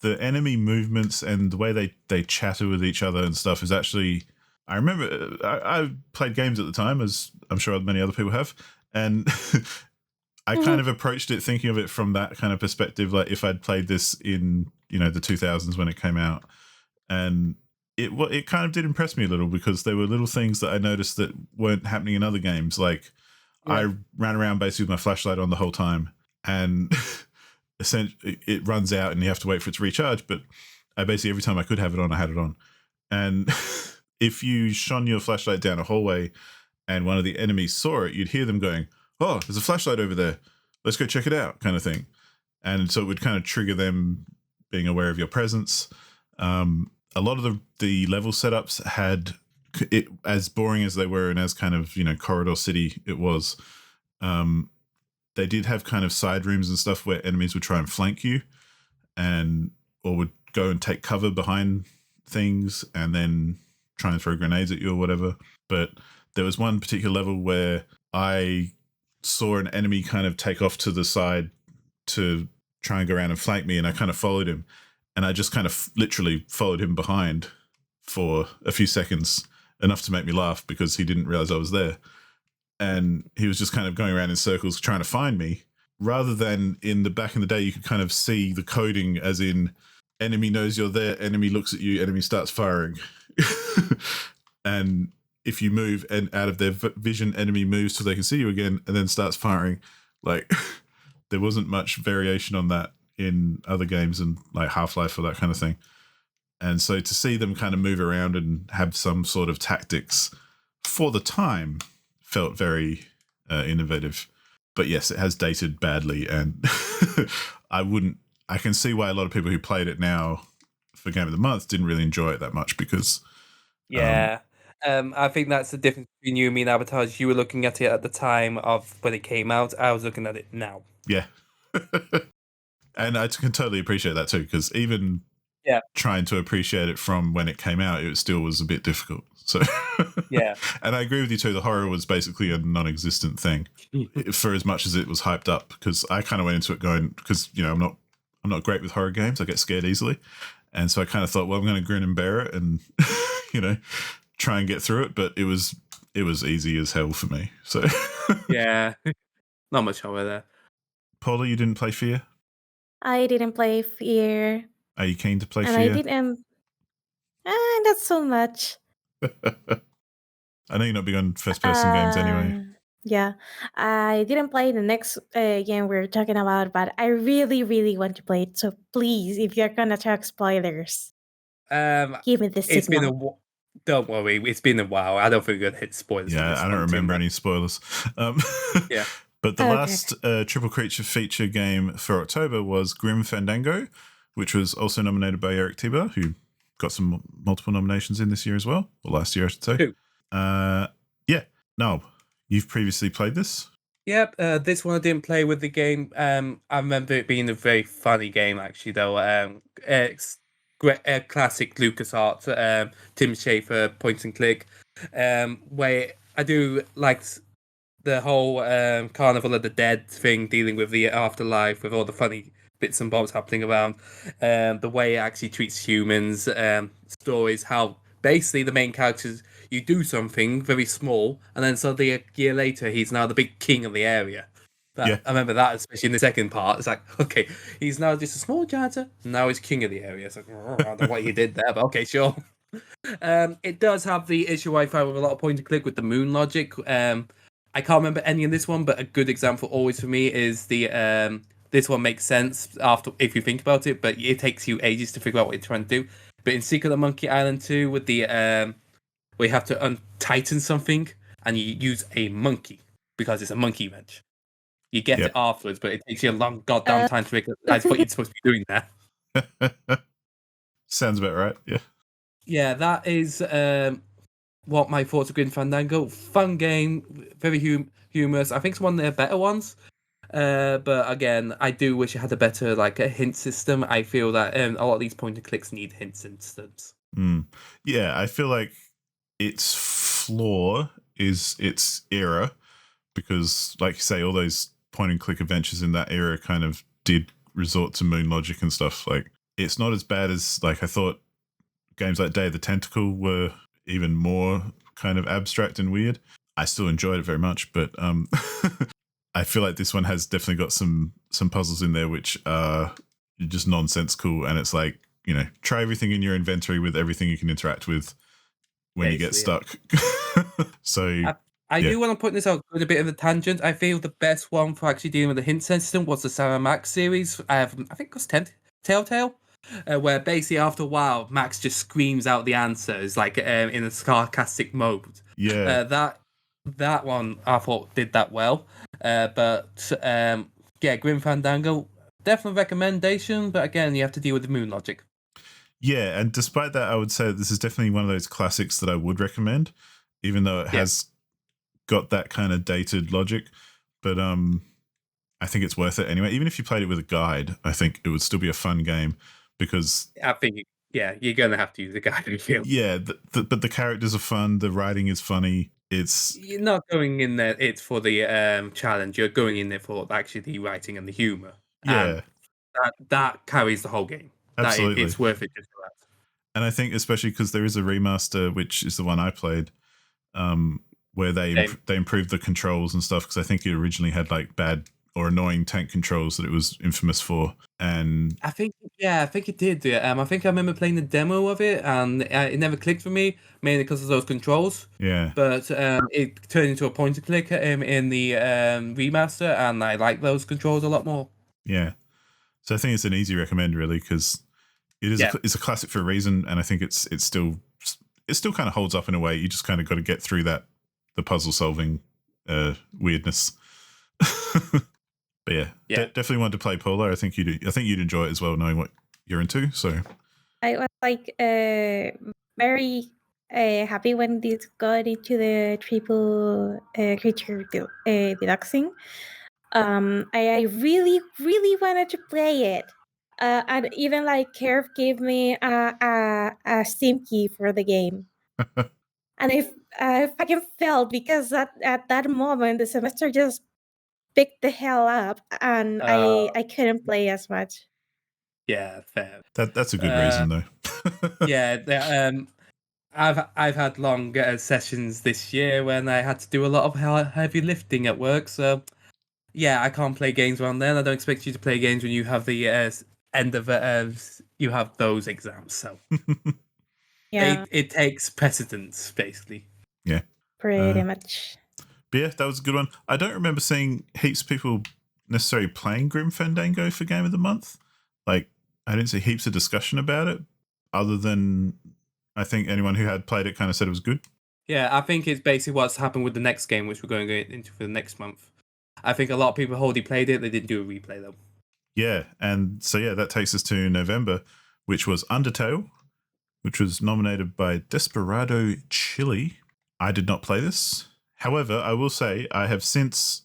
enemy movements and the way they chatter with each other and stuff is actually, I remember I played games at the time, as I'm sure many other people have, and I kind of approached it thinking of it from that kind of perspective, like if I'd played this in, the 2000s when it came out. And it kind of did impress me a little, because there were little things that I noticed that weren't happening in other games. Like I ran around basically with my flashlight on the whole time, and essentially it runs out and you have to wait for it to recharge. But I basically, every time I could have it on, I had it on. And if you shone your flashlight down a hallway and one of the enemies saw it, you'd hear them going, "Oh, there's a flashlight over there. Let's go check it out," kind of thing. And so it would kind of trigger them being aware of your presence. A lot of the level setups had it, as boring as they were and as kind of, corridor city it was. They did have kind of side rooms and stuff where enemies would try and flank you, or would go and take cover behind things and then try and throw grenades at you or whatever. But there was one particular level where I saw an enemy kind of take off to the side to try and go around and flank me, and I kind of followed him. And I just kind of literally followed him behind for a few seconds, enough to make me laugh, because he didn't realize I was there. And he was just kind of going around in circles trying to find me, rather than back in the day, you could kind of see the coding as in enemy knows you're there, enemy looks at you, enemy starts firing. And if you move and out of their vision, enemy moves so they can see you again and then starts firing. Like there wasn't much variation on that in other games, and like Half-Life or that kind of thing. And so to see them kind of move around and have some sort of tactics for the time felt very innovative. But yes, it has dated badly, and I can see why a lot of people who played it now for Game of the Month didn't really enjoy it that much, because I think that's the difference between you and me and Abatage. You were looking at it at the time of when it came out. I was looking at it now. Yeah. And I can totally appreciate that too, because even trying to appreciate it from when it came out, it still was a bit difficult. So and I agree with you too. The horror was basically a non-existent thing for as much as it was hyped up, because I kind of went into it going, because I'm not great with horror games. I get scared easily, and so I kind of thought, well, I'm going to grin and bear it, and try and get through it. But it was easy as hell for me. So not much horror there. Paula, you didn't play F.E.A.R? I didn't play F.E.A.R. Are you keen to play and F.E.A.R? I didn't. Not so much. I know you're not big on first-person games anyway. Yeah, I didn't play the next game we're talking about, but I really, really want to play it. So please, if you're gonna talk spoilers, give me the It's been signal. don't worry, it's been a while. I don't think we're gonna hit spoilers. Yeah, I don't remember any spoilers. Yeah. But the Okay. last Triple Creature feature game for October was Grim Fandango, which was also nominated by Eric Tiber, who got some multiple nominations in this year as well, or last year, I should say. Who? Yeah, Knalb, you've previously played this? Yep, this one I didn't play with the game. I remember it being a very funny game, actually, though. It's classic LucasArts, Tim Schafer point and click, where I do like the whole Carnival of the Dead thing, dealing with the afterlife, with all the funny bits and bobs happening around, the way it actually treats humans, stories, how basically the main characters, you do something very small, and then suddenly a year later, he's now the big king of the area. Yeah. I remember that, especially in the second part. It's like, okay, he's now just a small janitor, now he's king of the area. It's like, I don't know what he did there, but okay, sure. It does have the issue I find with a lot of point and click with the moon logic. I can't remember any in this one, but a good example always for me is the this one makes sense after if you think about it, but it takes you ages to figure out what you're trying to do. But in Secret of Monkey Island 2, with the where you have to untighten something and you use a monkey because it's a monkey wrench. You get it afterwards, but it takes you a long goddamn time to realize what you're supposed to be doing there. Sounds about right. Yeah. Yeah, that is what my thoughts of Grim Fandango. Fun game, very humorous. I think it's one of their better ones. But again, I do wish it had a better a hint system. I feel that a lot of these point and clicks need hint systems. Yeah, I feel like its flaw is its era, because, like you say, all those point and click adventures in that era kind of did resort to moon logic and stuff. Like, it's not as bad as I thought games like Day of the Tentacle were even more kind of abstract and weird. I still enjoyed it very much, but I feel like this one has definitely got some puzzles in there which are just nonsensical, and it's like, try everything in your inventory with everything you can interact with when you get stuck. So I do want to put this out with a bit of a tangent. I feel the best one for actually dealing with the hint system was the Sarah Max series. I think it was Telltale. Where basically after a while, Max just screams out the answers in a sarcastic mode. Yeah, that one I thought did that well. Grim Fandango, definitely recommendation. But again, you have to deal with the moon logic. Yeah, and despite that, I would say this is definitely one of those classics that I would recommend, even though it has got that kind of dated logic. But I think it's worth it anyway. Even if you played it with a guide, I think it would still be a fun game. Because I think, you're gonna have to use a guide and feel. Yeah, but the characters are fun. The writing is funny. You're not going in there. It's for the challenge. You're going in there for actually the writing and the humor. Yeah, and that carries the whole game. Absolutely, it's worth it just for that. And I think especially because there is a remaster, which is the one I played, where they improved the controls and stuff. Because I think it originally had bad or annoying tank controls that it was infamous for. And I think it did. I think I remember playing the demo of it, and it never clicked for me, mainly because of those controls. Yeah. But it turned into a point and click in the remaster, and I like those controls a lot more. Yeah. So I think it's an easy recommend, really, because it is it's a classic for a reason, and I think it still kind of holds up in a way. You just kind of got to get through the puzzle solving weirdness. But definitely wanted to play Paula. I think you'd enjoy it as well, knowing what you're into. So I was very happy when this got into the triple creature deducting. I really, really wanted to play it. And even Curve gave me a Steam key for the game. And I fucking felt, because at that moment the semester just picked the hell up, and I couldn't play as much. Yeah, fair. That's a good reason, though. I've had long sessions this year when I had to do a lot of heavy lifting at work. So I can't play games around then. I don't expect you to play games when you have the end of you have those exams. So it takes precedence, basically. Yeah, pretty much. But yeah, that was a good one. I don't remember seeing heaps of people necessarily playing Grim Fandango for Game of the Month. Like, I didn't see heaps of discussion about it, other than I think anyone who had played it kind of said it was good. Yeah, I think it's basically what's happened with the next game, which we're going to go into for the next month. I think a lot of people already played it. They didn't do a replay, though. Yeah, and so yeah, that takes us to November, which was Undertale, which was nominated by Desperado Chili. I did not play this. However, I will say I have since,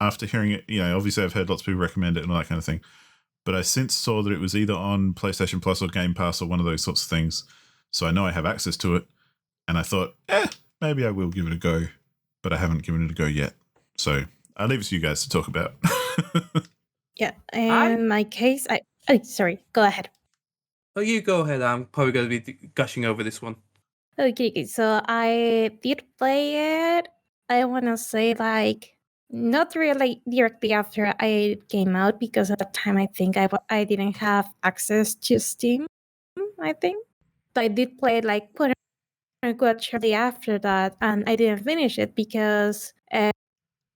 after hearing it, obviously I've heard lots of people recommend it and all that kind of thing, but I since saw that it was either on PlayStation Plus or Game Pass or one of those sorts of things. So I know I have access to it, and I thought, maybe I will give it a go, but I haven't given it a go yet. So I'll leave it to you guys to talk about. Yeah, in my case, sorry, go ahead. Oh, you go ahead. I'm probably going to be gushing over this one. Okay, so I did play it. I want to say, not really directly after I came out, because at the time I think I didn't have access to Steam, I think. So I did play it, quote unquote, shortly after that, and I didn't finish it because,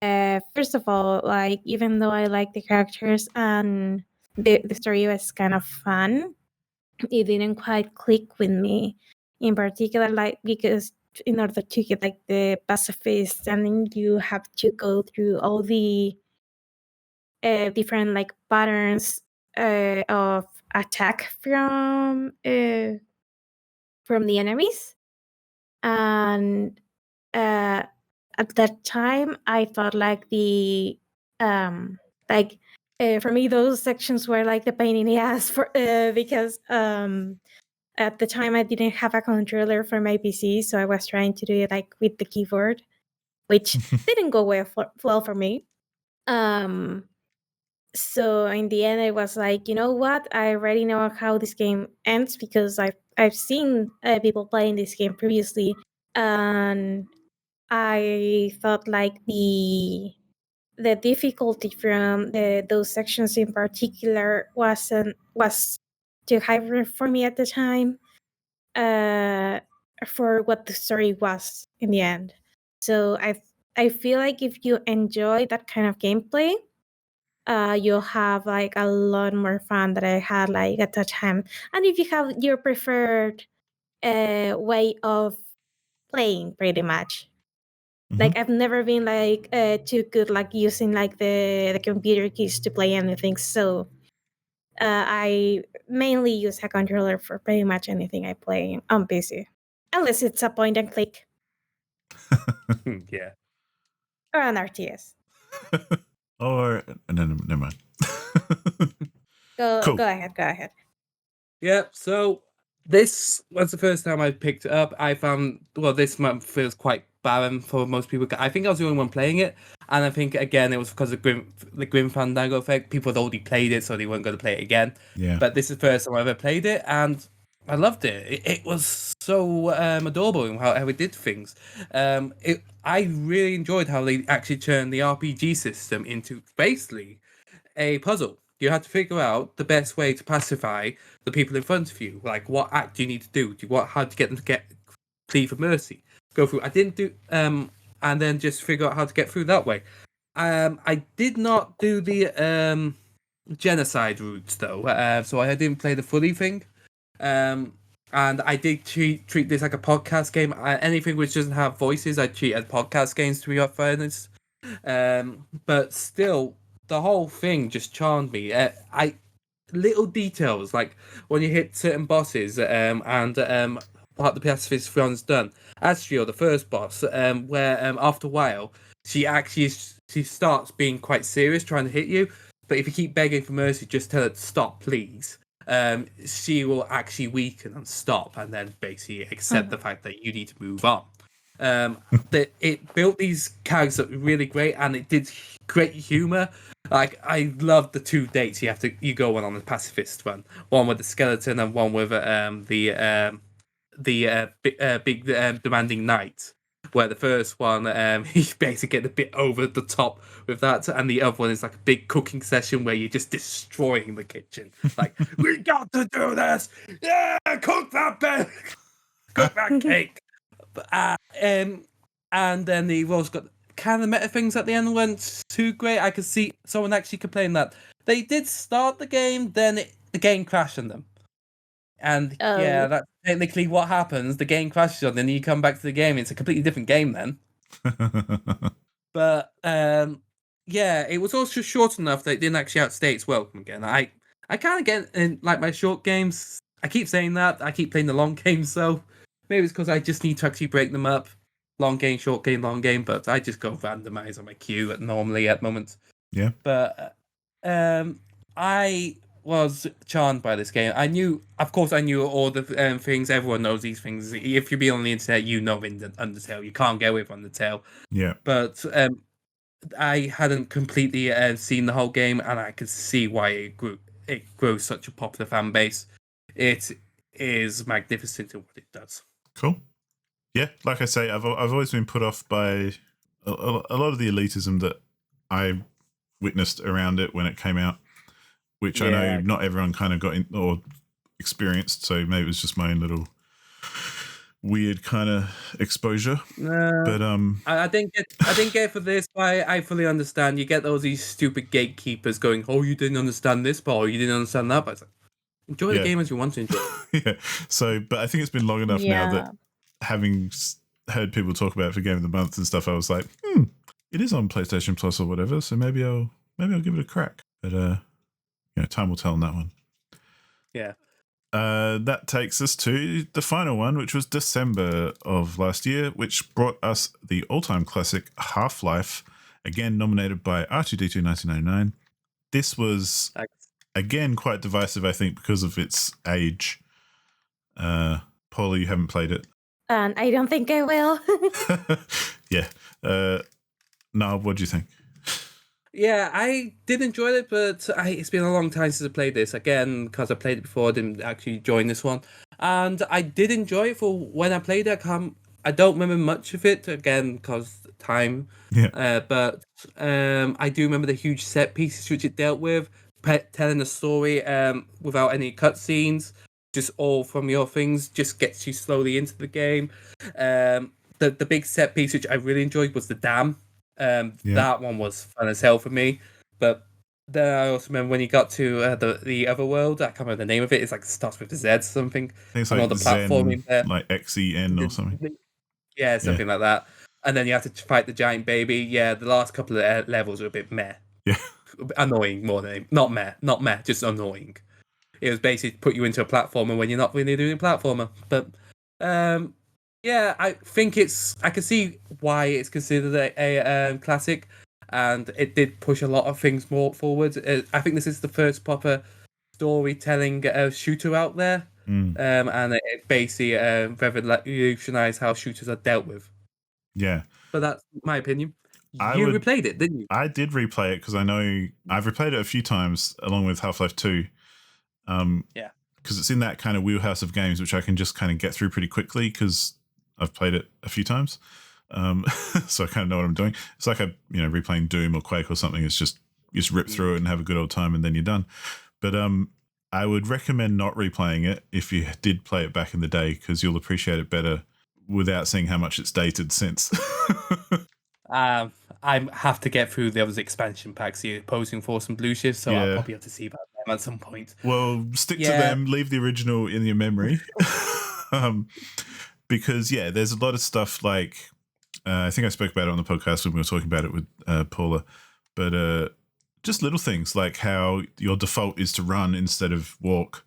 first of all, even though I like the characters and the story was kind of fun, it didn't quite click with me. In particular, because in order to get the pacifist standing, you have to go through all the different patterns of attack from the enemies. And at that time, I thought the for me, those sections were the pain in the ass because at the time I didn't have a controller for my PC, so I was trying to do it with the keyboard, which didn't go well for me. So in the end, I was you know what? I already know how this game ends because I've seen people playing this game previously, and I thought the difficulty from those sections in particular was too high for me at the time, for what the story was in the end. So I feel if you enjoy that kind of gameplay, you'll have a lot more fun that I had at that time. And if you have your preferred way of playing, pretty much. I've never been too good using the computer keys to play anything. So I mainly use a controller for pretty much anything I play on PC, unless it's a point and click. Yeah. Or an RTS. Or no, never mind. Go ahead. Yeah, so this was the first time I picked it up. I found, this month feels quite barren for most people. I think I was the only one playing it, and I think, again, it was because of the Grim Fandango effect. People had already played it, so they weren't going to play it again. Yeah. But this is the first time I ever played it, and I loved it. It was so adorable in how it did things. I really enjoyed how they actually turned the RPG system into basically a puzzle. You had to figure out the best way to pacify the people in front of you. What act do you need to do? How to get them to plead for mercy? Go through. I didn't do and then just figure out how to get through that way. I did not do the genocide routes though, so I didn't play the fully thing. And I did treat this like a podcast game. Anything which doesn't have voices, I treat as podcast games, to be fairness. But still, the whole thing just charmed me. Little details like when you hit certain bosses, and part the pacifist run's done. Astrio, the first boss, where after a while she starts being quite serious, trying to hit you. But if you keep begging for mercy, just tell her to stop, please. She will actually weaken and stop, and then basically accept the fact that you need to move on. It built these characters that were really great, and it did great humor. I love the two dates you go on the pacifist one with the skeleton and one with the big demanding knight. Where the first one, he's basically getting a bit over the top with that, and the other one is like a big cooking session where you're just destroying the kitchen. We got to do this! Yeah, cook that cake! And then you've also got kind of meta things at the end weren't too great. I could see someone actually complain that they did start the game, then the game crashed on them. And yeah, that's technically what happens. The game crashes on, then you come back to the game. It's a completely different game then. But yeah, it was also short enough that it didn't actually outstay its welcome again. I kind of get in like my short games. I keep saying that. I keep playing the long games, so maybe it's because I just need to actually break them up. Long game, short game, long game. But I just go randomize on my queue normally at the moment. Yeah. But I was charmed by this game. I knew all the things. Everyone knows these things. If you be on the internet, you know Undertale. You can't get away from Undertale. Yeah. But I hadn't completely seen the whole game, and I could see why it grew such a popular fan base. It is magnificent in what it does. Cool. Yeah, like I say, I've always been put off by a lot of the elitism that I witnessed around it when it came out, which I know not everyone kind of got in or experienced, so maybe it was just my own little weird kind of exposure. But I didn't get for this, but I fully understand. You get these stupid gatekeepers going, "Oh, you didn't understand this part, or you didn't understand that." But it's like, enjoy the game as you want to enjoy. Yeah. So, but I think it's been long enough now that having heard people talk about it for Game of the Month and stuff, I was like, it is on PlayStation Plus or whatever, so maybe I'll give it a crack. But time will tell on that one. Yeah. That takes us to the final one, which was December of last year, which brought us the all-time classic Half-Life, again nominated by R2D2 1999. This was, again, quite divisive, I think, because of its age. Paula, you haven't played it. And I don't think I will. Yeah. Knalb, what do you think? Yeah, I did enjoy it, but it's been a long time since I played this. Again, because I played it before, I didn't actually join this one. And I did enjoy it for when I played it. I don't remember much of it, again, because time. Yeah. But I do remember the huge set pieces which it dealt with, telling a story without any cutscenes, just all from your things, just gets you slowly into the game. The big set piece which I really enjoyed was the dam. That one was fun as hell for me. But then I also remember when you got to the other world, I can't remember the name of it. It's like starts with a Z something. I think it's and like all the Zen, platforming there, like XEN or something. Yeah, something like that. And then you have to fight the giant baby. Yeah, the last couple of levels were a bit meh. Yeah, annoying more than not meh, just annoying. It was basically put you into a platformer when you're not really doing platformer. But yeah, I think I can see why it's considered a classic, and it did push a lot of things more forward. I think this is the first proper storytelling shooter out there, and it basically revolutionized how shooters are dealt with. Yeah. But that's my opinion. You replayed it, didn't you? I did replay it because I know I've replayed it a few times along with Half-Life 2. Yeah. Because it's in that kind of wheelhouse of games which I can just kind of get through pretty quickly because I've played it a few times. So I kind of know what I'm doing. It's like replaying Doom or Quake or something. It's just you just rip through it and have a good old time and then you're done. But I would recommend not replaying it if you did play it back in the day because you'll appreciate it better without seeing how much it's dated since. I have to get through the other expansion packs you're posing for some blue shifts, so I'll probably have to see about them at some point. Well, stick to them, leave the original in your memory. Because, there's a lot of stuff like, I think I spoke about it on the podcast when we were talking about it with Paula, but just little things like how your default is to run instead of walk,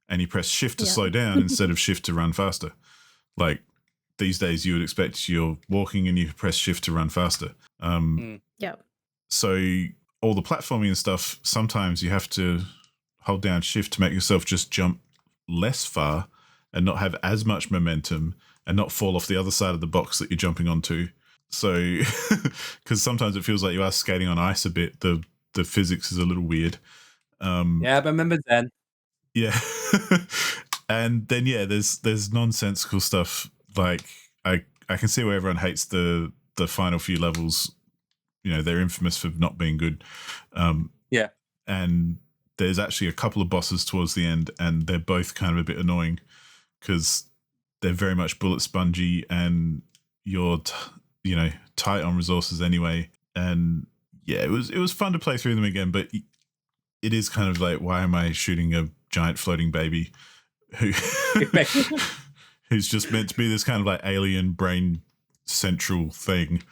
and you press shift to slow down instead of shift to run faster. Like, these days you would expect you're walking and you press shift to run faster. So all the platforming and stuff, sometimes you have to hold down shift to make yourself just jump less far and not have as much momentum and not fall off the other side of the box that you're jumping onto. So, because sometimes it feels like you are skating on ice a bit. The physics is a little weird. But remember then. Yeah. And then, there's nonsensical stuff. Like, I can see why everyone hates the final few levels. They're infamous for not being good. And there's actually a couple of bosses towards the end, and they're both kind of a bit annoying because they're very much bullet spongy, and your tight on resources anyway. And yeah, it was fun to play through them again, but it is kind of like, why am I shooting a giant floating baby who's just meant to be this kind of like alien brain central thing?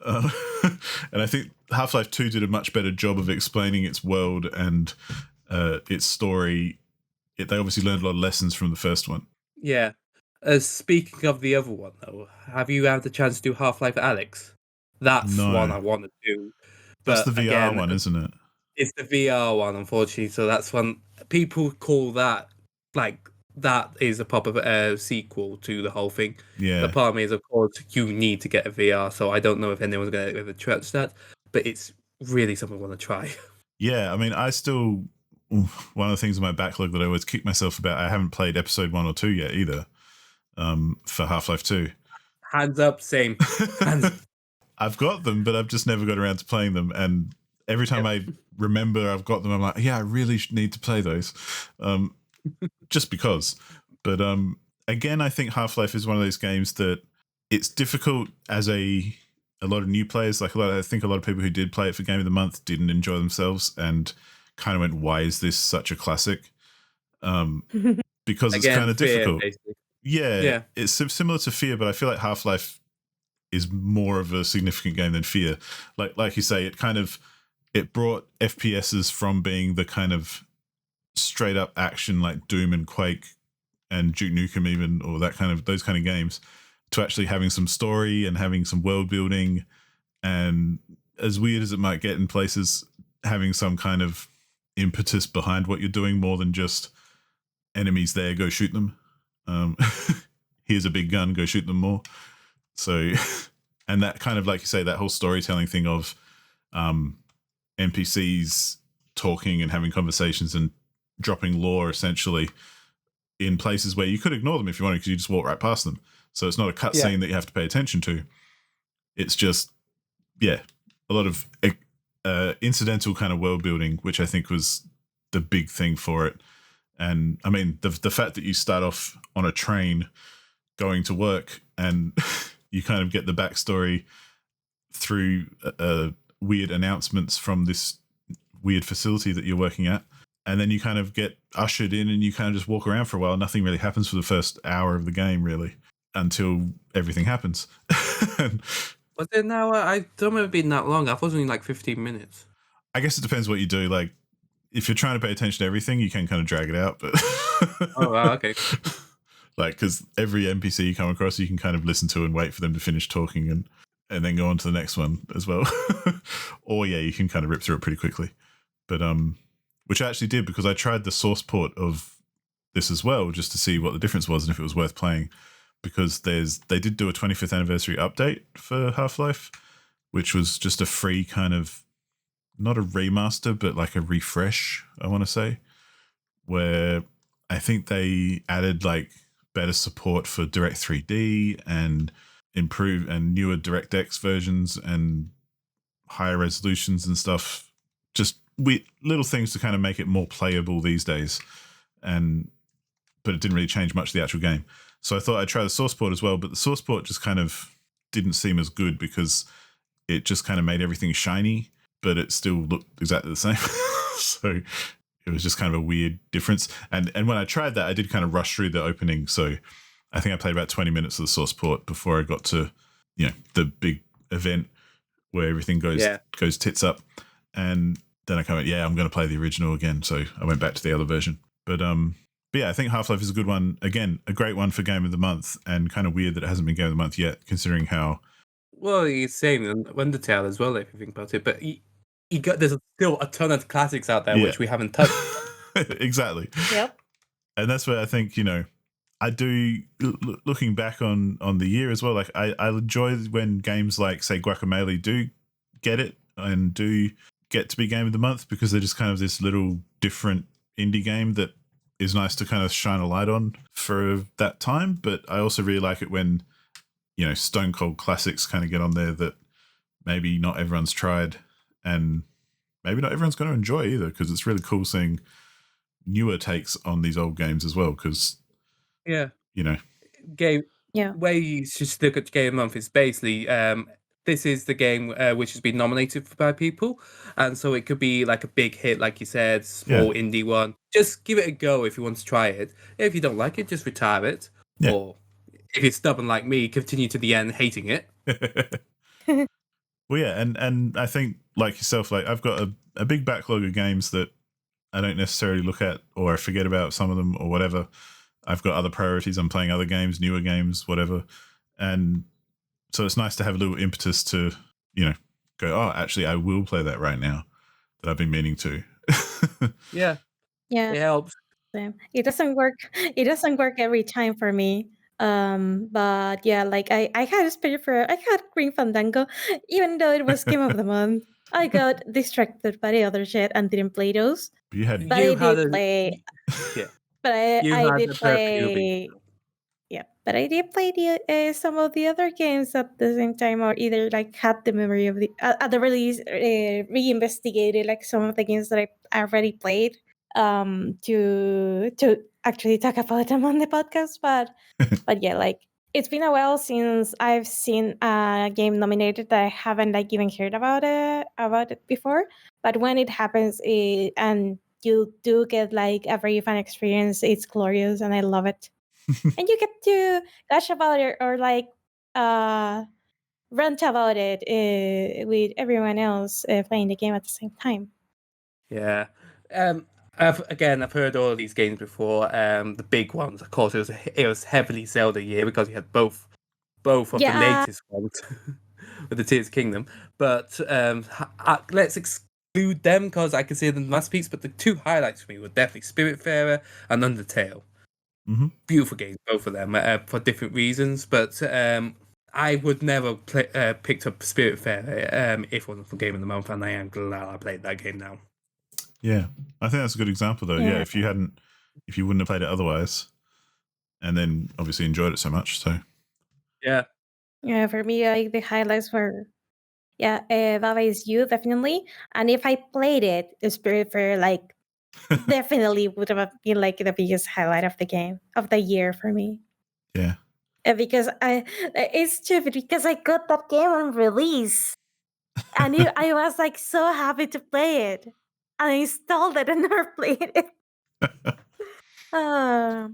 And I think Half-Life 2 did a much better job of explaining its world and its story. They obviously learned a lot of lessons from the first one. Yeah. Speaking of the other one, though, have you had the chance to do Half-Life Alyx? That's one I want to do. That's the VR one, isn't it? It's the VR one, unfortunately. So that's one people call that like that is a proper sequel to the whole thing. Yeah. The part of me is, of course, you need to get a VR. So I don't know if anyone's going to ever trust that, but it's really something I want to try. Yeah, I mean, one of the things in my backlog that I always kick myself about, I haven't played episode 1 or 2 yet either. For Half-Life 2. Hands up, same. I've got them, but I've just never got around to playing them. And every time I remember I've got them, I'm like, yeah, I really need to play those. Just because. But again, I think Half-Life is one of those games that it's difficult as a lot of new players. Like I think a lot of people who did play it for Game of the Month didn't enjoy themselves and kind of went, why is this such a classic? Because it's kind of difficult. Basically. Yeah, it's similar to F.E.A.R, but I feel like Half-Life is more of a significant game than F.E.A.R. Like you say, it brought FPSs from being the kind of straight up action like Doom and Quake and Duke Nukem even, or those kind of games, to actually having some story and having some world building, and as weird as it might get in places, having some kind of impetus behind what you're doing more than just enemies there, go shoot them. Here's a big gun, go shoot them more. So, and that kind of, like you say, that whole storytelling thing of NPCs talking and having conversations and dropping lore essentially in places where you could ignore them if you wanted, because you just walk right past them. So it's not a cutscene that you have to pay attention to. It's just, a lot of incidental kind of world building, which I think was the big thing for it. And I mean, the fact that you start off on a train going to work and you kind of get the backstory through weird announcements from this weird facility that you're working at. And then you kind of get ushered in and you kind of just walk around for a while. Nothing really happens for the first hour of the game, really, until everything happens. Was it an hour? I don't remember it being that long. I thought it was only like 15 minutes. I guess it depends what you do. Like, if you're trying to pay attention to everything, you can kind of drag it out. But oh, wow, okay. Like, because every NPC you come across, you can kind of listen to and wait for them to finish talking and then go on to the next one as well. Or, you can kind of rip through it pretty quickly. But, which I actually did, because I tried the source port of this as well, just to see what the difference was and if it was worth playing. Because they did do a 25th anniversary update for Half-Life, which was just a free kind of, not a remaster, but like a refresh, I want to say, where I think they added like better support for Direct 3D and improved and newer DirectX versions and higher resolutions and stuff. Just little things to kind of make it more playable these days. But it didn't really change much of the actual game. So I thought I'd try the source port as well, but the source port just kind of didn't seem as good because it just kind of made everything shiny, but it still looked exactly the same. So it was just kind of a weird difference. And when I tried that, I did kind of rush through the opening. So I think I played about 20 minutes of the source port before I got to, the big event where everything goes tits up. And then I kind of went, I'm going to play the original again. So I went back to the other version. But yeah, I think Half-Life is a good one. Again, a great one for Game of the Month, and kind of weird that it hasn't been Game of the Month yet, considering how... Well, he's saying Undertale as well, if you think about it. But there's still a ton of classics out there which we haven't touched. Exactly. Yep. And that's where I think, I do, looking back on the year as well, like I enjoy when games like, say, Guacamelee do get it and do get to be Game of the Month, because they're just kind of this little different indie game that is nice to kind of shine a light on for that time. But I also really like it when, stone cold classics kind of get on there that maybe not everyone's tried and maybe not everyone's going to enjoy either, because it's really cool seeing newer takes on these old games as well, because game Yeah. way you should look at Game of the Month is basically this is the game which has been nominated by people, and so it could be like a big hit, like you said, small indie one. Just give it a go if you want to try it. If you don't like it, just retire it, or if you're stubborn like me, continue to the end hating it. Well, yeah, and I think like yourself, like I've got a big backlog of games that I don't necessarily look at, or I forget about some of them or whatever. I've got other priorities. I'm playing other games, newer games, whatever. And so it's nice to have a little impetus to, go, oh, actually, I will play that right now that I've been meaning to. Yeah. Yeah. It helps. It doesn't work. It doesn't work every time for me. But yeah, like I had Spiritfarer, I had Green Fandango, even though it was Game of the Month. I got distracted by the other shit and didn't play those. You had, but I did play. Yeah. But You I had did the perfect play. Yeah, but I did play the some of the other games at the same time, or either like had the memory of the at the release, reinvestigated like some of the games that I already played, to actually talk about them on the podcast. But yeah, like it's been a while since I've seen a game nominated that I haven't like even heard about it before. But when it happens, and you do get like a very fun experience, it's glorious, and I love it. And you get to gush about it or like rant about it with everyone else playing the game at the same time. Yeah. I've heard all of these games before. The big ones, of course, it was heavily Zelda year because we had both of the latest ones with the Tears Kingdom. But let's exclude them because I consider them masterpieces. But the two highlights for me were definitely Spiritfarer and Undertale. Mm-hmm. Beautiful games, both of them, for different reasons. But I would never picked up Spiritfarer if it wasn't for Game of the Month, and I am glad I played that game now. Yeah, I think that's a good example, though. Yeah, if you wouldn't have played it otherwise, and then obviously enjoyed it so much. So yeah, for me, like the highlights were Baba Is You definitely, and if I played it, the Spiritfarer like definitely would have been like the biggest highlight of the game of the year for me. Yeah, because it's stupid because I got that game on release, and I was like so happy to play it. I installed it and never played it. Well,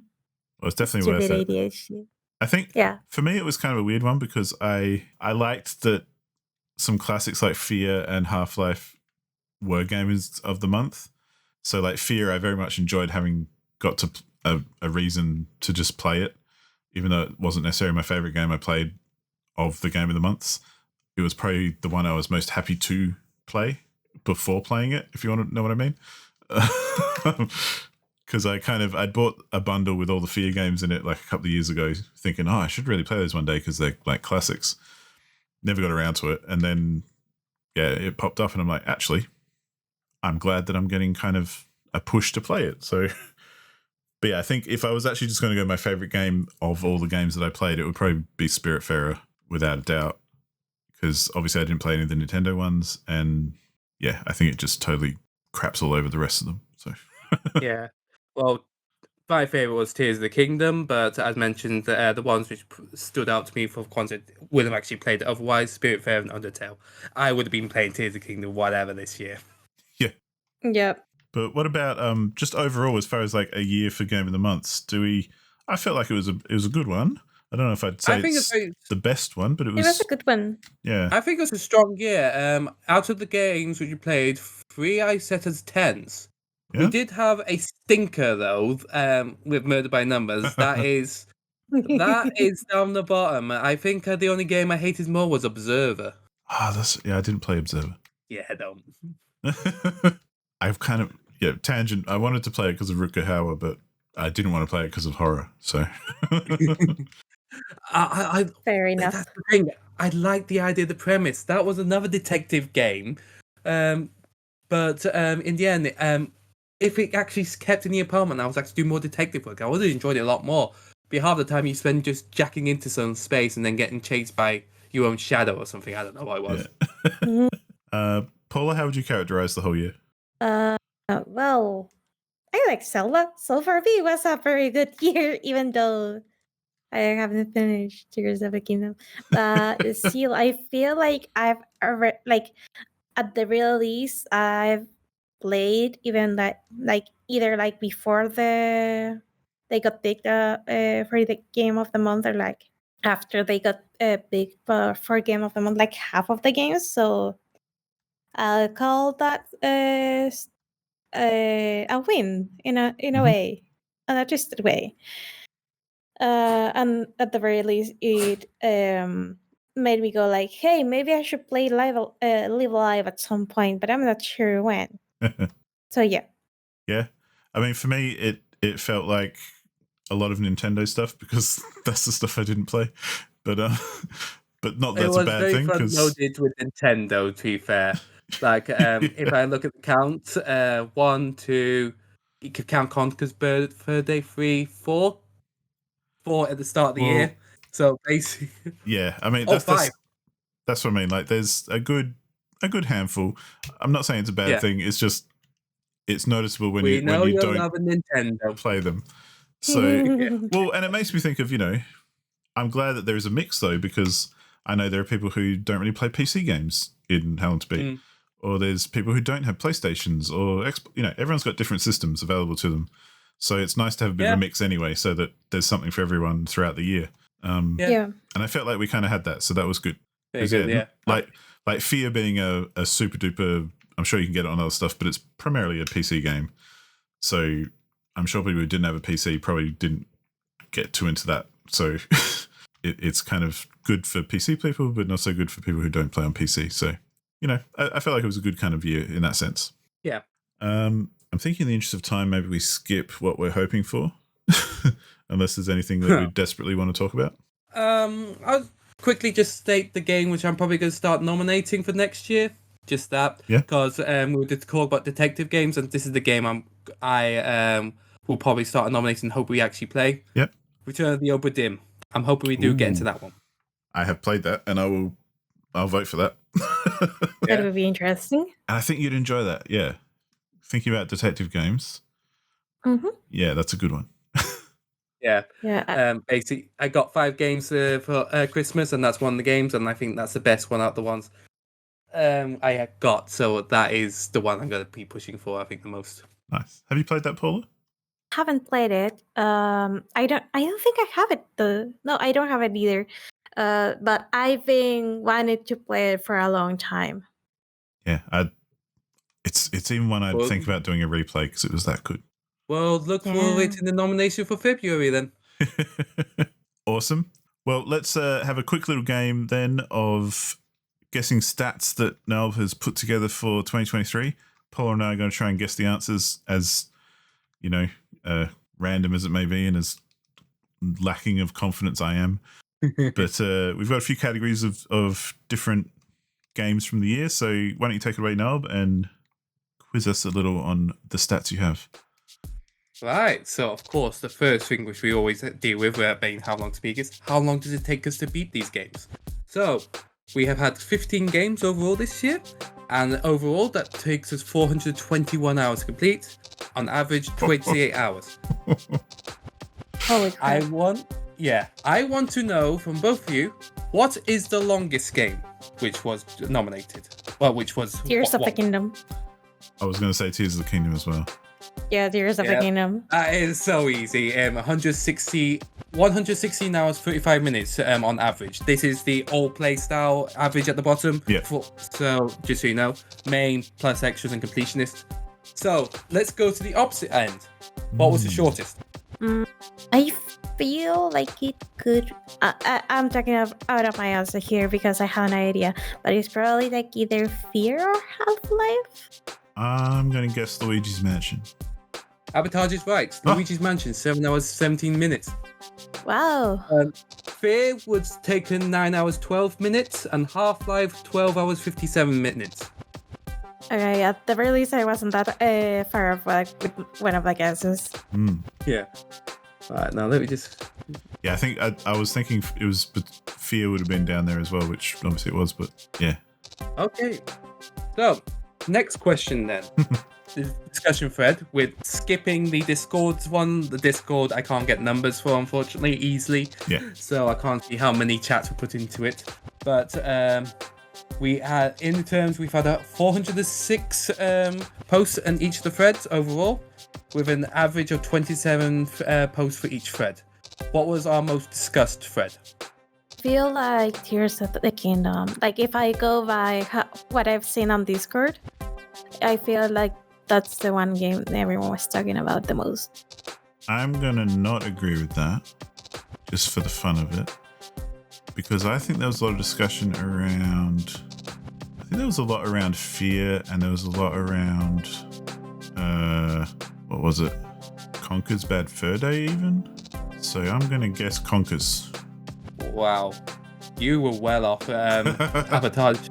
it's definitely worth it. ADHD. I think for me it was kind of a weird one because I liked that some classics like F.E.A.R and Half-Life were games of the month. So like F.E.A.R, I very much enjoyed having got to a reason to just play it, even though it wasn't necessarily my favorite game I played of the game of the months. It was probably the one I was most happy to play before playing it, if you want to know what I mean. Because I'd bought a bundle with all the F.E.A.R games in it like a couple of years ago, thinking, oh, I should really play those one day because they're like classics. Never got around to it. And then, it popped up and I'm like, actually, I'm glad that I'm getting kind of a push to play it. So, but yeah, I think if I was actually just going to go my favorite game of all the games that I played, it would probably be Spiritfarer without a doubt. Because obviously I didn't play any of the Nintendo ones. And yeah, I think it just totally craps all over the rest of them. So, yeah. Well, my favorite was Tears of the Kingdom, but as mentioned, the ones which stood out to me for content wouldn't have actually played it otherwise. Spiritfarer and Undertale. I would have been playing Tears of the Kingdom whatever this year. Yeah. Yep. But what about just overall, as far as like a year for Game of the Months? I felt like it was a good one. I don't know if I'd say it's the best one, but it was a good one. Yeah. I think it was a strong year. Out of the games which you played, 3 I set as 10s. Yeah? We did have a stinker though, with Murder by Numbers. That is down the bottom. I think the only game I hated more was Observer. I didn't play Observer. Yeah, don't. I've kind of tangent. I wanted to play it because of Rutger Hauer, but I didn't want to play it because of horror. So Fair enough. That's the thing. I like the idea, the premise. That was another detective game, but in the end, if it actually kept in the apartment, I was actually doing more detective work. I would have enjoyed it a lot more. But half the time you spend just jacking into some space and then getting chased by your own shadow or something. I don't know what it was. Yeah. Paula, how would you characterize the whole year? Well, I like Zelda. So for me, it was a very good year, even though I haven't finished Tears of the Kingdom. But still, I feel like I've like at the release I've played even like either like before they got picked for the game of the month or like after they got picked for game of the month, like half of the games. So I'll call that a win in a way, an adjusted way. And at the very least, it made me go like, "Hey, maybe I should play Live Live at some point," but I'm not sure when. So yeah. Yeah, I mean, for me, it felt like a lot of Nintendo stuff because that's the stuff I didn't play. But not that's a bad thing. It was very front-loaded with Nintendo, to be fair. Like, if I look at the count, 1, 2, you could count Conker's birthday, 3, 4. 4 at the start of the year. So basically, yeah, I mean that's what I mean. Like, there's a good handful. I'm not saying it's a bad thing. It's just it's noticeable when you don't love a Nintendo. play them. So well, and it makes me think of, I'm glad that there is a mix though, because I know there are people who don't really play PC games in HLTB, or there's people who don't have PlayStations, or everyone's got different systems available to them. So it's nice to have a bit of a mix anyway, so that there's something for everyone throughout the year. And I felt like we kind of had that, so that was good. Like F.E.A.R being a super duper, I'm sure you can get it on other stuff, but it's primarily a PC game. So I'm sure people who didn't have a PC probably didn't get too into that. So it's kind of good for PC people, but not so good for people who don't play on PC. So, I felt like it was a good kind of year in that sense. Yeah. I'm thinking in the interest of time, maybe we skip what we're hoping for, unless there's anything that we desperately want to talk about. I'll quickly just state the game which I'm probably going to start nominating for next year. Just that, because we did talk about detective games, and this is the game I will probably start nominating and hope we actually play. Yep. Return of the Obra Dinn. I'm hoping we do get into that one. I have played that, and I'll vote for that. That would be interesting. And I think you'd enjoy that. Yeah. Thinking about detective games. Mm-hmm. Yeah, that's a good one. Yeah. Basically, I got 5 games for Christmas, and that's one of the games, and I think that's the best one out of the ones I got. So that is the one I'm going to be pushing for, I think, the most. Nice. Have you played that, Paula? Haven't played it. I don't think I have it though. No, I don't have it either. But I've been wanting to play it for a long time. Yeah, it's even one I'd think about doing a replay because it was that good. Well, look forward to the nomination for February then. Awesome. Well, let's have a quick little game then of guessing stats that Knalb has put together for 2023. Paula and I are going to try and guess the answers as, random as it may be and as lacking of confidence I am. But we've got a few categories of different games from the year. So why don't you take it away, Knalb, and quiz us a little on the stats you have. Right, so of course the first thing which we always deal with being How Long to Beat is how long does it take us to beat these games? So we have had 15 games overall this year, and overall that takes us 421 hours to complete, on average 28 hours. Holy crap. I want to know from both of you, what is the longest game which was nominated? Well, which was Tears of the Kingdom. I was going to say Tears of the Kingdom as well. Yeah, Tears of the Kingdom. That is so easy. 116 hours, 35 minutes on average. This is the all play style average at the bottom. Yeah. So, just so you know, main plus extras and completionist. So, let's go to the opposite end. What was the shortest? I feel like it could... I'm talking out of my answer here because I have an idea. But it's probably like either F.E.A.R or Half-Life. I'm going to guess Luigi's Mansion. Abatage is right. Luigi's Mansion, 7 hours, 17 minutes. Wow. F.E.A.R would take 9 hours, 12 minutes, and Half-Life, 12 hours, 57 minutes. Okay, at the very least, I wasn't that far off with one of the guesses. Yeah. Alright, now let me just... Yeah, I think I was thinking it was F.E.A.R would have been down there as well, which obviously it was, but yeah. Okay. So, Next question then. The discussion thread with skipping the Discord's one. The Discord I can't get numbers for, unfortunately, easily. Yeah. So I can't see how many chats were put into it. But we've had 406 posts in each of the threads overall, with an average of 27 posts for each thread. What was our most discussed thread? I feel like Tears of the Kingdom. Like if I go by what I've seen on Discord, I feel like that's the one game everyone was talking about the most. I'm gonna not agree with that, just for the fun of it, because I think there was a lot of discussion around. I think there was a lot around F.E.A.R, and there was a lot around. What was it? Conker's Bad Fur Day, even. So I'm gonna guess Conker's. Wow, you were well off. Sabotage.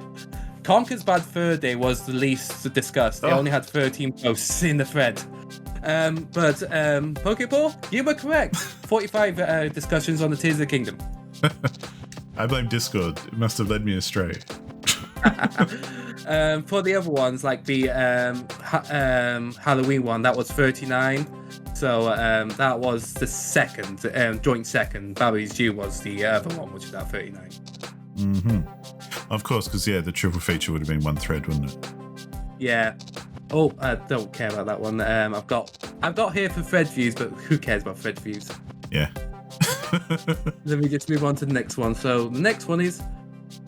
Conker's Bad Fur Day was the least discussed. They only had 13 posts in the thread. But Pokepaw, you were correct. 45 discussions on the Tears of the Kingdom. I blame Discord. It must have led me astray. For the other ones, like the Halloween one, that was 39. So that was the second, joint second. Barry's Due was the other one, which is at 39. Mm-hmm. Of course, because the triple feature would have been one thread, wouldn't it? Yeah. Oh, I don't care about that one. I've got here for thread views, but who cares about thread views? Yeah. Let me just move on to the next one. So the next one is,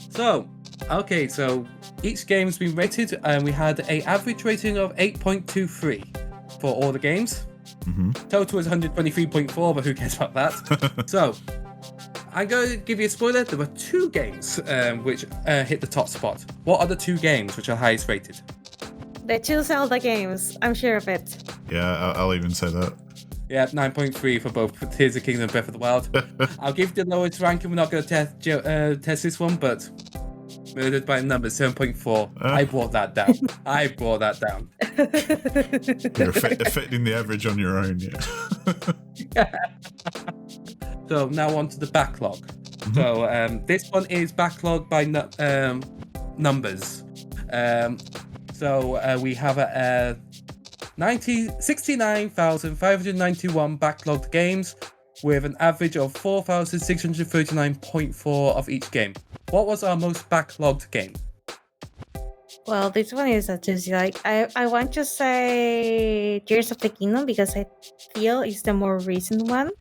so each game's been rated, and we had a average rating of 8.23 for all the games. Mm-hmm. Total is 123.4, but who cares about that? So I'm going to give you a spoiler. There were two games which hit the top spot. What are the two games which are highest rated? The two Zelda games, I'm sure of it. Yeah, I'll even say that. Yeah, 9.3 for both Tears of the Kingdom and Breath of the Wild. I'll give you the lowest ranking. We're not going to test this one, but murdered by numbers, 7.4. I brought that down. You're affecting the average on your own, yeah. So now on to the backlog. Mm-hmm. So this one is backlog by numbers. So we have 69,591 backlogged games with an average of 4,639.4 of each game. What was our most backlogged game? Well, this one is just like, I want to say Tears of the Kingdom because I feel it's the more recent one.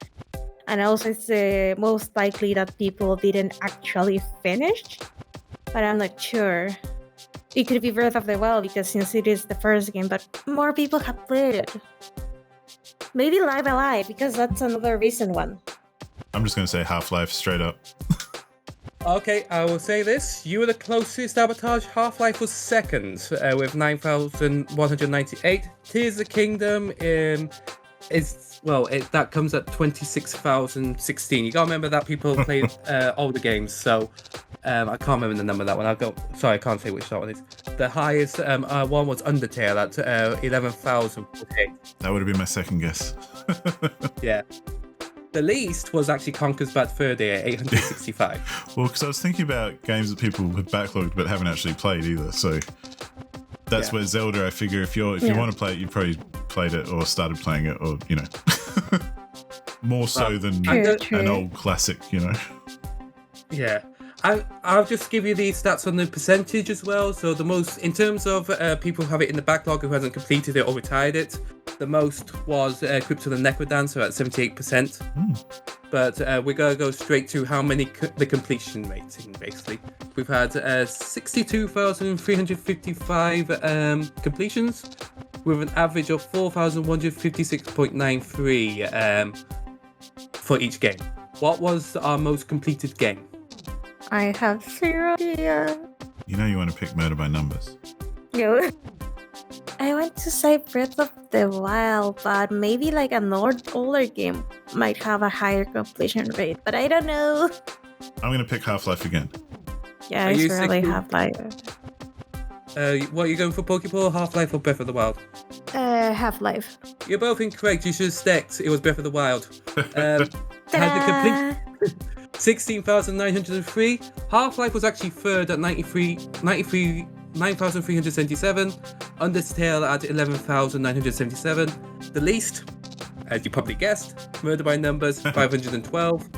And also it's the most likely that people didn't actually finish. But I'm not sure. It could be Breath of the Wild because since it is the first game, but more people have played it. Maybe Live Alive because that's another recent one. I'm just going to say Half-Life straight up. Okay, I will say this. You were the closest, Sabotage. Half-Life was second with 9,198. Tears of the Kingdom that comes at 26,016. You gotta remember that people played older games, so I can't remember the number of that one. I can't say which that one is. The highest one was Undertale at 11,048. That would have been my second guess. Yeah. The least was actually Conker's Bad Fur Day at 865. Well, because I was thinking about games that people have backlogged but haven't actually played either, so that's where Zelda, I figure if you want to play it, you probably played it or started playing it, or more so than an old classic, Yeah. I'll just give you the stats on the percentage as well. So the most, in terms of people who have it in the backlog who hasn't completed it or retired it, the most was Crypt of the Necrodancer at 78%. But we're going to go straight to how many the completion rating, basically. We've had 62,355 completions with an average of 4,156.93 for each game. What was our most completed game? I have zero idea. You want to pick murder by numbers. No. I want to say Breath of the Wild, but maybe like an older game might have a higher completion rate, but I don't know. I'm going to pick Half-Life again. Yeah, it's really Half-Life. What are you going for, Pokepaw? Half-Life or Breath of the Wild? Half-Life. You're both incorrect. You should have stacked. It was Breath of the Wild. Had the complete 16,903. Half-Life was actually third at 93 9,377. Undertale at 11,977. The least, as you probably guessed, Murder by Numbers, 512.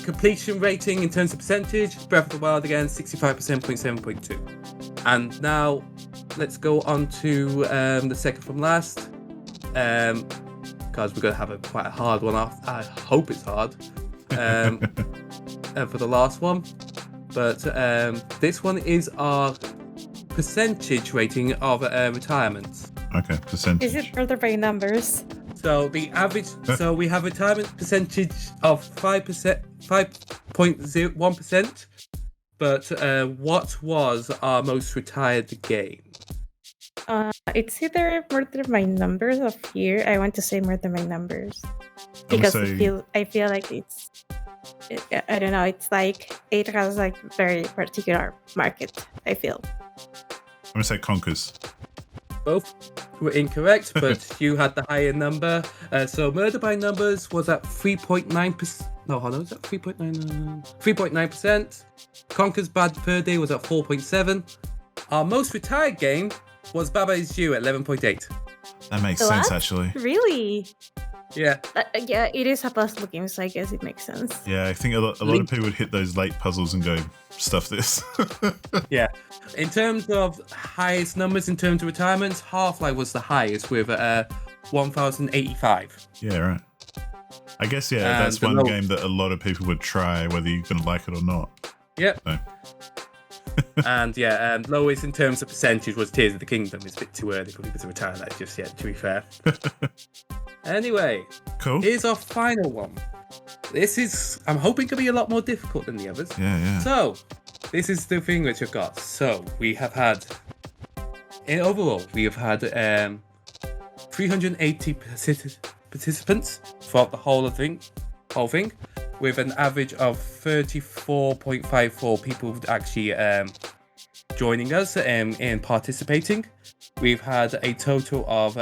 Completion rating in terms of percentage, Breath of the Wild again, 65.7.2. And now, let's go on to the second from last. Because we're going to have quite a hard one off. I hope it's hard. For the last one. But this one is our percentage rating of retirement. Okay, percentage. Is it further by numbers? So the average, so we have retirement percentage of 5.01%. But what was our most retired game? It's either Murder by Numbers or F.E.A.R. I want to say Murder by Numbers because I feel like I don't know. It's like it has like very particular market. I feel. I'm gonna say Conkers. Both were incorrect, but you had the higher number. So Murder by Numbers was at 3.9%. No, hold on, was that 3.9%? Conker's Bad Fur Day was at 4.7%. Our most retired game was Baba Is You at 11.8%. That makes sense, actually. Really? Yeah. Yeah, it is a puzzle game, so I guess it makes sense. Yeah, I think a lot of people would hit those late puzzles and go, stuff this. Yeah. In terms of highest numbers in terms of retirements, Half-Life was the highest with 1,085. Yeah, right. I guess, that's one game that a lot of people would try, whether you're going to like it or not. Yep. So. And lowest in terms of percentage was Tears of the Kingdom. It's a bit too early for people to retire that just yet, to be fair. Anyway, cool. Here's our final one. This is, I'm hoping, going to be a lot more difficult than the others. Yeah. So, this is the thing which I've got. So, we have had, overall, we have had 380 participants throughout the whole thing, with an average of 34.54 people actually joining us and participating. We've had a total of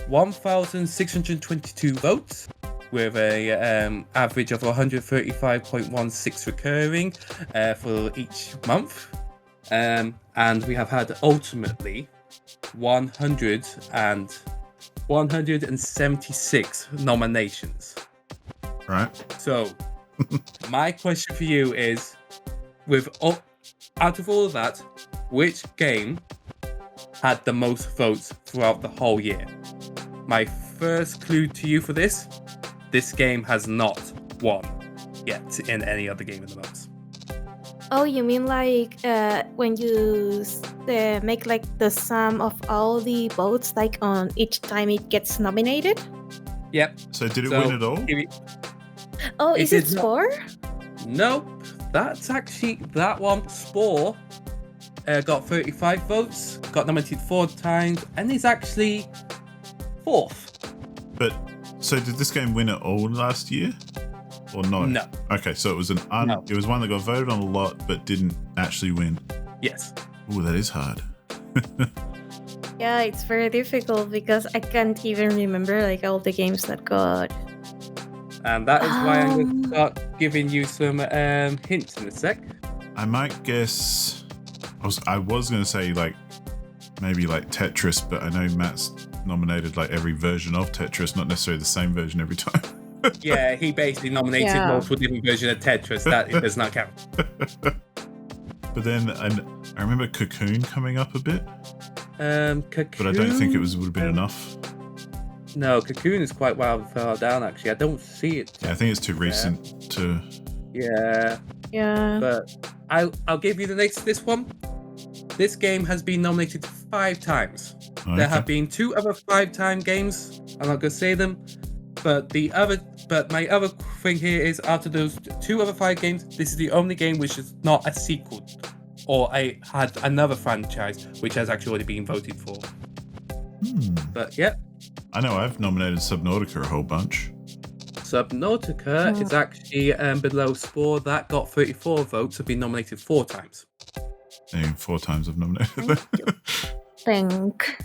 1,622 votes, with a average of 135.16 recurring for each month. And we have had ultimately 176 nominations. Right. So, my question for you is, out of all of that, which game had the most votes throughout the whole year? My first clue to you for this game has not won yet in any other game in the votes. Oh, you mean like when you make like the sum of all the votes, like on each time it gets nominated? Yep. So did it win at all? Is it Spore? Nope. That's actually that one. Spore got 35 votes, got nominated 4 times, and is actually 4th. But so did this game win at all last year, or no? No. Okay, so it was it was one that got voted on a lot but didn't actually win. Yes. Oh, that is hard. Yeah, it's very difficult because I can't even remember like all the games that got. And that is why I'm going to start giving you some hints in a sec. I might guess. I was going to say maybe Tetris, but I know Matt's nominated every version of Tetris, not necessarily the same version every time. Yeah, he basically nominated multiple different versions of Tetris. That it does not count. But then I remember Cocoon coming up a bit. Cocoon, but I don't think it would have been enough. No, Cocoon is quite far down actually. I don't see it. Yeah, I think it's too recent to. Yeah. But I'll give you this one. This game has been nominated 5 times. Okay. There have been 2 other 5-time games. I'm not gonna say them, but my other thing here is, out of those 2 other 5 games, this is the only game which is not a sequel, or had another franchise which has actually already been voted for. But yeah. I know I've nominated Subnautica a whole bunch. Subnautica is actually below Spore. That got 34 votes, have been nominated 4 times. 4 times I've nominated. Think.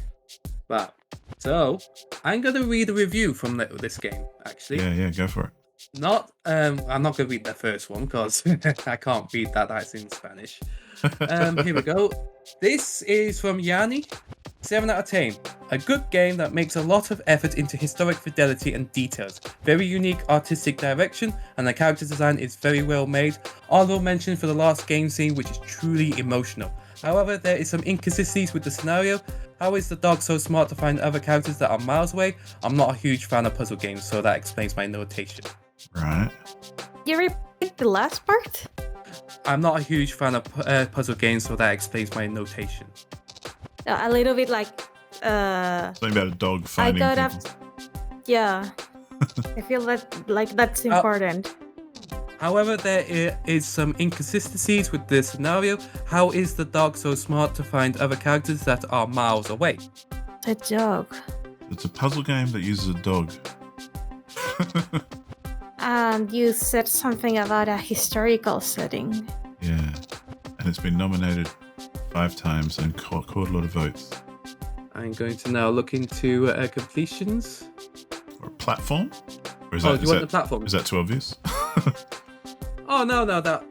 Wow. So, I'm going to read a review from this game, actually. Yeah, go for it. I'm not going to read the first one, because I can't read that. That's in Spanish. Here we go. This is from Yanni. 7 out of 10. A good game that makes a lot of effort into historic fidelity and details. Very unique artistic direction, and the character design is very well made. Honorable mention for the last game scene, which is truly emotional. However, there is some inconsistencies with the scenario. How is the dog so smart to find other characters that are miles away? I'm not a huge fan of puzzle games, so that explains my notation. Right. You repeat the last part? I'm not a huge fan of puzzle games, so that explains my notation. A little bit like Something about a dog finding people. Yeah. I feel that that's important. However, there is some inconsistencies with the scenario. How is the dog so smart to find other characters that are miles away? The dog. It's a puzzle game that uses a dog. And you said something about a historical setting. Yeah. And it's been nominated 5 times and caught a lot of votes. I'm going to now look into completions. Or a platform? Or is do you want the platform? Is that too obvious? Oh, no,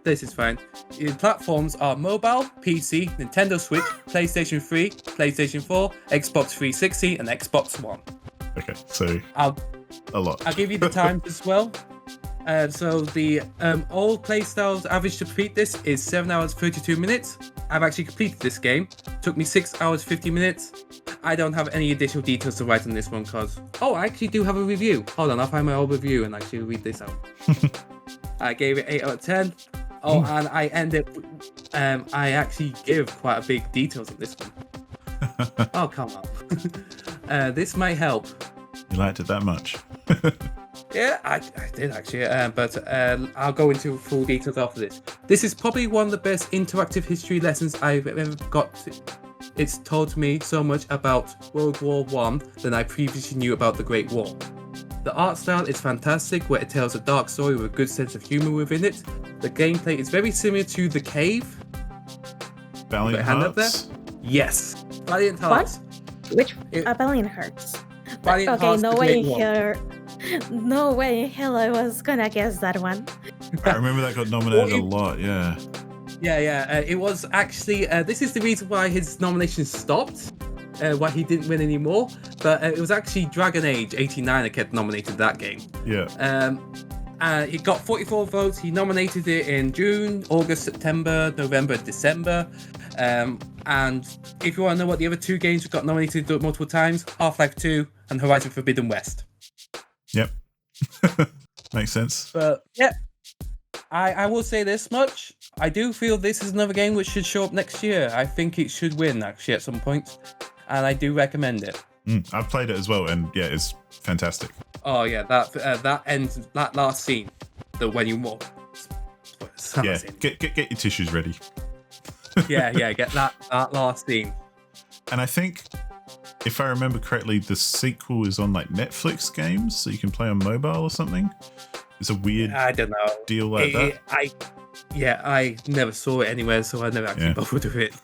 this is fine. The platforms are mobile, PC, Nintendo Switch, PlayStation 3, PlayStation 4, Xbox 360, and Xbox One. Okay, so a lot. I'll give you the times as well. So the all playstyles average to complete this is 7 hours 32 minutes. I've actually completed this game. Took me 6 hours 50 minutes. I don't have any additional details to write on this one because I actually do have a review. Hold on, I'll find my old review and actually read this out. I gave it 8 out of 10. Oh, and I ended. I actually give quite a big details on this one. Oh, come on. This might help. You liked it that much? Yeah, I did actually, but I'll go into full details after this. This is probably one of the best interactive history lessons I've ever got. It's taught me so much about World War I than I previously knew about the Great War. The art style is fantastic, where it tells a dark story with a good sense of humor within it. The gameplay is very similar to The Cave. Valiant Hearts? Yes, Valiant Hearts. Which Valiant Hearts? Valiant Hearts, no way in here. No way in hell I was gonna guess that one. I remember that got nominated a lot, yeah. Yeah. It was actually, this is the reason why his nomination stopped, why he didn't win anymore. But it was actually Dragon Age 89 that kept nominated that game. Yeah. It got 44 votes. He nominated it in June, August, September, November, December. And if you want to know what the other 2 games got nominated multiple times, Half-Life 2 and Horizon Forbidden West. Yep. Makes sense. But yeah, I will say this much. I do feel this is another game which should show up next year. I think it should win actually at some point. And I do recommend it. I've played it as well, and yeah, it's fantastic. Oh yeah, that last scene, when you walk. Yeah, get your tissues ready. yeah, get that last scene. And I think, if I remember correctly, the sequel is on like Netflix games, so you can play on mobile or something. It's a weird deal like that. I never saw it anywhere, so I never actually bothered with it.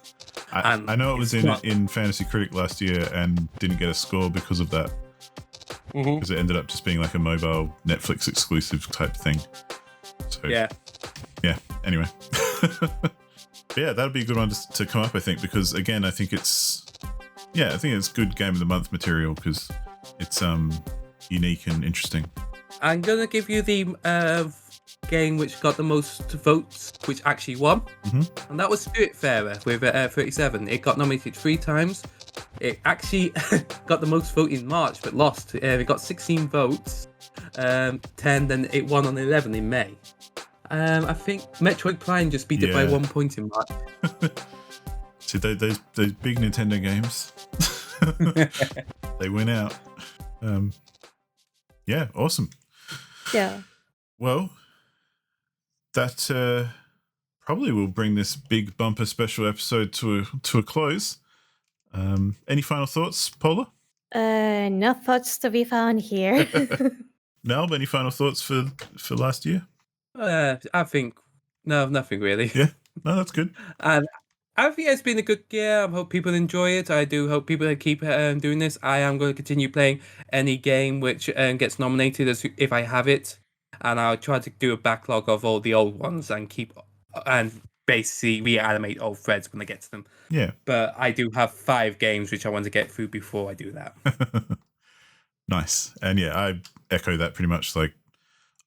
I know it was in Fantasy Critic last year and didn't get a score because of that. Because it ended up just being like a mobile Netflix exclusive type thing. So yeah. Anyway, yeah, that'd be a good one to come up, I think, because again, I think it's good Game of the Month material because it's unique and interesting. I'm gonna give you the game which got the most votes, which actually won, and that was Spiritfarer with 37. It got nominated 3 times. It actually got the most vote in March, but lost. It got 16 votes, 10. Then it won on 11 in May. I think Metroid Prime just beat it by 1 point in March. See, those big Nintendo games, they win out. Yeah, awesome. Yeah. Well, that probably will bring this big bumper special episode to a close. Any final thoughts, Paula? No thoughts to be found here. Knalb, any final thoughts for last year? I think nothing really. Yeah, no, that's good. And I think it's been a good year. I hope people enjoy it. I do hope people keep doing this. I am going to continue playing any game which gets nominated if I have it, and I'll try to do a backlog of all the old ones and basically reanimate old threads when I get to them. Yeah. But I do have 5 games which I want to get through before I do that. Nice. And yeah, I echo that pretty much. Like,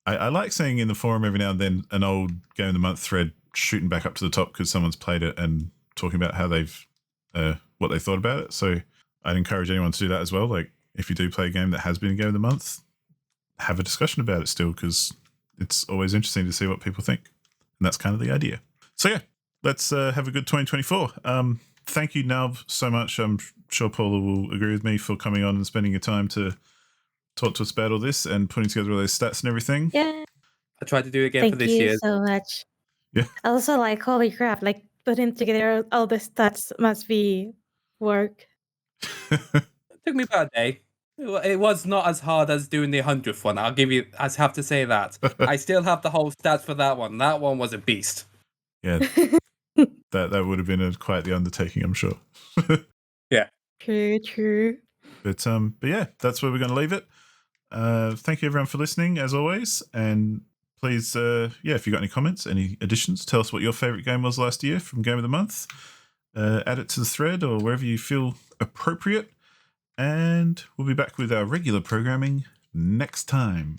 I like seeing in the forum every now and then an old Game of the Month thread shooting back up to the top because someone's played it and talking about how they've, what they thought about it. So I'd encourage anyone to do that as well. Like, if you do play a game that has been a Game of the Month, have a discussion about it still, because it's always interesting to see what people think. And that's kind of the idea. So yeah, let's have a good 2024. Thank you, Knalb, so much. I'm sure Paula will agree with me for coming on and spending your time to talk to us about all this and putting together all those stats and everything. Yeah. I tried to do it again for this year. Thank you so much. Yeah. Also, like, holy crap, like, putting together all the stats must be work. It took me about a day. It was not as hard as doing the 100th one. I have to say that. I still have the whole stats for that one. That one was a beast. Yeah. that would have been quite the undertaking, I'm sure. Yeah. True. But yeah, that's where we're going to leave it. Thank you everyone for listening as always, and please if you got any comments, any additions, tell us what your favorite game was last year from Game of the Month. Add it to the thread or wherever you feel appropriate, and we'll be back with our regular programming next time.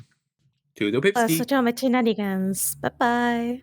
Toodle pipski. Shenanigans. Bye-bye.